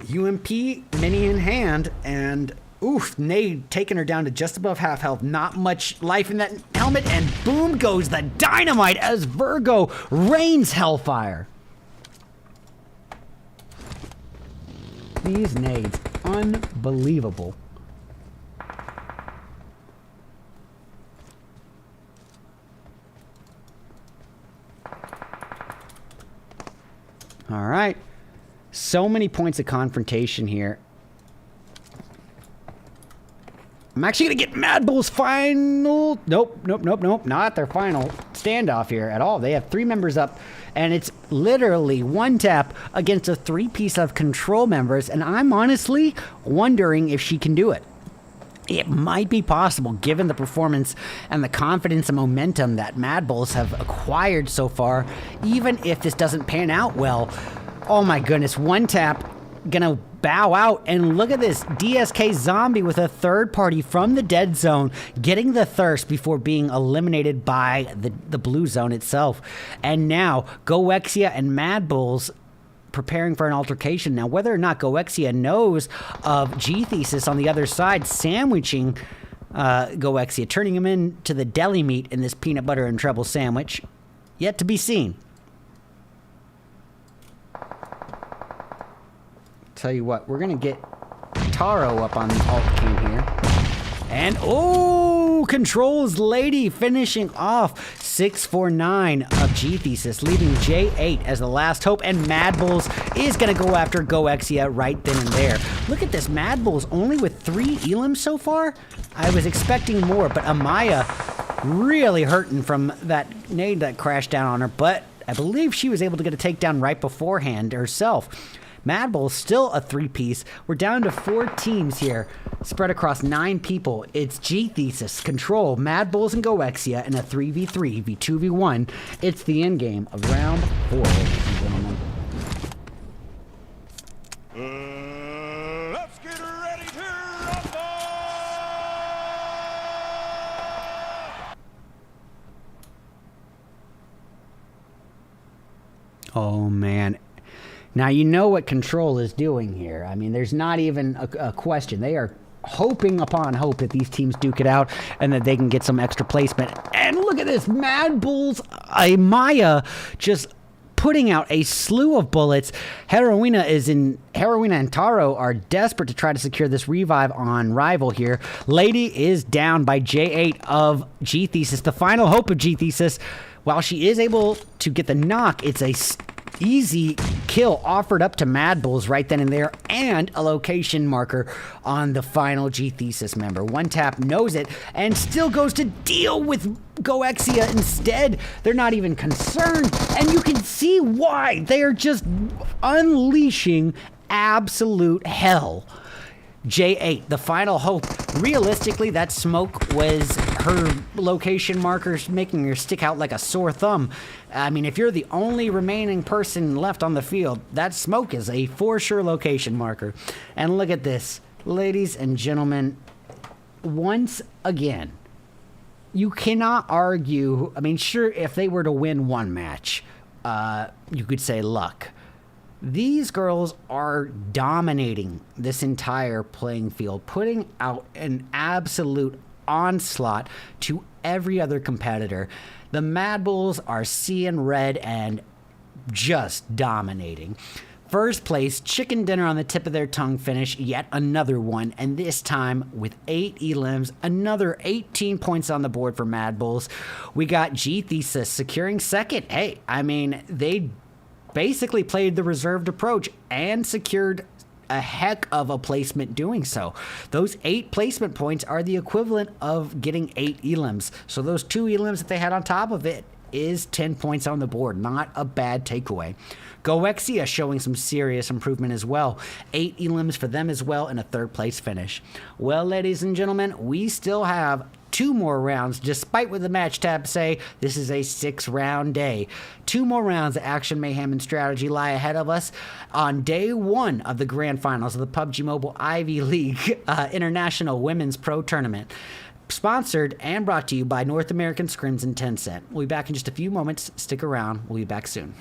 UMP mini in hand, and oof, Nade taking her down to just above half health. Not much life in that helmet, and boom goes the dynamite as Virgo rains hellfire. These nades, unbelievable. All right. So many points of confrontation here. I'm actually going to get MADBULLS final. Nope. Not their final standoff here at all. They have 3 members up, and it's literally 1 tap against a 3-piece of Control members, and I'm honestly wondering if she can do it. It might be possible, given the performance and the confidence and momentum that MADBULLS have acquired so far, even if this doesn't pan out well. Oh my goodness, 1 tap, gonna bow out. And look at this, DSK Zombie with a third party from the dead zone, getting the thirst before being eliminated by the blue zone itself. And now GOEXIA and MADBULLS preparing for an altercation. Now, whether or not GOEXIA knows of GTHESIS on the other side sandwiching GOEXIA, turning him into the deli meat in this peanut butter and treble sandwich, yet to be seen. Tell you what, we're gonna get Taro up on the alt cam here. And oh, Controls Lady finishing off 649 of GTHESIS, leaving J8 as the last hope, and MADBULLS is gonna go after GOEXIA right then and there. Look at this, MADBULLS only with 3 elims so far. I was expecting more, but Amaya really hurting from that nade that crashed down on her, but I believe she was able to get a takedown right beforehand herself. MADBULLS still a 3-piece. We're down to 4 teams here, spread across 9 people. It's GTHESIS, Control, MADBULLS, and GOEXIA in a 3v3, v2v1. It's the end game of round 4, ladies and gentlemen. Let's get ready to rumble! Oh, man. Now, you know what Control is doing here. I mean, there's not even a question. They are hoping upon hope that these teams duke it out and that they can get some extra placement. And look at this, MADBULLS, Amaya just putting out a slew of bullets. Heroina and Taro are desperate to try to secure this revive on Rival here. Lady is down by J8 of GTHESIS, the final hope of GTHESIS. While she is able to get the knock, it's a easy kill offered up to MADBULLS right then and there, and a location marker on the final GTHESIS member. One tap knows it and still goes to deal with GOEXIA instead. They're not even concerned, and you can see why. They are just unleashing absolute hell. J8, the final hope. Realistically, that smoke was her location markers making her stick out like a sore thumb. I mean, if you're the only remaining person left on the field, that smoke is a for sure location marker. And look at this, ladies and gentlemen, once again, you cannot argue. I mean, sure, if they were to win one match, you could say luck. These girls are dominating this entire playing field, putting out an absolute onslaught to every other competitor. The MADBULLS are seeing red and just dominating. First place, chicken dinner on the tip of their tongue finish, yet another one, and this time with 8 elims, another 18 points on the board for MADBULLS. We got GTHESIS securing second. Hey, I mean, they basically played the reserved approach and secured a heck of a placement doing so. Those 8 placement points are the equivalent of getting 8 elims. So those 2 elims that they had on top of it is 10 points on the board. Not a bad takeaway. GOEXIA showing some serious improvement as well. 8 elims for them as well, and a 3rd place finish. Well, ladies and gentlemen, we still have 2 more rounds, despite what the match tab say. This is a 6-round day. 2 more rounds of action, mayhem, and strategy lie ahead of us on day 1 of the grand finals of the PUBG Mobile Ivy League International Women's Pro Tournament. Sponsored and brought to you by North American Scrims and Tencent. We'll be back in just a few moments. Stick around. We'll be back soon.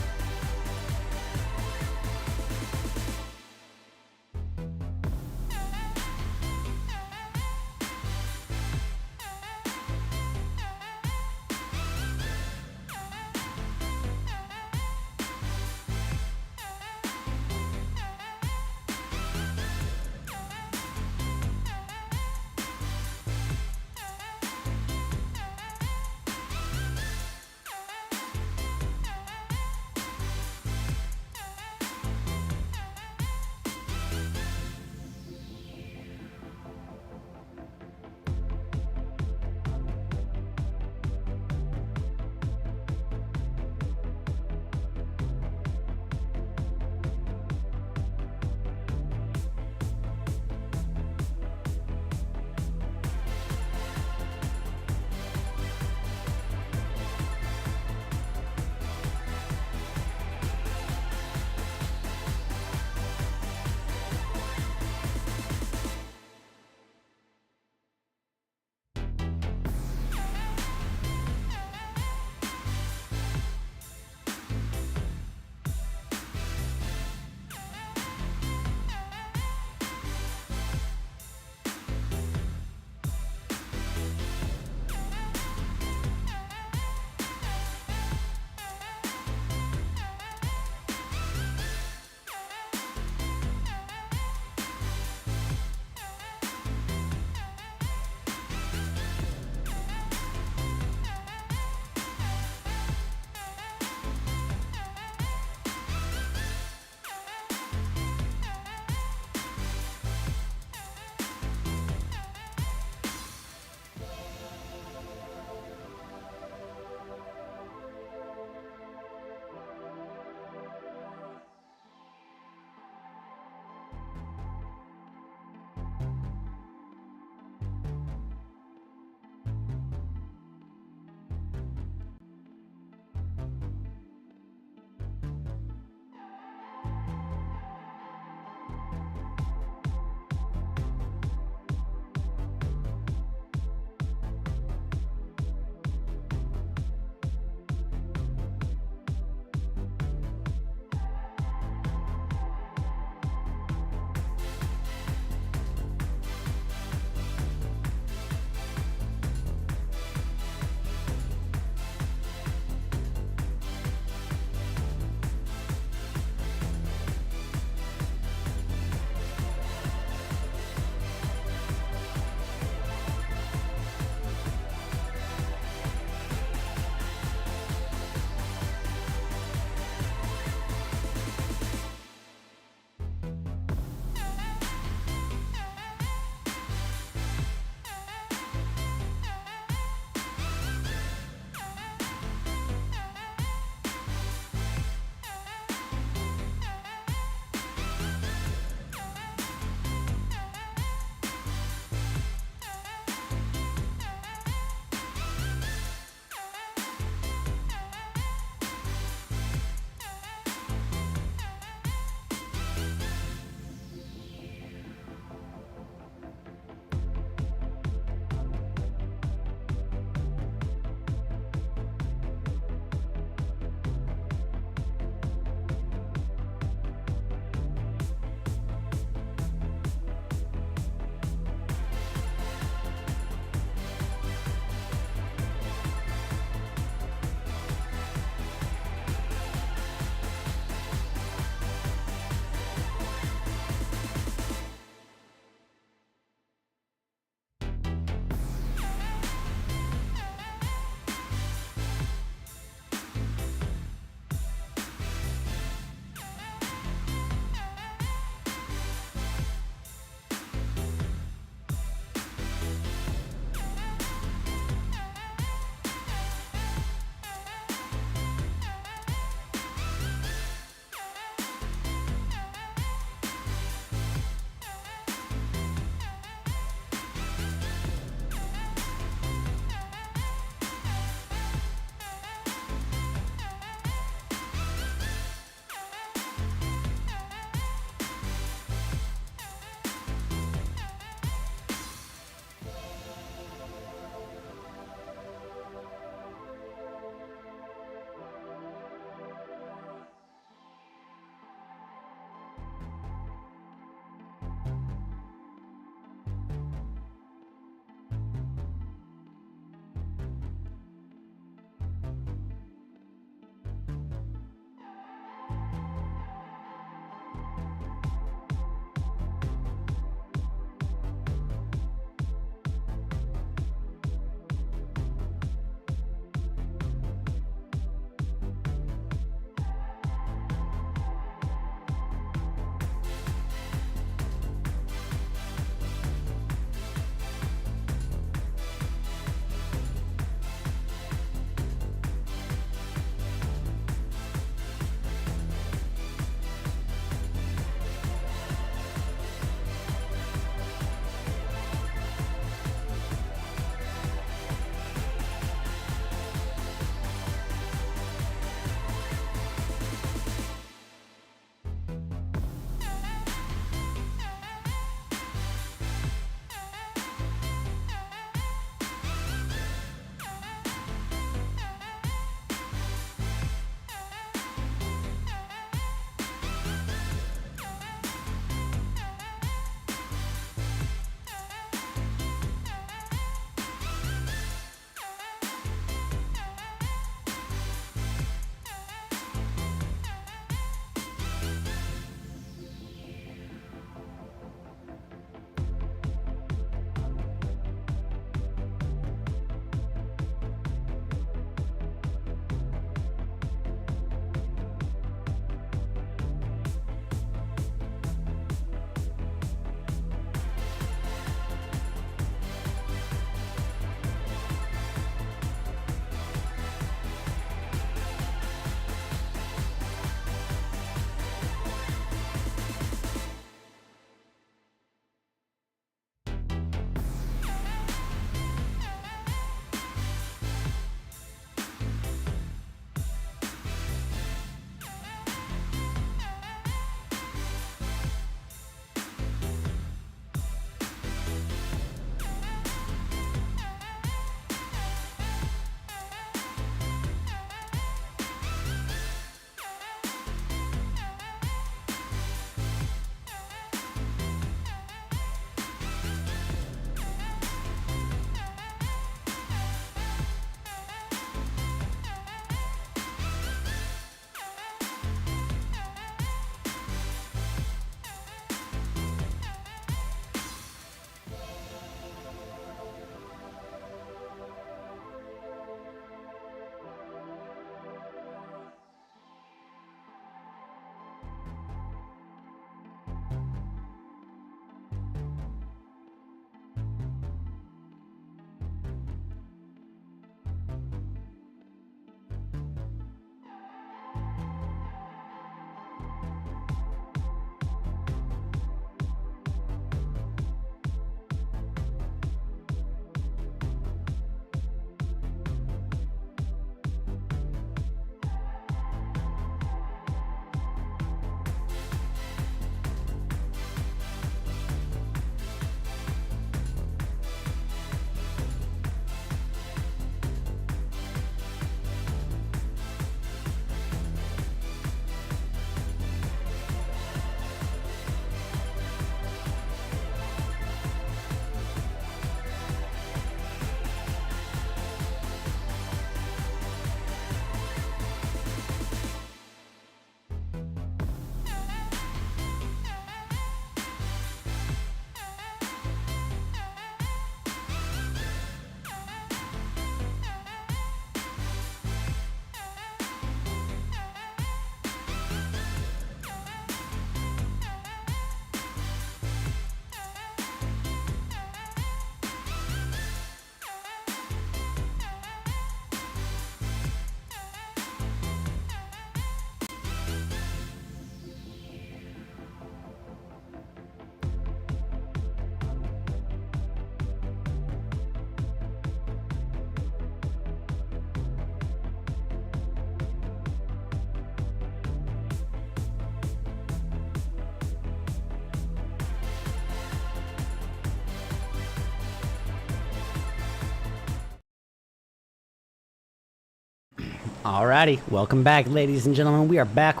Alrighty, welcome back, ladies and gentlemen. We are back.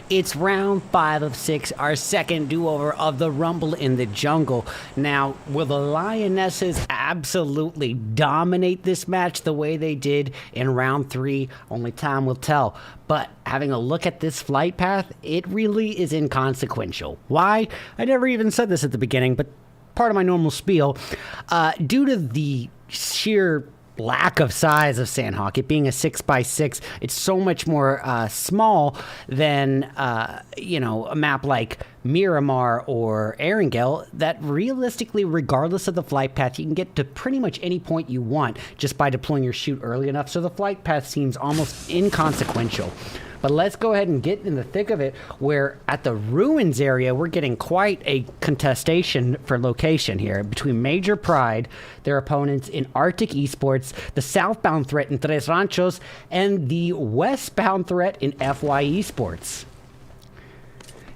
It's round 5 of 6, our second do-over of the Rumble in the Jungle. Now, will the Lionesses absolutely dominate this match the way they did in round 3? Only time will tell. But having a look at this flight path, it really is inconsequential. Why? I never even said this at the beginning, but part of my normal spiel. Due to the sheer lack of size of Sanhok, it being a 6x6, it's so much more small than you know, a map like Miramar or Erangel, that realistically, regardless of the flight path, you can get to pretty much any point you want just by deploying your chute early enough. So the flight path seems almost inconsequential. But let's go ahead and get in the thick of it, where at the ruins area, we're getting quite a contestation for location here between Major Pride, their opponents in Arctic Esports, the southbound threat in Tres Ranchos, and the westbound threat in FY Esports.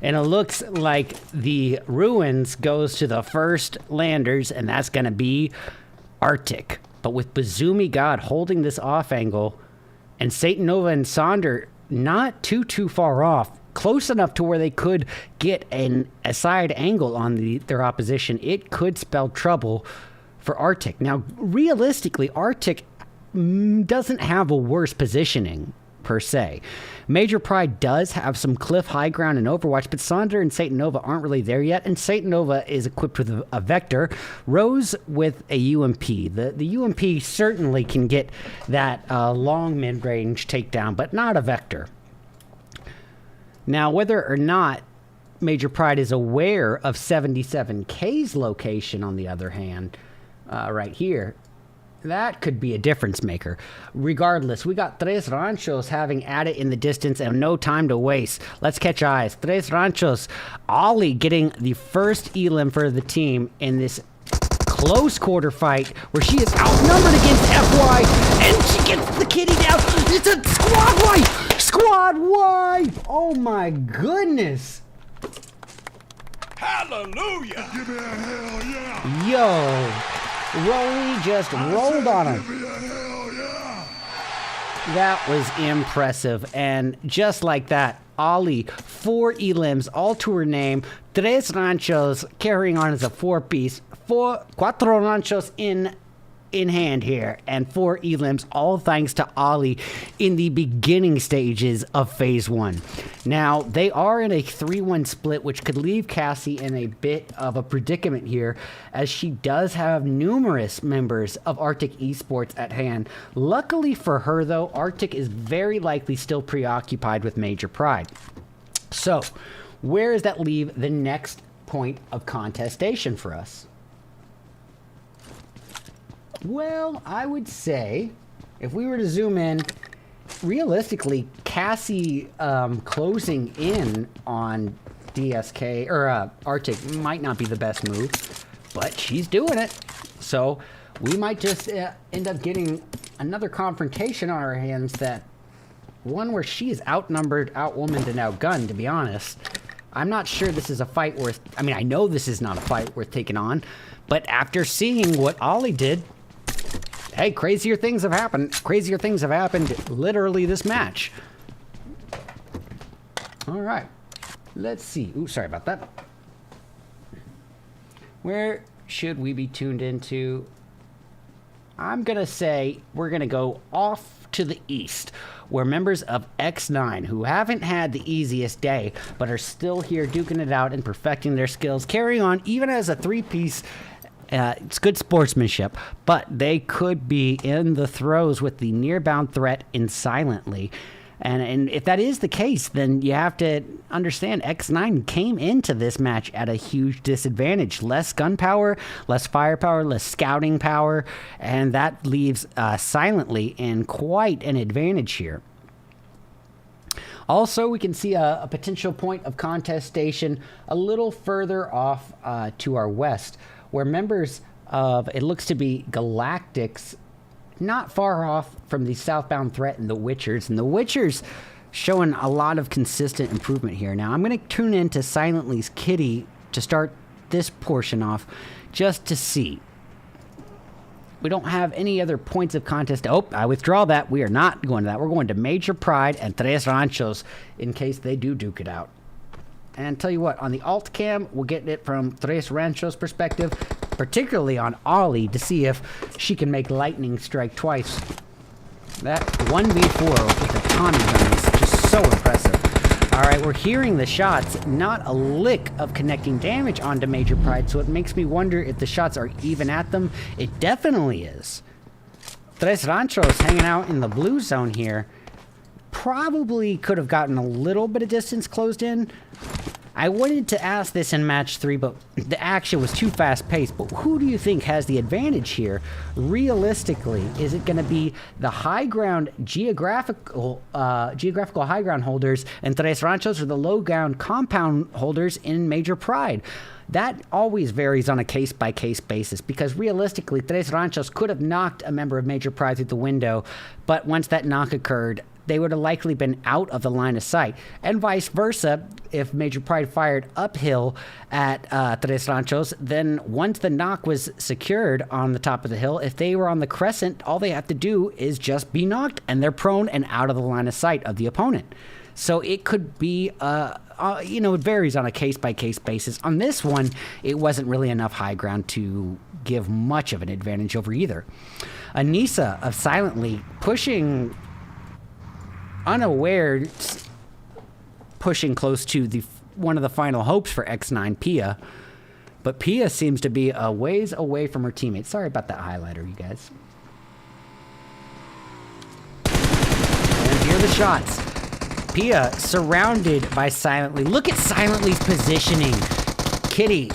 And it looks like the ruins goes to the first landers, and that's going to be Arctic. But with Bazoomi God holding this off angle, and Satan Nova and Sonder not too far off, close enough to where they could get a side angle on their opposition, it could spell trouble for Arctic. Now, realistically, Arctic doesn't have a worse positioning per se. Major Pride does have some cliff high ground in Overwatch, but Sonder and Satan Nova aren't really there yet, and Satan Nova is equipped with a Vector, Rose with a UMP. The UMP certainly can get that long mid-range takedown, but not a Vector. Now, whether or not Major Pride is aware of 77K's location, on the other hand, right here, that could be a difference maker. Regardless, we got Tres Ranchos having at it in the distance and no time to waste. Let's catch eyes. Tres Ranchos, Ollie getting the first elim for the team in this close quarter fight where she is outnumbered against FY, and she gets the kitty down. It's a squad wipe! Squad wipe! Oh my goodness! Hallelujah! Give me a hell yeah! Yo! Rolly just rolled on him. That was impressive. And just like that, Ollie, 4 elims, all to her name. Tres Ranchos carrying on as a 4-piece. Cuatro Ranchos in hand here, and 4 elims, all thanks to Ollie in the beginning stages of phase 1. Now, they are in a 3-1 split, which could leave Cassie in a bit of a predicament here, as she does have numerous members of Arctic Esports at hand. Luckily for her, though, Arctic is very likely still preoccupied with Major Pride. So, where does that leave the next point of contestation for us? Well, I would say, if we were to zoom in realistically, Cassie closing in on DSK or ARTIC might not be the best move, but she's doing it. So we might just end up getting another confrontation on our hands, that one where she is outnumbered, outwomaned, and outgunned, to be honest. I'm not sure this is a fight worth... I mean, I know this is not a fight worth taking on, but after seeing what Ollie did, hey, crazier things have happened. Crazier things have happened literally this match. All right. Let's see. Ooh, sorry about that. Where should we be tuned into? I'm going to say we're going to go off to the east, where members of XNINE, who haven't had the easiest day, but are still here duking it out and perfecting their skills, carrying on even as a three-piece. It's good sportsmanship, but they could be in the throes with the near-bound threat in Silently. And if that is the case, then you have to understand XNINE came into this match at a huge disadvantage. Less gunpowder, less firepower, less scouting power, and that leaves Silently in quite an advantage here. Also, we can see a potential point of contestation a little further off to our west, where members of, it looks to be GALACTICS, not far off from the southbound threat and the Witchers. And the Witchers showing a lot of consistent improvement here. Now, I'm going to tune into Silently's Kitty to start this portion off, just to see. We don't have any other points of contest. Oh, I withdraw that. We are not going to that. We're going to Major Pride and Tres Ranchos in case they do duke it out. And tell you what, on the alt cam, we'll get it from Tres Ranchos' perspective, particularly on Ollie, to see if she can make lightning strike twice. That 1v4 with a Tommy gun is just so impressive. All right, we're hearing the shots, not a lick of connecting damage onto Major Pride, so it makes me wonder if the shots are even at them. It definitely is. Tres Ranchos hanging out in the blue zone here. Probably could have gotten a little bit of distance closed in. I wanted to ask this in match 3, but the action was too fast-paced. But who do you think has the advantage here? Realistically, is it going to be the high ground geographical high ground holders in Tres Ranchos, or the low ground compound holders in Major Pride? That always varies on a case-by-case basis, because realistically, Tres Ranchos could have knocked a member of Major Pride through the window, but once that knock occurred, they would have likely been out of the line of sight. And vice versa, if Major Pride fired uphill at Tres Ranchos, then once the knock was secured on the top of the hill, if they were on the crescent, all they have to do is just be knocked, and they're prone and out of the line of sight of the opponent. So it could be, it varies on a case-by-case basis. On this one, it wasn't really enough high ground to give much of an advantage over either. Anissa of Silently pushing... unaware, pushing close to one of the final hopes for XNINE, Pia. But Pia seems to be a ways away from her teammates. Sorry about that highlighter, you guys. And here are the shots. Pia surrounded by Silently. Look at Silently's positioning. Kitty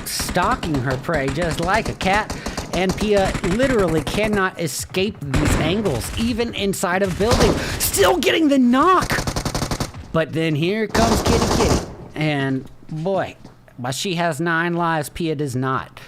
stalking her prey just like a cat. And Pia literally cannot escape these angles, even inside of building. Still getting the knock! But then here comes Kitty. And boy, but she has 9 lives, Pia does not.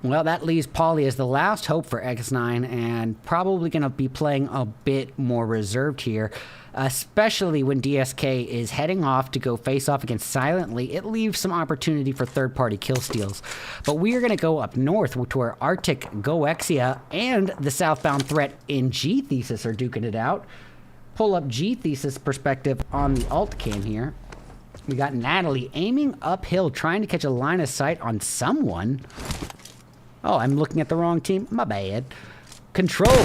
Well, that leaves Polly as the last hope for XNINE, and probably going to be playing a bit more reserved here, especially when DSK is heading off to go face off against Silently. It leaves some opportunity for third-party kill steals. But we are going to go up north to where ARTIC, GOEXIA, and the southbound threat in GTHESIS are duking it out. Pull up GTHESIS perspective on the alt cam here. We got Natalie aiming uphill, trying to catch a line of sight on someone. Oh, I'm looking at the wrong team. My bad. Control. We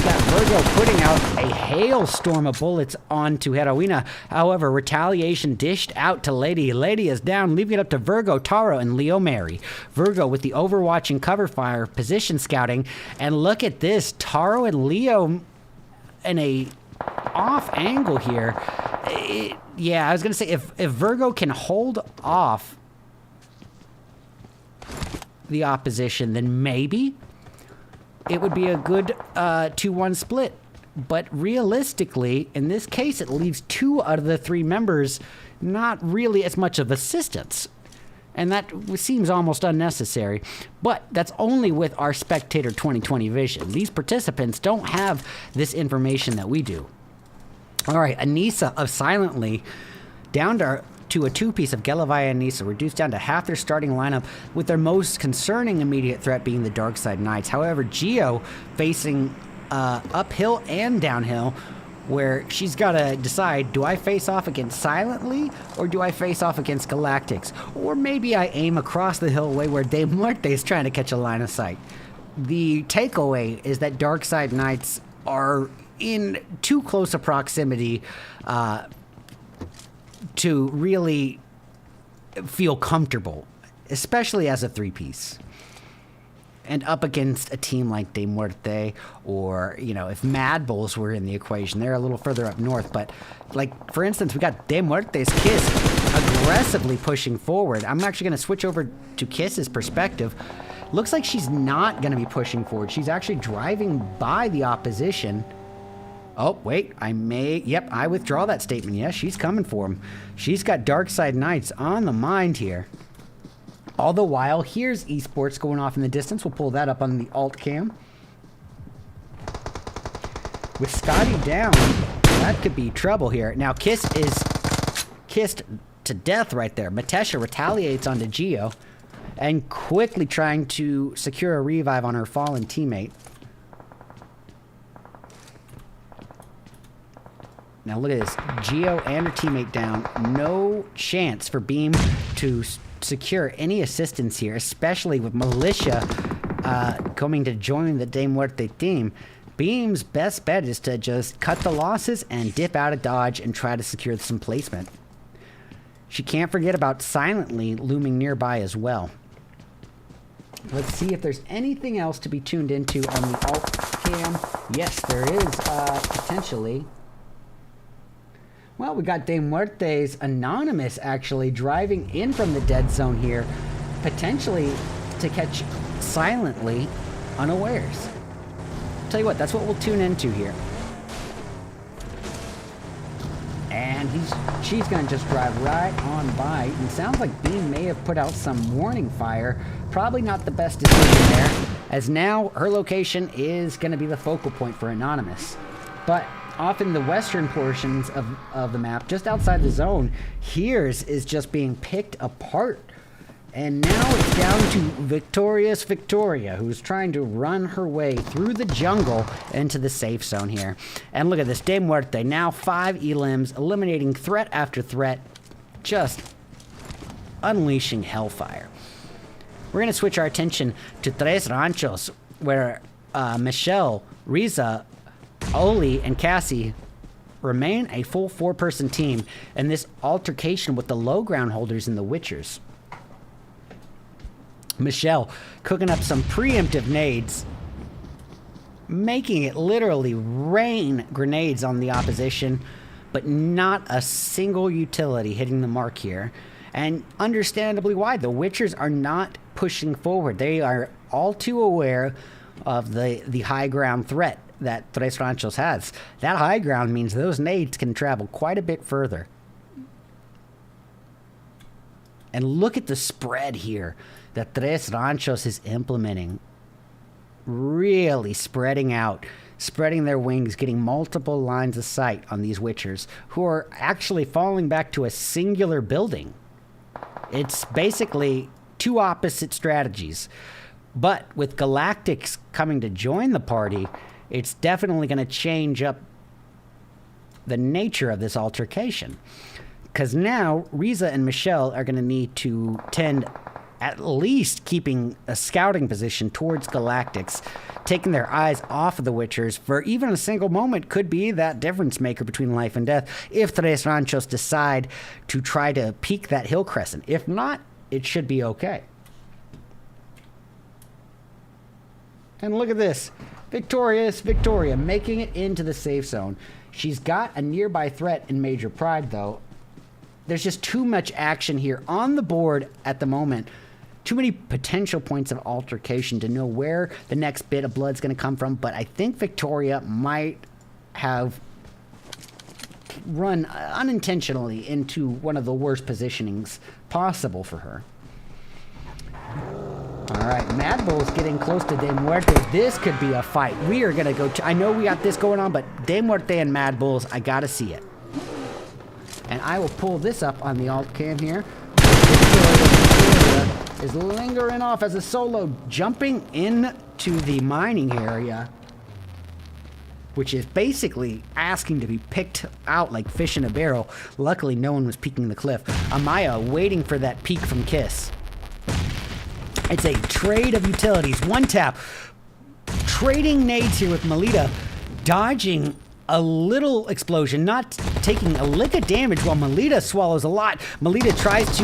got Virgo putting out a hailstorm of bullets onto Heroina. However, retaliation dished out to Lady. Lady is down, leaving it up to Virgo, Taro, and Leo Mary. Virgo with the overwatching cover fire, position scouting. And look at this. Taro and Leo in a off angle here. Yeah, I was going to say, if Virgo can hold off the opposition, then maybe it would be a good 2-1 split. But realistically, in this case, it leaves 2 out of the 3 members not really as much of assistance. And that seems almost unnecessary. But that's only with our Spectator 2020 vision. These participants don't have this information that we do. All right, Anissa of Silently down to a 2-piece of Gelavaya and Anissa, reduced down to half their starting lineup, with their most concerning immediate threat being the Darksideknights. However, Geo facing uphill and downhill, where she's got to decide, do I face off against Silently or do I face off against Galactics? Or maybe I aim across the hillway where De Muerte is trying to catch a line of sight. The takeaway is that Darksideknights are in too close a proximity to really feel comfortable, especially as a 3-piece. And up against a team like De Muerte, or, you know, if MADBULLS were in the equation, they're a little further up north. But, like, for instance, we got De Muerte's Kiss aggressively pushing forward. I'm actually going to switch over to Kiss's perspective. Looks like she's not going to be pushing forward. She's actually driving by the opposition. Oh, wait, I withdraw that statement. Yes, she's coming for him. She's got Darksideknights on the mind here. All the while, here's Esports going off in the distance. We'll pull that up on the alt cam. With Scotty down, that could be trouble here. Now, Kiss is kissed to death right there. Matesha retaliates onto Geo and quickly trying to secure a revive on her fallen teammate. Now, look at this. Geo and her teammate down. No chance for Beam to secure any assistance here, especially with Militia coming to join the De Muerte team. Beam's best bet is to just cut the losses and dip out of dodge and try to secure some placement. She can't forget about Silently looming nearby as well. Let's see if there's anything else to be tuned into on the alt cam. Yes, there is potentially. Well, we got De Muerte's Anonymous actually driving in from the dead zone here, potentially to catch Silently unawares. Tell you what, that's what we'll tune into here. And she's going to just drive right on by. And sounds like Beam may have put out some warning fire. Probably not the best decision there, as now her location is going to be the focal point for Anonymous. But off in the western portions of the map, just outside the zone, HEARZ is just being picked apart. And now it's down to Victorious Victoria, who's trying to run her way through the jungle into the safe zone here. And look at this, De Muerte, now 5 elims, eliminating threat after threat, just unleashing hellfire. We're going to switch our attention to Tres Ranchos, where Michelle, Riza, Oli, and Cassie remain a full 4-person team in this altercation with the low ground holders and the Witchers. Michelle cooking up some preemptive nades, making it literally rain grenades on the opposition, but not a single utility hitting the mark here. And understandably why. The Witchers are not pushing forward. They are all too aware of the high ground threat that Tres Ranchos has. That high ground means those nades can travel quite a bit further. And look at the spread here that Tres Ranchos is implementing. Really spreading out, spreading their wings, getting multiple lines of sight on these Witchers, who are actually falling back to a singular building. It's basically 2 opposite strategies. But with Galactics coming to join the party, it's definitely going to change up the nature of this altercation. Because now, Riza and Michelle are going to need to tend at least keeping a scouting position towards Galactics. Taking their eyes off of the Witchers for even a single moment could be that difference maker between life and death if Tres Ranchos decide to try to peek that hill crescent. If not, it should be okay. And look at this. Victorious Victoria making it into the safe zone. She's got a nearby threat in Major Pride, though. There's just too much action here on the board at the moment. Too many potential points of altercation to know where the next bit of blood's going to come from. But I think Victoria might have run unintentionally into one of the worst positionings possible for her. All right, MADBULLS getting close to De Muerte. This could be a fight. We are going to go... I know we got this going on, but De Muerte and MADBULLS, I got to see it. And I will pull this up on the alt cam here. Victoria is lingering off as a solo, jumping into the mining area, which is basically asking to be picked out like fish in a barrel. Luckily, no one was peeking the cliff. Amaya waiting for that peek from Kiss. It's a trade of utilities. One tap. Trading nades here with Melita. Dodging a little explosion. Not taking a lick of damage while Melita swallows a lot. Melita tries to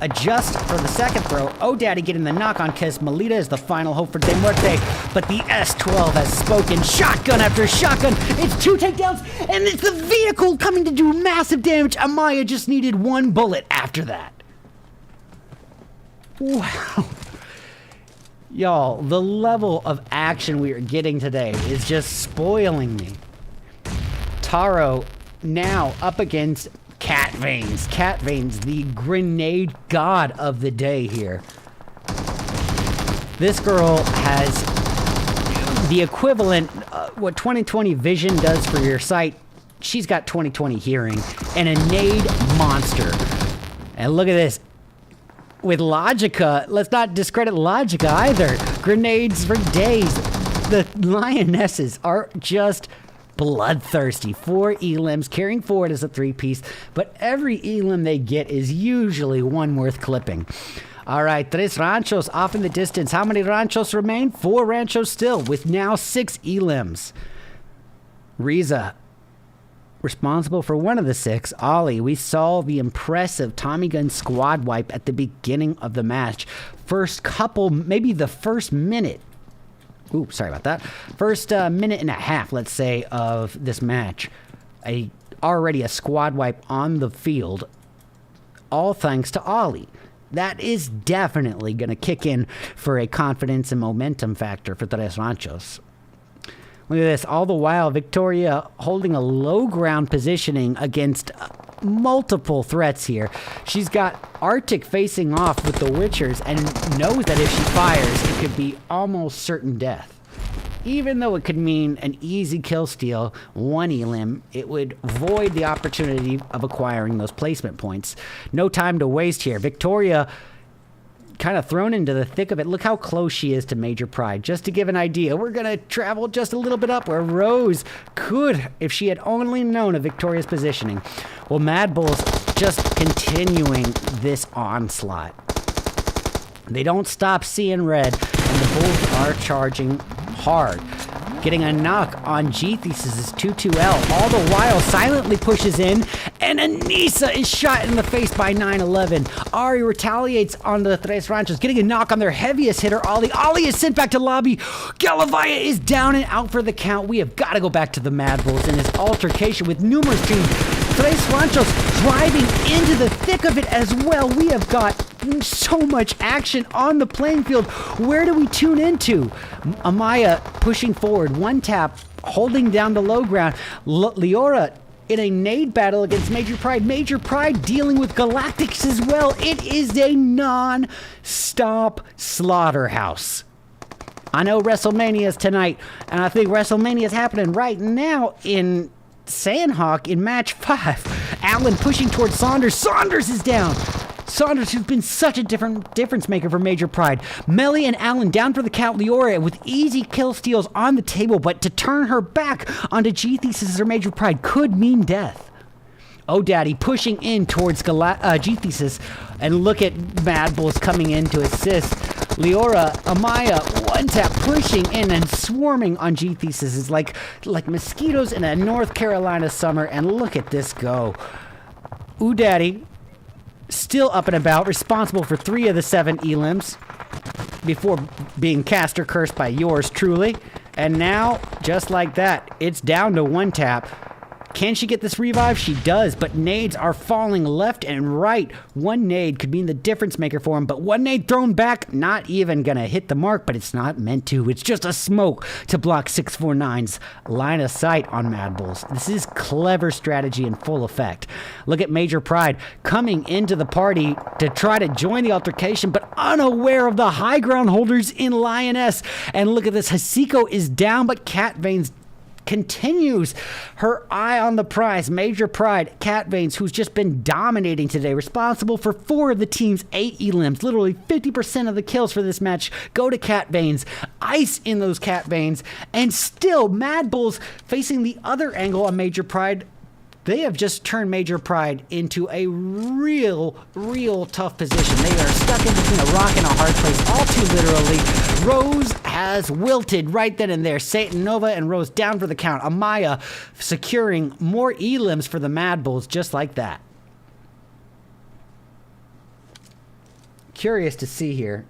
adjust for the second throw. Oh, Daddy getting the knock on Kiss. Melita is the final hope for De Muerte. But the S12 has spoken. Shotgun after shotgun. It's 2 takedowns. And it's the vehicle coming to do massive damage. Amaya just needed 1 bullet after that. Wow. Y'all, the level of action we are getting today is just spoiling me. Taro now up against Cat Veins. Cat Veins, the grenade god of the day here. This girl has the equivalent, what 2020 vision does for your sight. She's got 2020 hearing and a nade monster. And look at this. With Logica, let's not discredit Logica either. Grenades for days. The Lionesses are just bloodthirsty. 4 elims carrying forward as a 3-piece, but every elim they get is usually one worth clipping. All right, 3 Ranchos off in the distance. How many Ranchos remain? 4 Ranchos still, with now 6 elims. Riza responsible for one of the 6. Ollie, we saw the impressive Tommy Gun squad wipe at the beginning of the match. First couple, maybe the first minute. Ooh, sorry about that. First minute and a half, let's say, of this match. Already a squad wipe on the field. All thanks to Ollie. That is definitely going to kick in for a confidence and momentum factor for Tres Ranchos. Look at this. All the while, Victoria holding a low ground positioning against multiple threats here. She's got Arctic facing off with the Witchers and knows that if she fires, it could be almost certain death. Even though it could mean an easy kill steal, 1 elim, it would void the opportunity of acquiring those placement points. No time to waste here. Victoria kind of thrown into the thick of it. Look how close she is to Major Pride. Just to give an idea, we're going to travel just a little bit up where Rose could, if she had only known of Victoria's positioning. Well, MADBULLS just continuing this onslaught. They don't stop seeing red, and the Bulls are charging hard. Getting a knock on GTHESIS' 2-2L. All the while, silently pushes in, and Anissa is shot in the face by 9/11. Ari retaliates on the Tres Ranchos, getting a knock on their heaviest hitter, Ollie. Ollie is sent back to lobby. Galavaya is down and out for the count. We have got to go back to the MADBULLS in this altercation with numerous teams. Tres Ranchos driving into the thick of it as well. We have got so much action on the playing field. Where do we tune into? Amaya pushing forward. 1 tap, holding down the low ground. Leora in a nade battle against Major Pride. Major Pride dealing with Galactics as well. It is a non-stop slaughterhouse. I know WrestleMania's tonight, and I think WrestleMania's happening right now in Sanhok in match 5. Allen pushing towards Saunders. Saunders is down. Saunders, who's been such a difference maker for Major Pride. Melly and Allen down for the count. Leora with easy kill steals on the table, but to turn her back onto GTHESIS or Major Pride could mean death. Oh, Daddy pushing in towards GTHESIS, and look at MADBULLS coming in to assist. Leora, Amaya, 1 tap pushing in and swarming on GTHESIS is like mosquitoes in a North Carolina summer, and look at this go. Ooh, Daddy still up and about, responsible for 3 of the 7 elims before being cast or cursed by yours truly. And now, just like that, it's down to 1 tap. Can she get this revive? She does, but nades are falling left and right. One nade could mean the difference maker for him, but one nade thrown back, not even gonna hit the mark, but it's not meant to. It's just a smoke to block 649's line of sight on MADBULLS. This is clever strategy in full effect. Look at Major Pride coming into the party to try to join the altercation, but unaware of the high ground holders in Lioness. And look at this, Hasiko is down, but Cat Veins continues her eye on the prize. Major Pride, Cat Veins, who's just been dominating today, responsible for 4 of the team's 8 elims. Literally 50% of the kills for this match go to Cat Veins. Ice in those Cat Veins, and still MADBULLS facing the other angle on Major Pride. They have just turned Major Pride into a real tough position. They are stuck in between a rock and a hard place, all too literally. Rose has wilted right then and there. Satan, Nova, and Rose down for the count. Amaya securing more elims for the MADBULLS just like that. Curious to see here.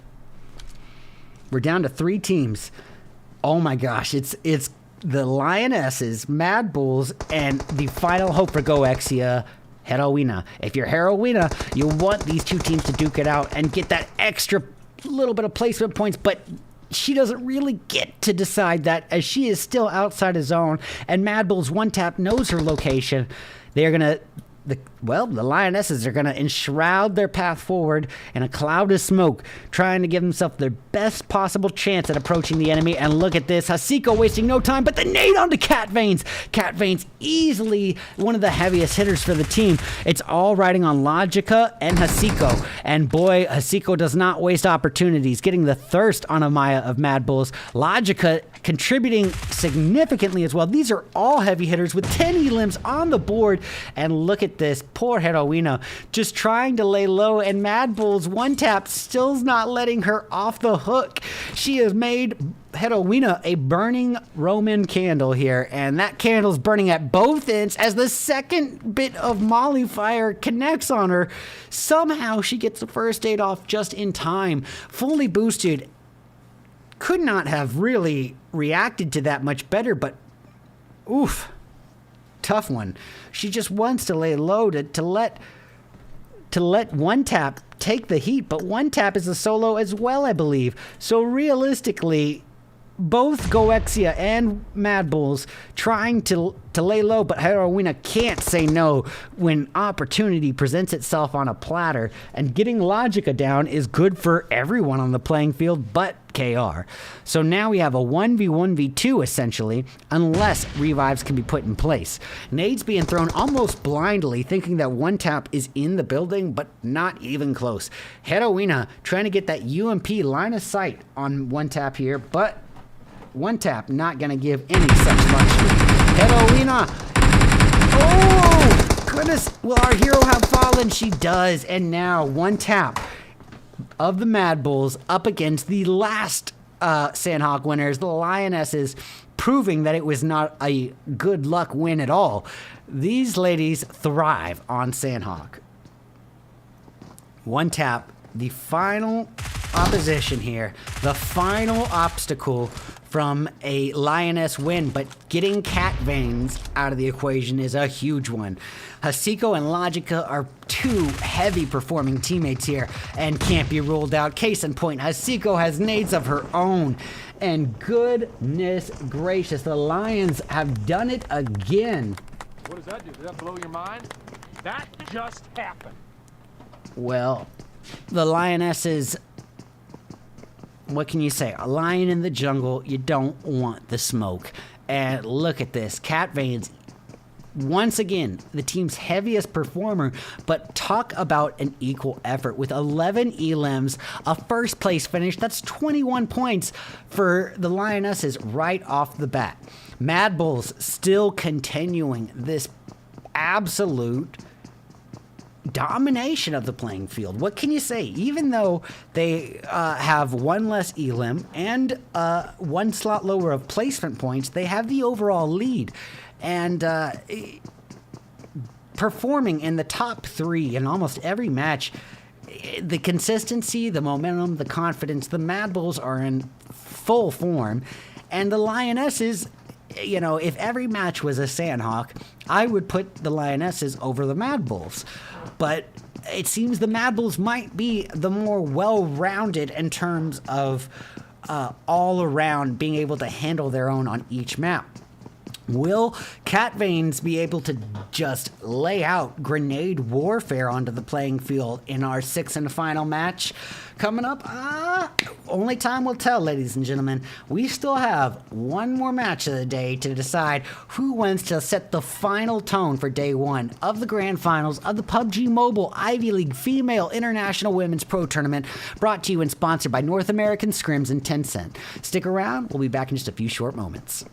We're down to 3 teams. Oh my gosh, it's the Lionesses, MADBULLS, and the final hope for GOEXIA, Heroina. If you're Heroina, you want these 2 teams to duke it out and get that extra little bit of placement points, but she doesn't really get to decide that, as she is still outside of zone, and MADBULLS one tap knows her location. They're gonna the Lionesses are going to enshroud their path forward in a cloud of smoke, trying to give themselves their best possible chance at approaching the enemy. And look at this, Hasiko wasting no time, but the nade onto Cat Veins. Cat Veins easily one of the heaviest hitters for the team. It's all riding on Logica and Hasiko. And boy, Hasiko does not waste opportunities, getting the thirst on Amaya of MADBULLS. Logica contributing significantly as well. These are all heavy hitters with 10 elims on the board. And look at this, poor Heroina just trying to lay low, and MADBULLS one tap still's not letting her off the hook. She has made Heroina a burning Roman candle here, and that candle's burning at both ends as the second bit of Molly fire connects on her. Somehow she gets the first aid off just in time, fully boosted. Could not have really reacted to that much better, but oof, tough one. She just wants to lay low to let one tap take the heat, but one tap is a solo as well, I believe. So realistically, both GOEXIA and MADBULLS trying to lay low, but Heroina can't say no when opportunity presents itself on a platter, and getting Logica down is good for everyone on the playing field but KR. So now we have a 1v1v2 essentially, unless revives can be put in place. Nades being thrown almost blindly, thinking that one tap is in the building, but not even close. Heroina trying to get that UMP line of sight on one tap here, but one tap not gonna give any such luxury. Heroina! Oh goodness! Will our hero have fallen? She does, and now one tap of the MADBULLS up against the last Sanhok winners, the Lionesses, proving that it was not a good luck win at all. These ladies thrive on Sanhok. One tap, the final opposition here, the final obstacle from a Lioness win, but getting Cat Veins out of the equation is a huge one. Hasiko and Logica are 2 heavy performing teammates here and can't be ruled out. Case in point, Hasiko has nades of her own. And goodness gracious, the Lions have done it again. What does that do? Does that blow your mind? That just happened. Well, the Lionesses, what can you say? A lion in the jungle, you don't want the smoke. And look at this, Cat Veins, once again, the team's heaviest performer, but talk about an equal effort with 11 elims, a first place finish. That's 21 points for the Lionesses right off the bat. MADBULLS still continuing this absolute domination of the playing field. What can you say? Even though they have 1 less elim and 1 slot lower of placement points, they have the overall lead. And performing in the top 3 in almost every match. The consistency, the momentum, the confidence, the MADBULLS are in full form. And the Lionesses, you know, if every match was a Sanhok, I would put the Lionesses over the MADBULLS. But it seems the MADBULLS might be the more well-rounded in terms of all around being able to handle their own on each map. Will Cat Veins be able to just lay out grenade warfare onto the playing field in our sixth and final match? Coming up, only time will tell, ladies and gentlemen. We still have one more match of the day to decide who wins to set the final tone for day one of the grand finals of the PUBG Mobile Ivy League Female International Women's Pro Tournament, brought to you and sponsored by North American Scrims and Tencent. Stick around, we'll be back in just a few short moments.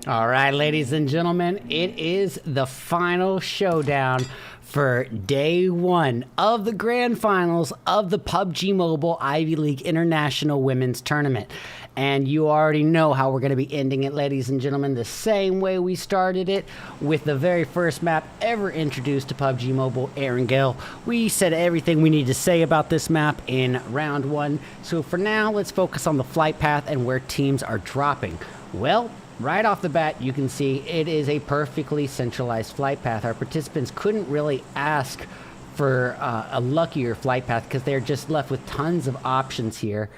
All right, ladies and gentlemen, it is the final showdown for day one of the grand finals of the PUBG Mobile Ivy League International Women's Tournament. And you already know how we're going to be ending it, ladies and gentlemen, the same way we started it with the very first map ever introduced to PUBG Mobile, Erangel. We said everything we need to say about this map in round one. So for now, let's focus on the flight path and where teams are dropping. Well, right off the bat, you can see it is a perfectly centralized flight path. Our participants couldn't really ask for a luckier flight path because they're just left with tons of options here.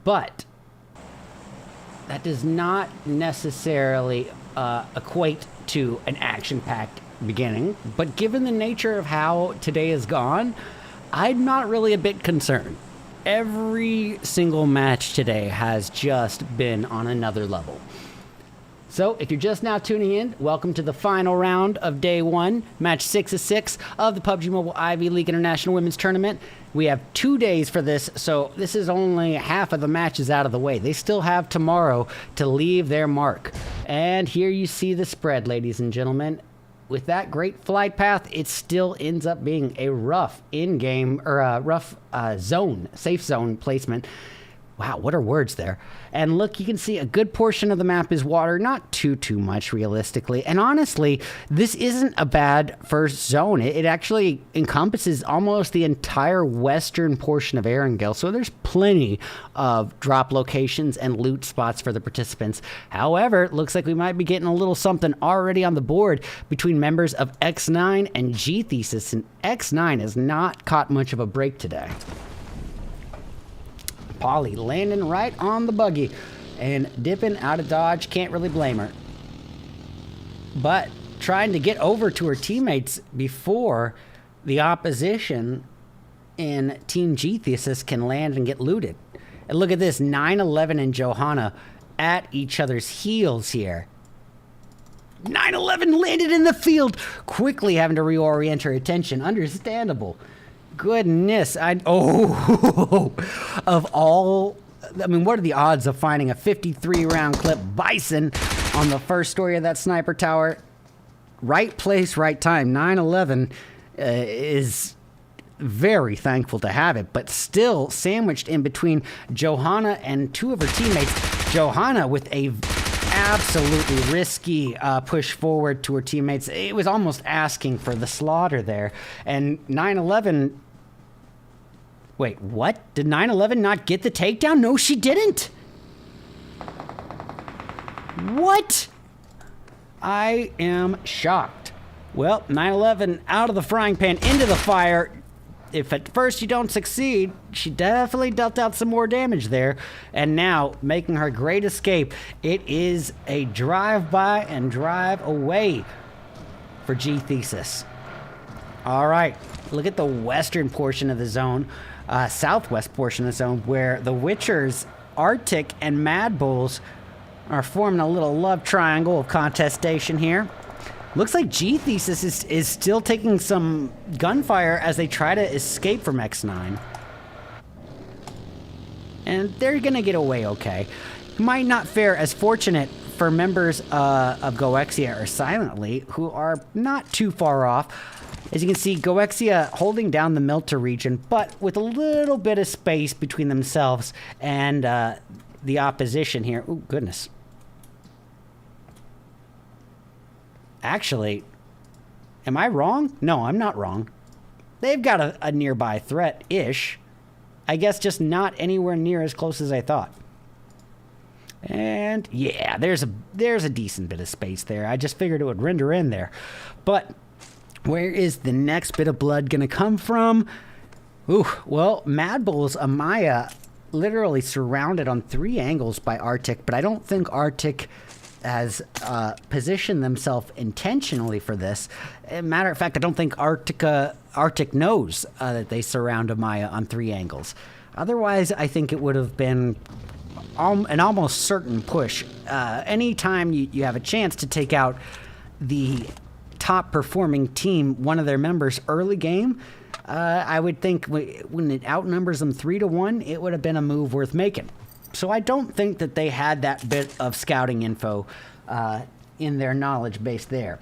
But that does not necessarily equate to an action-packed beginning. But given the nature of how today has gone, I'm not really a bit concerned. Every single match today has just been on another level. So, if you're just now tuning in, welcome to the final round of day one, match 6 of 6 of the PUBG Mobile Ivy League International Women's Tournament. We have 2 days for this, so this is only half of the matches out of the way. They still have tomorrow to leave their mark. And here you see the spread, ladies and gentlemen. With that great flight path, it still ends up being a rough in-game, or a rough zone, safe zone placement. Wow, what are words there? And look, you can see a good portion of the map is water, not too much realistically. And honestly, this isn't a bad first zone. It actually encompasses almost the entire western portion of Erangel, so there's plenty of drop locations and loot spots for the participants. However, it looks like we might be getting a little something already on the board between members of XNINE and GTHESIS, and XNINE has not caught much of a break today. Polly landing right on the buggy and dipping out of dodge. Can't really blame her. But trying to get over to her teammates before the opposition in Team GTHESIS can land and get looted. And look at this, 911 and Johanna at each other's heels here. 911 landed in the field, quickly having to reorient her attention. Understandable. Goodness, of all, I mean, what are the odds of finding a 53-round clip Bison on the first story of that sniper tower? Right place, right time. 911 is very thankful to have it, but still sandwiched in between Johanna and 2 of her teammates. Johanna with a absolutely risky push forward to her teammates. It was almost asking for the slaughter there. And 911... Wait, what? Did 911 not get the takedown? No, she didn't. What? I am shocked. Well, 911 out of the frying pan into the fire. If at first you don't succeed, she definitely dealt out some more damage there. And now, making her great escape, it is a drive-by and drive away for GTHESIS. All right, look at the western portion of the zone. Southwest portion of the zone where the Witchers, ARTIC, and MADBULLS are forming a little love triangle of contestation here. Looks like GTHESIS is still taking some gunfire as they try to escape from XNINE. And they're gonna get away okay. Might not fare as fortunate for members of GOEXIA or Silently, who are not too far off. As you can see, GOEXIA holding down the MUERTE region, but with a little bit of space between themselves and the opposition here. Oh, goodness. Actually, am I wrong? No, I'm not wrong. They've got a nearby threat-ish. I guess just not anywhere near as close as I thought. And yeah, there's a decent bit of space there. I just figured it would render in there. But where is the next bit of blood going to come from? Ooh, well, MADBULLS Amaya literally surrounded on 3 angles by ARTIC, but I don't think ARTIC has positioned themselves intentionally for this. Matter of fact, I don't think ARTIC knows that they surround Amaya on 3 angles. Otherwise, I think it would have been an almost certain push. Anytime you have a chance to take out the top performing team, one of their members early game, I would think when it outnumbers them 3-1, it would have been a move worth making. So I don't think that they had that bit of scouting info in their knowledge base there.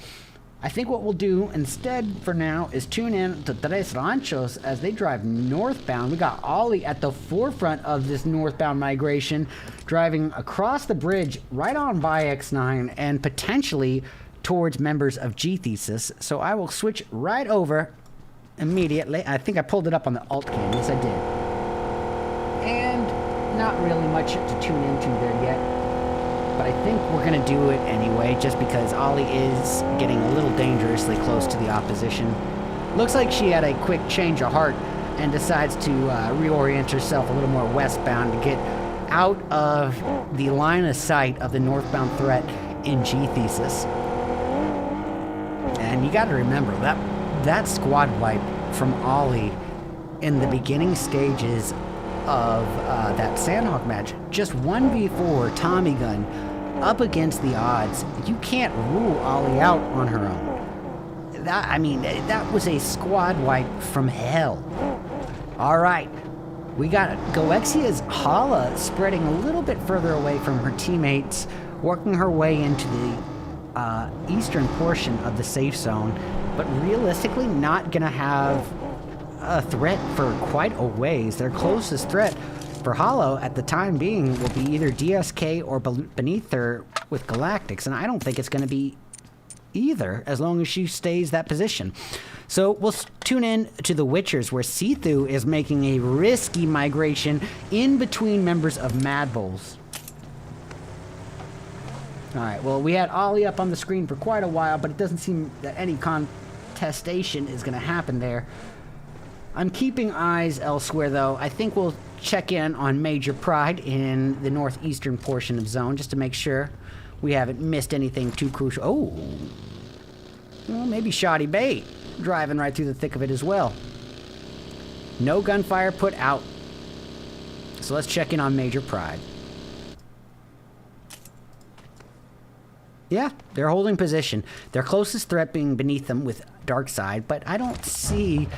I think what we'll do instead for now is tune in to Tres Ranchos as they drive northbound. We got Ollie at the forefront of this northbound migration, driving across the bridge right on by XNINE and potentially towards members of GTHESIS. So I will switch right over immediately. I think I pulled it up on the alt cam. Yes, I did. And not really much to tune into there yet. But I think we're going to do it anyway, just because Ollie is getting a little dangerously close to the opposition. Looks like she had a quick change of heart and decides to reorient herself a little more westbound to get out of the line of sight of the northbound threat in GTHESIS. And you got to remember, that squad wipe from Ollie in the beginning stages of that Sanhok match, just 1v4 Tommy gun up against the odds. You can't rule Ollie out on her own. That was a squad wipe from hell. All right, we got GOEXIA's Hala spreading a little bit further away from her teammates, working her way into the eastern portion of the safe zone, but realistically not gonna have a threat for quite a ways. Their closest threat for Hollow at the time being will be either DSK or beneath her with Galactics, and I don't think it's going to be either as long as she stays that position. So we'll tune in to the Witchers, where Sethu is making a risky migration in between members of MADBULLS. Alright, well, we had Ollie up on the screen for quite a while, but it doesn't seem that any contestation is going to happen there. I'm keeping eyes elsewhere, though. I think we'll check in on Major Pride in the northeastern portion of zone, just to make sure we haven't missed anything too crucial. Oh, well, maybe Shoddy Bait driving right through the thick of it as well. No gunfire put out. So let's check in on Major Pride. Yeah, they're holding position. Their closest threat being beneath them with Darkside, but I don't see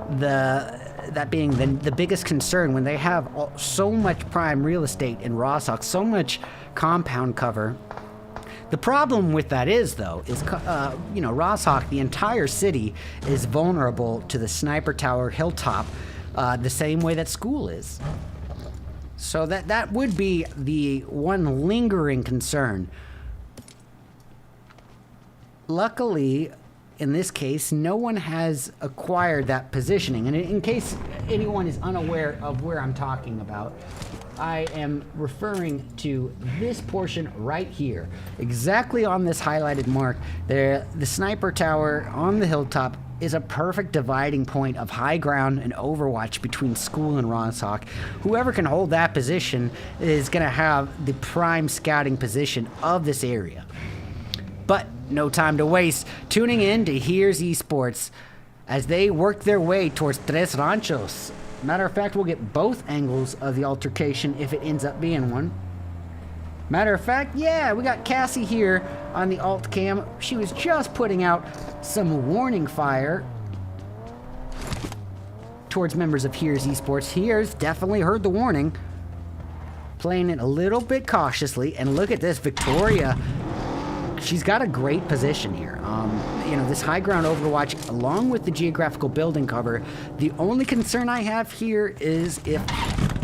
that being the biggest concern when they have so much prime real estate in Rawsock, so much compound cover. The problem with that is, though, is Rawsock, the entire city, is vulnerable to the sniper tower hilltop, the same way that school is. So that would be the one lingering concern. Luckily, in this case, no one has acquired that positioning. And in case anyone is unaware of where I'm talking about, I am referring to this portion right here. Exactly on this highlighted mark, the sniper tower on the hilltop is a perfect dividing point of high ground and overwatch between school and Rawsock. Whoever can hold that position is going to have the prime scouting position of this area. But no time to waste. Tuning in to HEARZ Esports as they work their way towards Tres Ranchos. Matter of fact, we'll get both angles of the altercation if it ends up being one. Matter of fact, yeah, we got Cassie here on the alt cam. She was just putting out some warning fire towards members of HEARZ Esports. HEARZ definitely heard the warning. Playing it a little bit cautiously, and look at this, Victoria. She's got a great position here. This high ground overwatch, along with the geographical building cover. The only concern I have here is if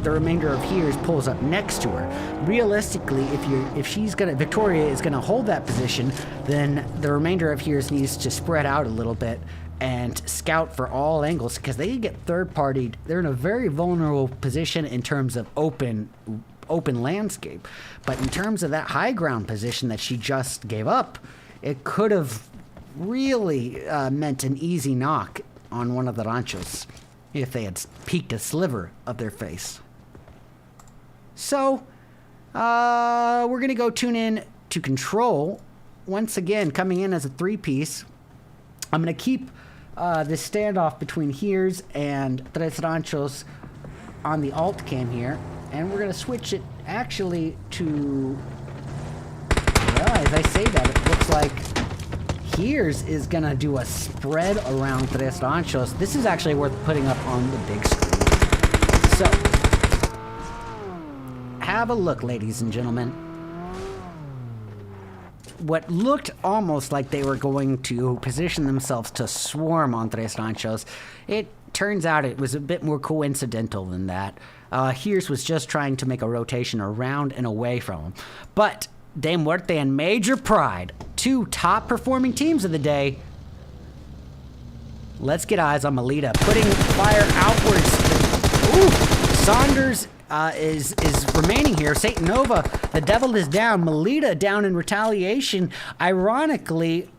the remainder of HEARZ pulls up next to her. Realistically, if Victoria is gonna hold that position, then the remainder of HEARZ needs to spread out a little bit and scout for all angles, because they get third-partied. They're in a very vulnerable position in terms of open landscape, but in terms of that high ground position that she just gave up, it could have really meant an easy knock on one of the ranchos if they had peeked a sliver of their face. So we're gonna go tune in to Control once again, coming in as a three-piece. I'm gonna keep this standoff between HEARZ and Tres Ranchos on the alt cam here. And we're going to switch it actually to, well, as I say that, it looks like HEARZ is going to do a spread around Tres Ranchos. This is actually worth putting up on the big screen. So, have a look, ladies and gentlemen. what looked almost like they were going to position themselves to swarm on Tres Ranchos, it turns out it was a bit more coincidental than that. HEARZ was just trying to make a rotation around and away from them. But De Muerte and Major Pride, two top performing teams of the day. Let's get eyes on Melita, putting fire outwards. Ooh, Saunders is remaining here. Satan Nova, the devil is down. Melita down in retaliation. Ironically,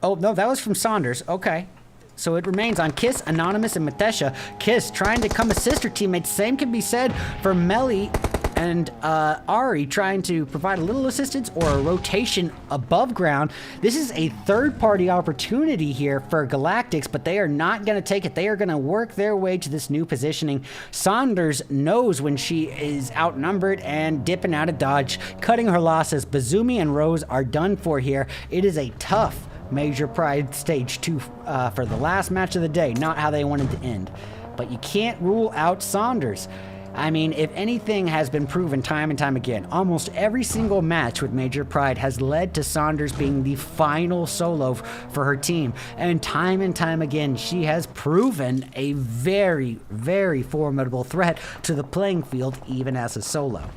oh no, that was from Saunders. Okay. So it remains on Kiss, Anonymous, and Matesha. Kiss trying to come assist her teammates. Same can be said for Melly and Ari trying to provide a little assistance or a rotation above ground. This is a third-party opportunity here for Galactics, but they are not going to take it. They are going to work their way to this new positioning. Saunders knows when she is outnumbered and dipping out of dodge, cutting her losses. Bazumi and Rose are done for here. It is a tough Major Pride Stage 2 for the last match of the day. Not how they wanted to end. But you can't rule out Saunders. I mean, if anything has been proven time and time again, almost every single match with Major Pride has led to Saunders being the final solo for her team. And time again, she has proven a very, very formidable threat to the playing field, even as a solo.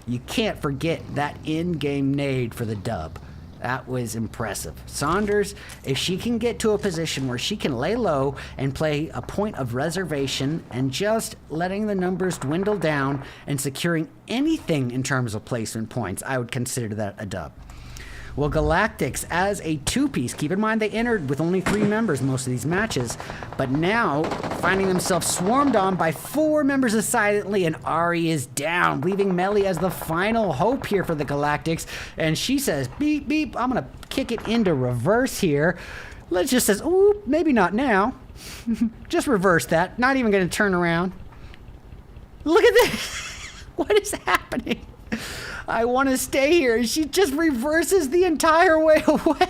You can't forget that in-game nade for the dub. That was impressive. Saunders, if she can get to a position where she can lay low and play a point of reservation and just letting the numbers dwindle down and securing anything in terms of placement points, I would consider that a dub. Well, Galactics as a two-piece, keep in mind they entered with only 3 members most of these matches, but now finding themselves swarmed on by 4 members of Silently, and Ari is down, leaving Melly as the final hope here for the Galactics, and she says, beep, beep, I'm gonna kick it into reverse here. Let's just says, ooh, maybe not now. Just reverse that, not even gonna turn around. Look at this. What is happening? I want to stay here. She just reverses the entire way away.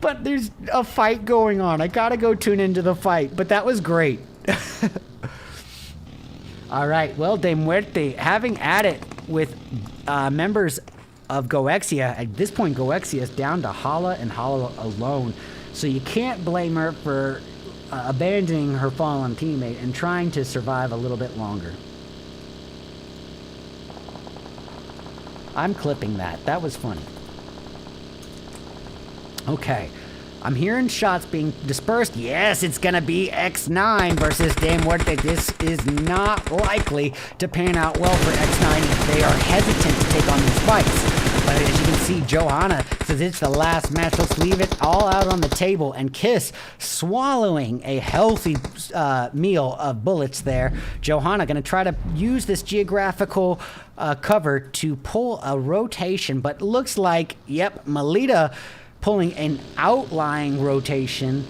But there's a fight going on. I gotta go tune into the fight. But that was great. All right. Well, De Muerte having at it with members of GOEXIA. At this point, GOEXIA is down to Hala and Hala alone. So you can't blame her for abandoning her fallen teammate and trying to survive a little bit longer. I'm clipping that. That was funny. Okay. I'm hearing shots being dispersed. Yes, it's going to be XNINE versus De Muerte. This is not likely to pan out well for XNINE. They are hesitant to take on these fights. But as you can see, Johanna says it's the last match. Let's leave it all out on the table. And Kiss swallowing a healthy meal of bullets there. Johanna going to try to use this geographical cover to pull a rotation. But looks like, yep, Melita pulling an outlying rotation,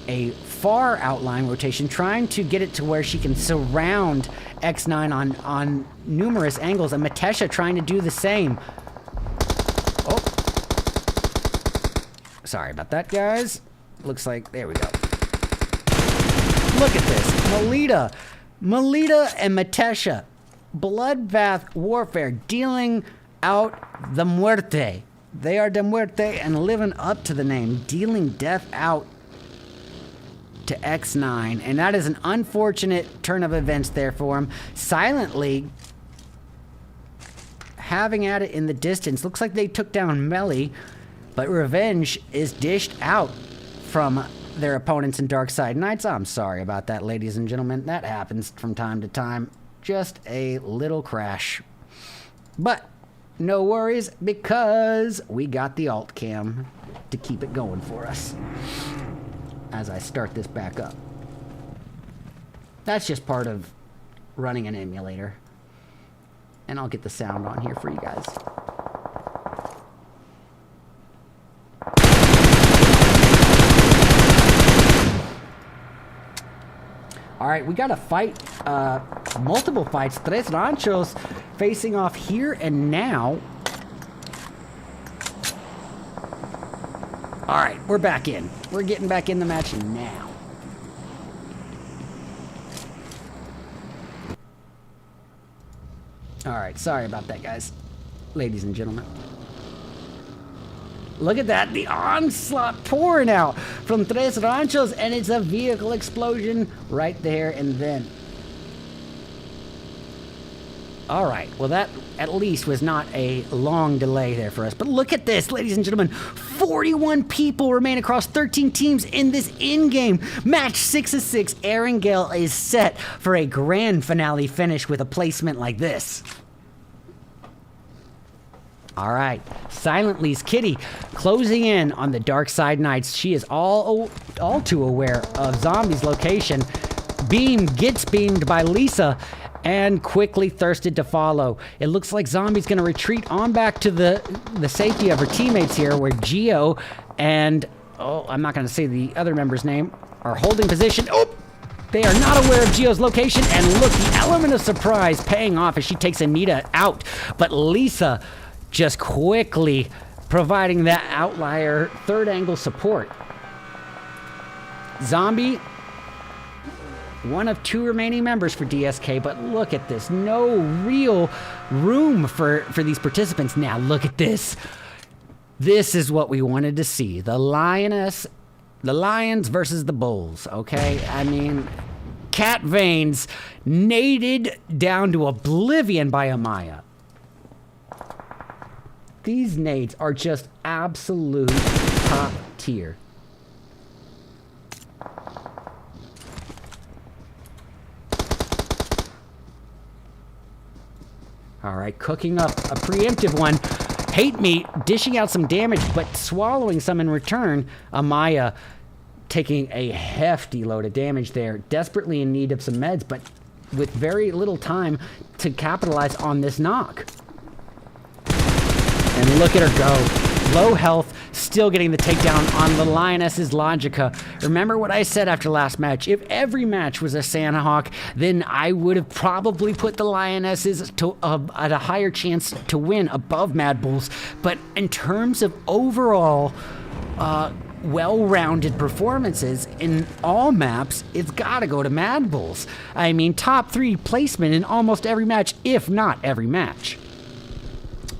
a far outlying rotation, trying to get it to where she can surround XNINE on numerous angles. And Matesha trying to do the same. Oh. Sorry about that, guys. Looks like, there we go. Look at this. Melita and Matesha. Bloodbath warfare, dealing out the muerte. They are De Muerte and living up to the name, dealing death out to XNINE. And that is an unfortunate turn of events there for him. Silently having at it in the distance. Looks like they took down Melly, but revenge is dished out from their opponents in Darksideknights. I'm sorry about that, ladies and gentlemen. That happens from time to time. Just a little crash. But no worries, because we got the alt cam to keep it going for us as I start this back up. That's just part of running an emulator. And I'll get the sound on here for you guys. All right, we got a fight, multiple fights. Tres Ranchos facing off here and now. All right, we're back in. We're getting back in the match now. All right, sorry about that, guys. ladies and gentlemen. Look at that, the onslaught pouring out from Tres Ranchos, and it's a vehicle explosion right there and then. All right, well that at least was not a long delay there for us. But look at this, ladies and gentlemen. 41 people remain across 13 teams in this in-game. Match 6 of 6. Erangel is set for a grand finale finish with a placement like this. All right, Silently's Kitty closing in on the Darksideknights. She is all too aware of Zombie's location. Beam gets beamed by Lisa and quickly thirsted to follow. It looks like Zombie's gonna retreat on back to the safety of her teammates here, where Geo and, oh, I'm not gonna say the other member's name, are holding position. Oh! They are not aware of Geo's location, and look, the element of surprise paying off as she takes Anita out. But Lisa just quickly providing that outlier third angle support. Zombie, one of 2 remaining members for DSK, but look at this. No real room for these participants. Now, look at this. This is what we wanted to see. The Lions versus the Bulls, okay? I mean, Cat Veins naded down to oblivion by Amaya. These nades are just absolute top tier. All right, cooking up a preemptive one. Hate Me dishing out some damage, but swallowing some in return. Amaya taking a hefty load of damage there. Desperately in need of some meds, but with very little time to capitalize on this knock. And look at her go. Low health, still getting the takedown on the Lionesses Logica. Remember what I said after last match. If every match was a Sanhok, then I would have probably put the Lionesses at a higher chance to win above MADBULLS. But in terms of overall well-rounded performances in all maps, it's got to go to MADBULLS. I mean, top 3 placement in almost every match, if not every match.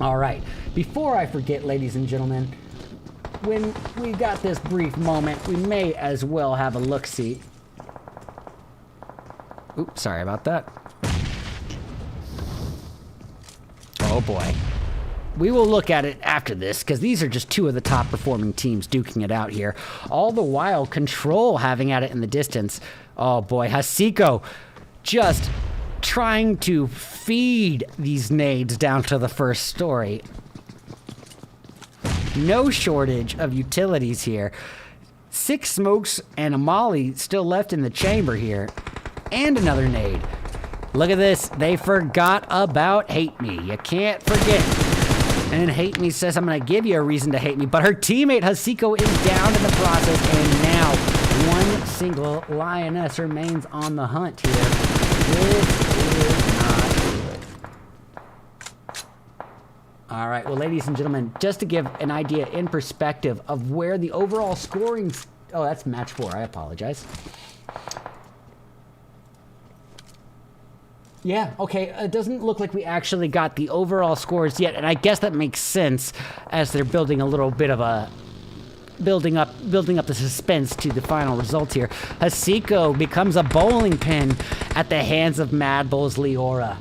All right. Before I forget, ladies and gentlemen, when we got this brief moment, we may as well have a look-see. Oops, sorry about that. Oh boy. We will look at it after this, because these are just 2 of the top performing teams duking it out here. All the while, Control having at it in the distance. Oh boy, Hasiko just trying to feed these nades down to the first story. No shortage of utilities here. 6 smokes and a molly still left in the chamber here. And another nade. Look at this. They forgot about Hate Me. You can't forget. And Hate Me says, I'm going to give you a reason to hate me. But her teammate Hasiko is down in the process. And now one single Lioness remains on the hunt here. This is not good. All right, well, ladies and gentlemen, just to give an idea in perspective of where the overall scoring... Oh, that's match 4. I apologize. Yeah, okay, it doesn't look like we actually got the overall scores yet, and I guess that makes sense as they're building a little bit of a... Building up the suspense to the final results here. Hasiko becomes a bowling pin at the hands of MADBULLS Leora.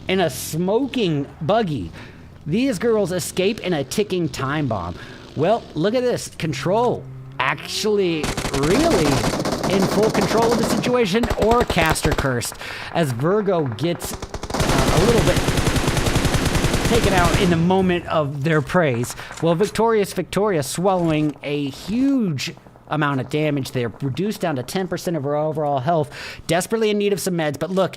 In a smoking buggy, these girls escape in a ticking time bomb. Well, look at this. Control actually really in full control of the situation, or caster cursed, as Virgo gets a little bit taken out in the moment of their praise. Well, Victoria swallowing a huge amount of damage there, reduced down to 10% of her overall health, desperately in need of some meds. But look,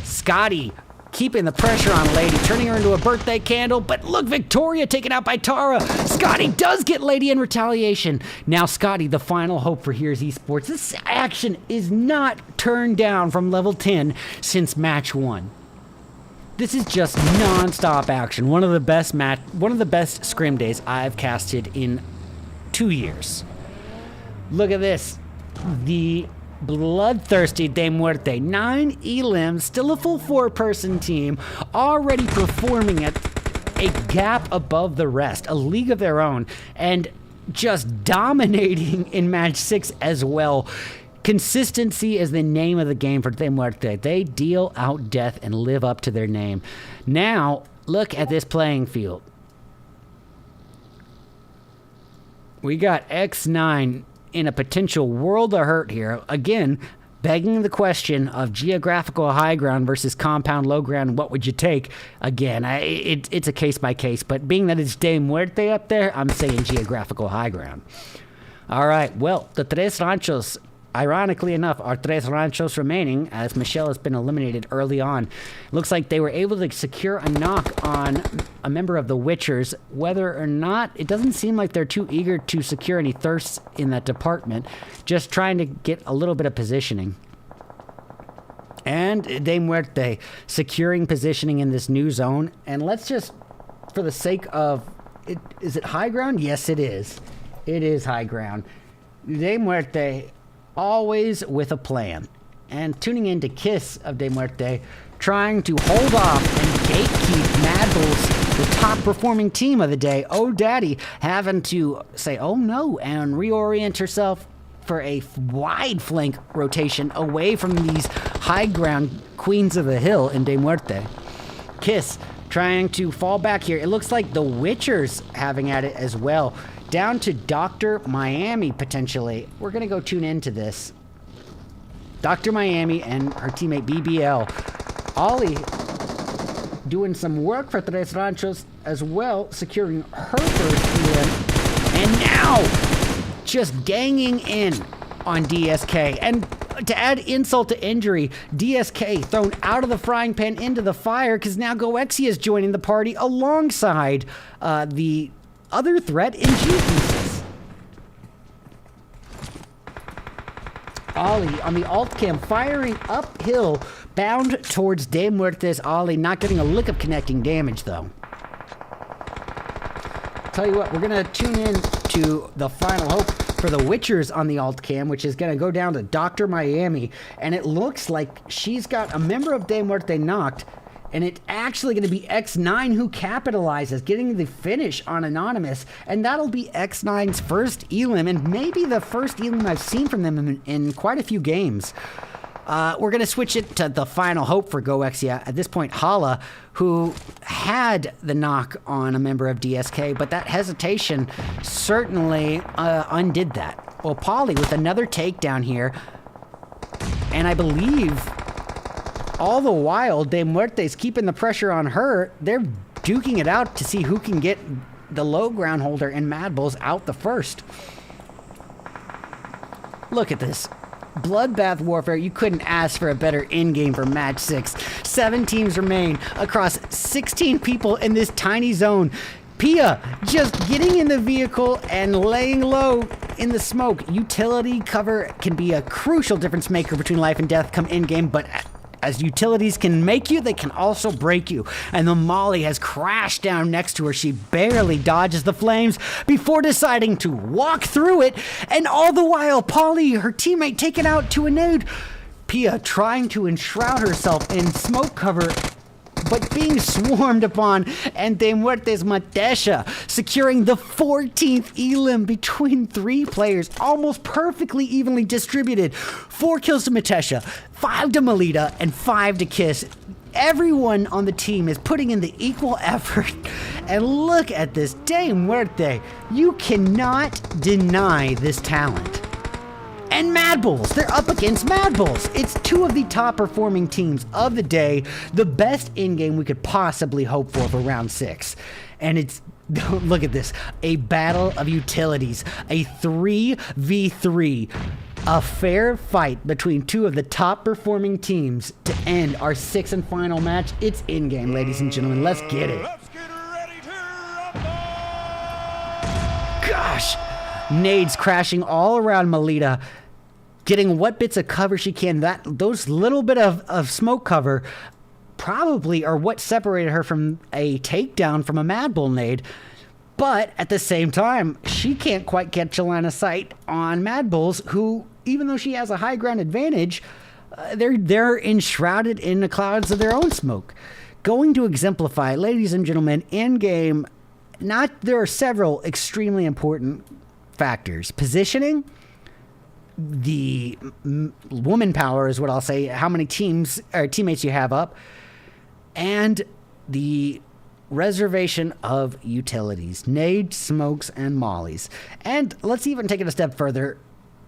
Scotty keeping the pressure on Lady, turning her into a birthday candle. But look, Victoria taken out by Tara. Scotty does get Lady in retaliation. Now Scotty, the final hope for HEARZ Esports. This action is not turned down from level 10 since match 1. This is just non-stop action. One of the best scrim days I've casted in 2 years. Look at this. The bloodthirsty De Muerte. 9 elims, still a full 4-person team, already performing at a gap above the rest, a league of their own, and just dominating in match 6 as well. Consistency is the name of the game for De Muerte. They deal out death and live up to their name. Now, look at this playing field. We got XNINE in a potential world of hurt here. Again, begging the question of geographical high ground versus compound low ground, what would you take? Again, it's a case by case, but being that it's De Muerte up there, I'm saying geographical high ground. All right, well, the Tres Ranchos, ironically enough, are Tres Ranchos remaining, as Michelle has been eliminated early on. Looks like they were able to secure a knock on a member of the Witchers. Whether or not, it doesn't seem like they're too eager to secure any thirsts in that department. Just trying to get a little bit of positioning. And De Muerte securing positioning in this new zone. And let's just, for the sake of, is it high ground? Yes, it is. It is high ground. De Muerte always with a plan. And tuning in to Kiss of De Muerte, trying to hold off and gatekeep MADBULLS, the top performing team of the day. Oh, Daddy, having to say, oh no, and reorient herself for a wide flank rotation away from these high ground queens of the hill in De Muerte. Kiss trying to fall back here. It looks like the Witchers having at it as well. Down to Dr. Miami, potentially. We're going to go tune into this. Dr. Miami and her teammate BBL. Ollie doing some work for Tres Ranchos as well, securing her first win. And now, just ganging in on DSK. And to add insult to injury, DSK thrown out of the frying pan into the fire because now GOEXIA is joining the party alongside the other threat in GTHESIS. Ollie on the alt cam firing uphill, bound towards De Muerte's Ollie, not getting a lick of connecting damage though. Tell you what, we're gonna tune in to the final hope for the Witchers on the alt cam, which is gonna go down to Dr. Miami, and it looks like she's got a member of De Muerte knocked. And it's actually going to be XNINE who capitalizes, getting the finish on Anonymous. And that'll be XNINE's first elim, and maybe the first elim I've seen from them in quite a few games. We're going to switch it to the final hope for GOEXIA. At this point, Hala, who had the knock on a member of DSK, but that hesitation certainly undid that. Well, Polly with another takedown here. And I believe all the while, De Muerte's keeping the pressure on her. They're duking it out to see who can get the low ground holder and MADBULLS out the first. Look at this. Bloodbath warfare. You couldn't ask for a better in-game for match 6. 7 teams remain across 16 people in this tiny zone. Pia just getting in the vehicle and laying low in the smoke. Utility cover can be a crucial difference maker between life and death come in-game, but as utilities can make you, they can also break you. And the Molly has crashed down next to her. She barely dodges the flames before deciding to walk through it. And all the while, Polly, her teammate, taken out to a nade. Pia trying to enshroud herself in smoke cover, but being swarmed upon, and De Muerte's Matesha securing the 14th elim between 3 players, almost perfectly evenly distributed. 4 kills to Matesha, 5 to Melita, and 5 to Kiss. Everyone on the team is putting in the equal effort. And look at this, De Muerte. You cannot deny this talent. And MADBULLS, they're up against MADBULLS. It's 2 of the top performing teams of the day, the best in-game we could possibly hope for round 6. And it's, look at this, a battle of utilities, a 3v3, a fair fight between 2 of the top performing teams to end our 6th and final match. It's in-game, ladies and gentlemen. Let's get it. Let's get ready to rumble! Gosh, nades crashing all around Melita, getting what bits of cover she can. Those little bit of smoke cover probably are what separated her from a takedown from a MADBULL nade. But at the same time, she can't quite catch a line of sight on MADBULLS, who, even though she has a high ground advantage, they're enshrouded in the clouds of their own smoke. going to exemplify, ladies and gentlemen, in game, there are several extremely important factors. Positioning, the woman power is what I'll say, how many teams or teammates you have up, and the reservation of utilities, nades, smokes, and mollies. And let's even take it a step further,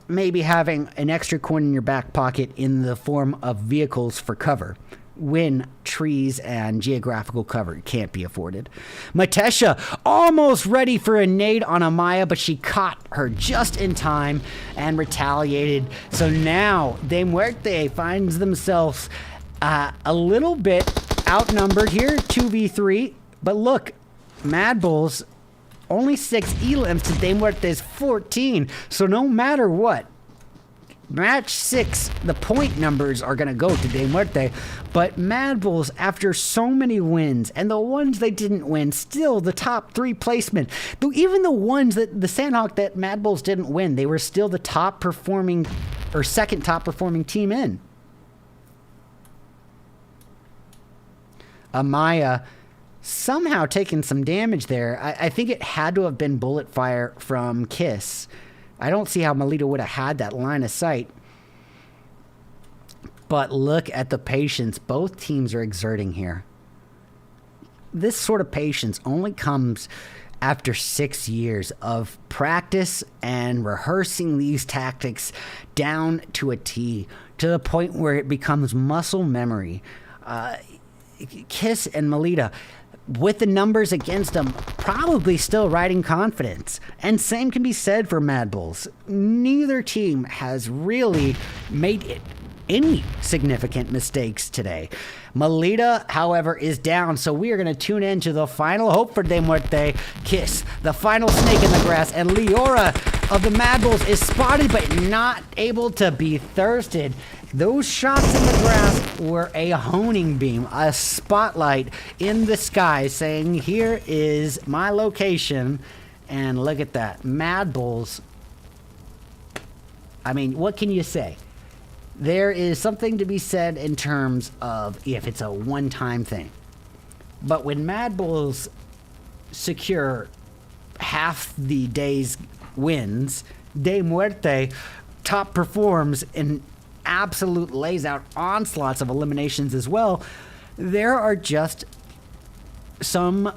maybe having an extra coin in your back pocket in the form of vehicles for cover when trees and geographical cover can't be afforded. Matesha almost ready for a nade on Amaya, but she caught her just in time and retaliated. So now De Muerte finds themselves a little bit outnumbered here, 2v3. But look, MADBULLS only 6 elims to De Muerte's 14. So no matter what, match 6, the point numbers are going to go to De Muerte, but MADBULLS, after so many wins, and the ones they didn't win, still the top 3 placement. Though even the ones that the Sanhok that MADBULLS didn't win, they were still the top performing, or second top performing team in. Amaya somehow taking some damage there. I think it had to have been bullet fire from Kiss. I don't see how Melita would have had that line of sight. But look at the patience both teams are exerting here. This sort of patience only comes after 6 years of practice and rehearsing these tactics down to a T, to the point where it becomes muscle memory. Kiss and Melita, with the numbers against them, probably still riding confidence. And same can be said for MADBULLS. Neither team has really made any significant mistakes today. Melita, however, is down, so we are going to tune into the final hope for De Muerte. Kiss, the final snake in the grass, and Leora of the MADBULLS is spotted but not able to be thirsted. Those shots in the grass were a honing beam, a spotlight in the sky saying, here is my location. And look at that. MADBULLS. I mean, what can you say? There is something to be said in terms of if it's a one-time thing. But when MADBULLS secure half the day's wins, De Muerte top performs in absolute lays out onslaughts of eliminations as well. There are just some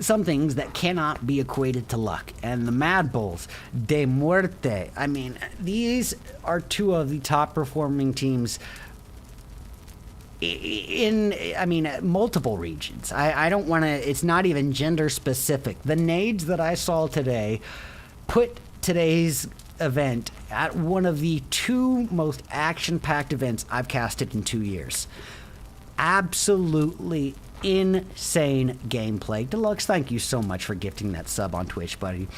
things that cannot be equated to luck. And the MADBULLS, De Muerte, I mean, these are two of the top performing teams in multiple regions. I don't want to, it's not even gender specific. The nades that I saw today put today's event at one of the 2 most action-packed events I've casted in 2 years. Absolutely insane gameplay. Deluxe, thank you so much for gifting that sub on Twitch, buddy.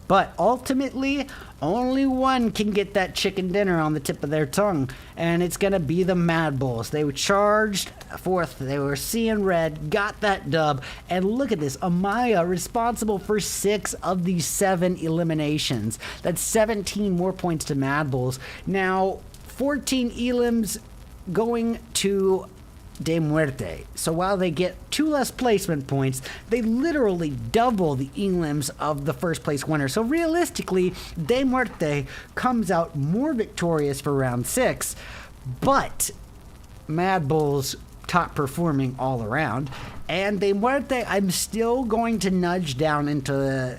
But ultimately, only one can get that chicken dinner on the tip of their tongue, and it's going to be the MADBULLS. They were charged forth, they were seeing red, got that dub, and look at this. Amaya responsible for 6 of these 7 eliminations. That's 17 more points to MADBULLS. Now, 14 elims going to De Muerte. So while they get 2 less placement points, they literally double the elims of the first place winner. So realistically, De Muerte comes out more victorious for round 6, but MADBULLS top performing all around. And De Muerte, I'm still going to nudge down into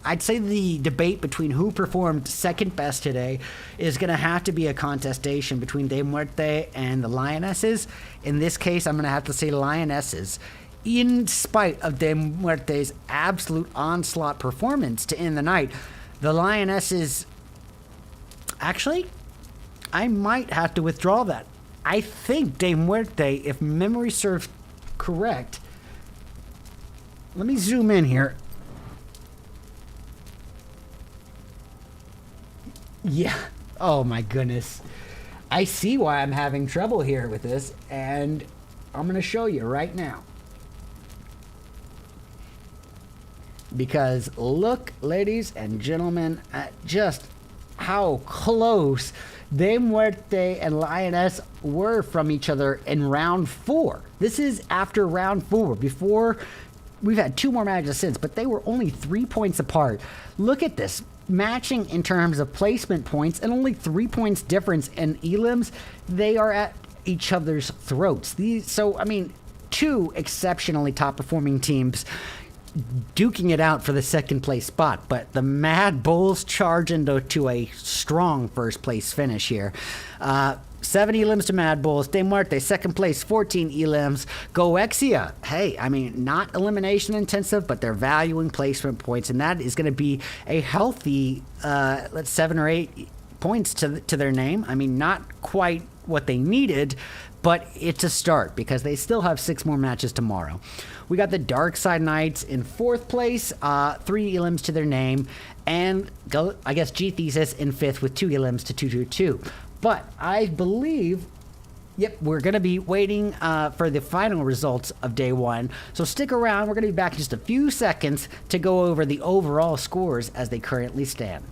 I'd say the debate between who performed second best today is going to have to be a contestation between De Muerte and the Lionesses. In this case, I'm going to have to say Lionesses. In spite of De Muerte's absolute onslaught performance to end the night, the Lionesses... Actually, I might have to withdraw that. I think De Muerte, if memory serves correct... Let me zoom in here. Yeah. Oh my goodness. I see why I'm having trouble here with this, and I'm going to show you right now. Because look, ladies and gentlemen, at just how close De Muerte and Lioness were from each other in round 4. This is after round 4. Before, we've had 2 more matches since, but they were only 3 points apart. Look at this. Matching in terms of placement points and only 3 points difference in elims. They are at each other's throats. So, I mean, 2 exceptionally top-performing teams duking it out for the second place spot, but the Mad Bulls charge into a strong first place finish here. 7 elims to Mad Bulls. De Muerte, second place, 14 elims. GOEXIA, hey, I mean, not elimination intensive, but they're valuing placement points, and that is going to be a healthy 7 or 8 points to their name. I mean, not quite what they needed, but it's a start because they still have 6 more matches tomorrow. We got the DARKSIDEKNIGHTS in 4th place, 3 elims to their name, and I guess GTHESIS in 5th with 2 elims to 222. But I believe, yep, we're going to be waiting for the final results of day 1. So stick around. We're going to be back in just a few seconds to go over the overall scores as they currently stand.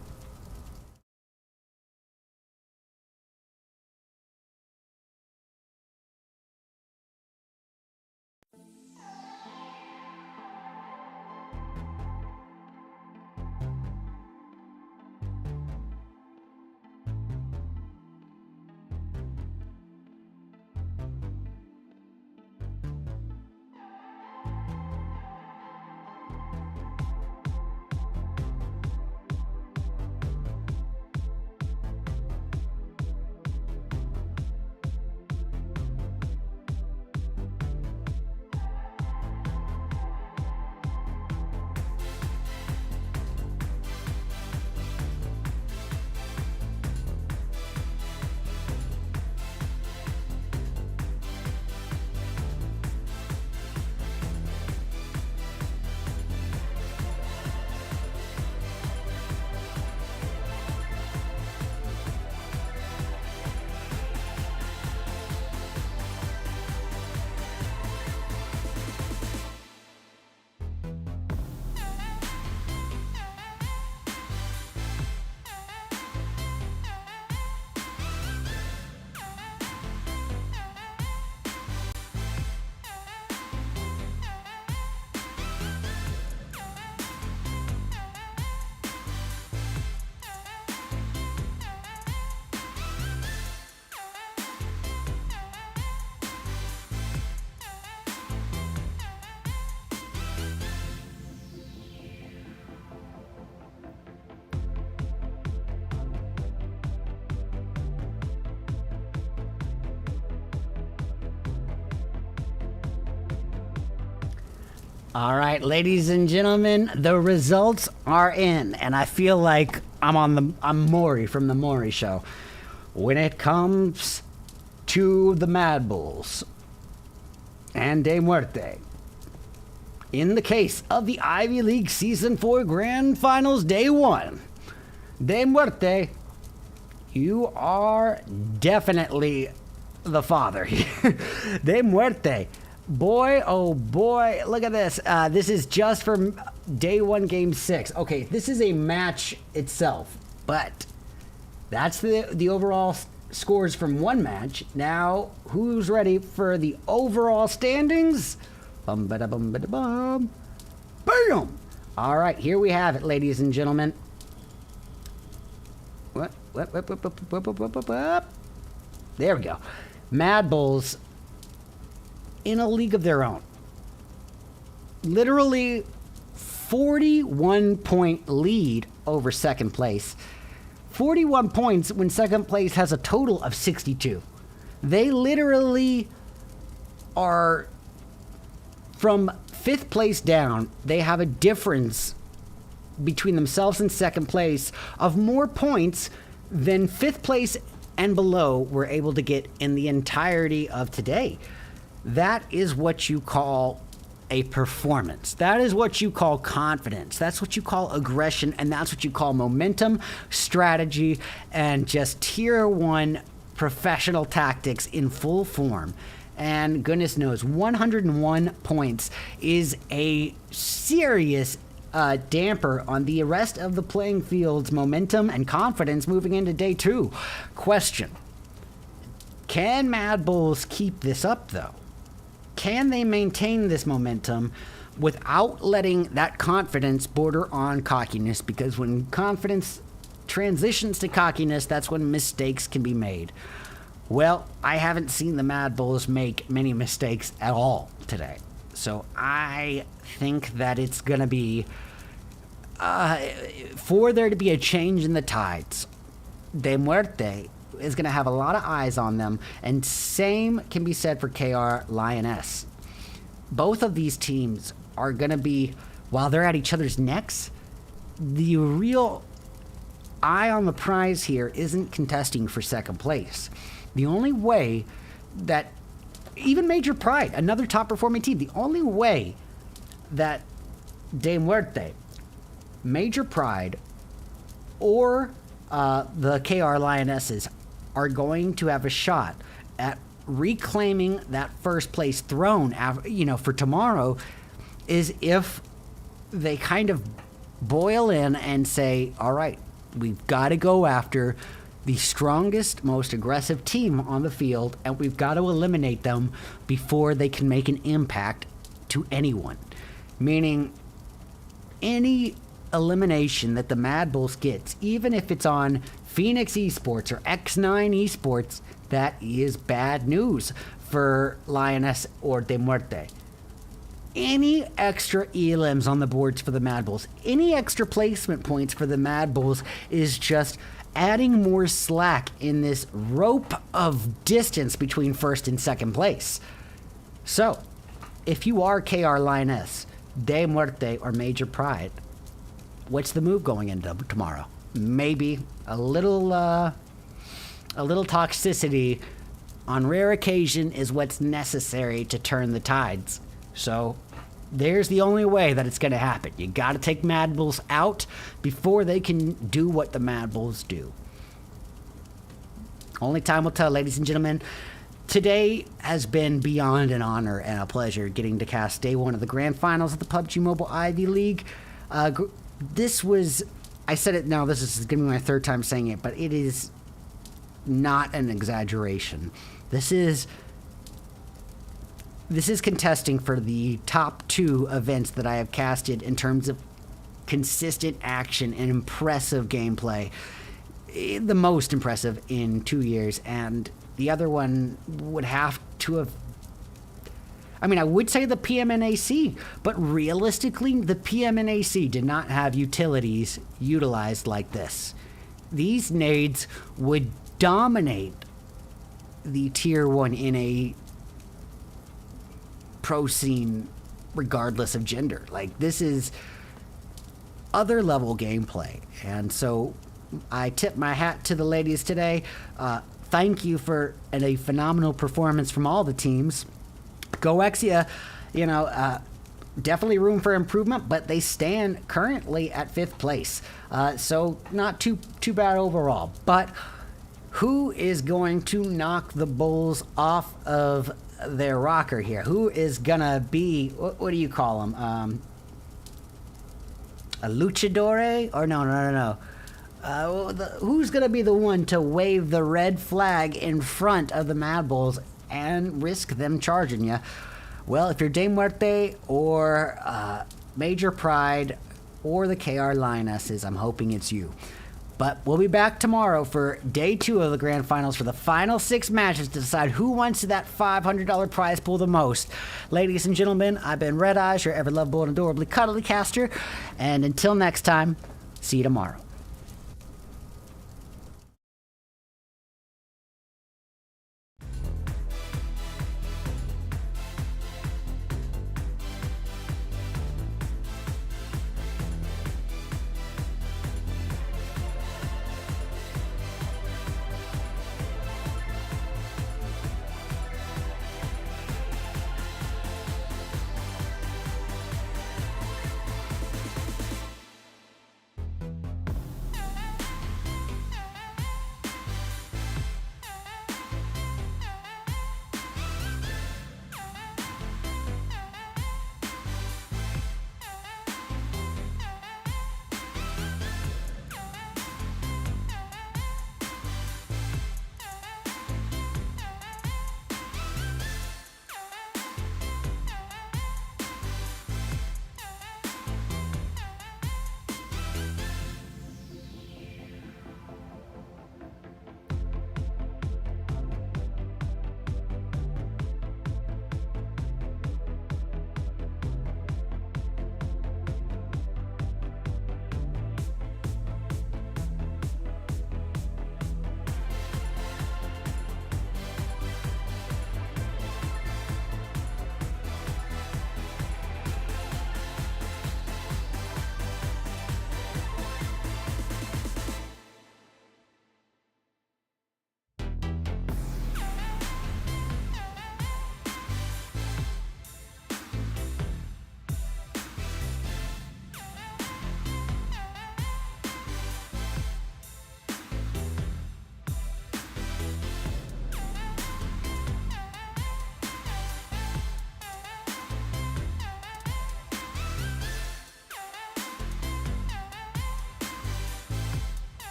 All right, ladies and gentlemen, the results are in, and I feel like I'm Maury from the Maury Show. When it comes to the Mad Bulls and De Muerte, in the case of the Ivy League Season 4 Grand Finals Day 1, De Muerte, you are definitely the father here. De Muerte. Boy, oh boy, look at this. This is just for day 1, game 6. Okay, this is a match itself, but that's the overall scores from one match. Now, who's ready for the overall standings? Bum ba da bum ba da bum. Boom! All right, here we have it, ladies and gentlemen. What? There we go. Mad Bulls in a league of their own. Literally 41-point lead over second place. 41 points when second place has a total of 62. They literally are from 5th place down. They have a difference between themselves and second place of more points than 5th place and below were able to get in the entirety of today. That is what you call a performance. That is what you call confidence. That's what you call aggression, and that's what you call momentum, strategy, and just tier 1 professional tactics in full form. And goodness knows, 101 points is a serious damper on the rest of the playing field's momentum and confidence moving into day 2. Question: can MADBULLS keep this up, though? Can they maintain this momentum without letting that confidence border on cockiness? Because when confidence transitions to cockiness, that's when mistakes can be made. Well, I haven't seen the MADBULLS make many mistakes at all today. So I think that it's going to be, for there to be a change in the tides, De Muerte is going to have a lot of eyes on them, and same can be said for KR Lioness. Both of these teams are going to be, while they're at each other's necks, the real eye on the prize here isn't contesting for second place. The only way that, even Major Pride, another top performing team, the only way that De Muerte, Major Pride, or the KR Lionesses are going to have a shot at reclaiming that first place throne, for tomorrow, is if they kind of boil in and say, all right, we've got to go after the strongest, most aggressive team on the field, and we've got to eliminate them before they can make an impact to anyone. Meaning, any elimination that the MADBULLS gets, even if it's on Phoenix Esports or XNINE Esports, that is bad news for Lioness or De Muerte. Any extra elims on the boards for the MADBULLS, any extra placement points for the MADBULLS is just adding more slack in this rope of distance between first and second place. So, if you are KR Lioness, De Muerte, or Major Pride, what's the move going into tomorrow? Maybe a little toxicity on rare occasion is what's necessary to turn the tides. So there's the only way that it's going to happen. You got to take MADBULLS out before they can do what the MADBULLS do. Only time will tell, ladies and gentlemen. Today has been beyond an honor and a pleasure getting to cast day 1 of the grand finals of the PUBG Mobile Ivy League. This was, I said it now, this is going to be my 3rd time saying it, but it is not an exaggeration. This is contesting for the top 2 events that I have casted in terms of consistent action and impressive gameplay. The most impressive in 2 years, and the other one would have to have, I would say the PMNAC, but realistically, the PMNAC did not have utilities utilized like this. These nades would dominate the tier 1 in a pro scene regardless of gender. Like, this is other level gameplay, and so I tip my hat to the ladies today. Thank you for a phenomenal performance from all the teams. GOEXIA, definitely room for improvement, but they stand currently at 5th place. So not too bad overall. But who is going to knock the Bulls off of their rocker here? Who is gonna be, what do you call them? A luchador? Or no. Who's gonna be the one to wave the red flag in front of the MADBULLS and risk them charging you? Well, if you're De Muerte or Major Pride or the KR Lionesses, I'm hoping it's you. But we'll be back tomorrow for day 2 of the grand finals for the final 6 matches to decide who wants that $500 prize pool the most. Ladies and gentlemen, I've been RedEyes, your ever lovable and adorably cuddly caster. And until next time, see you tomorrow.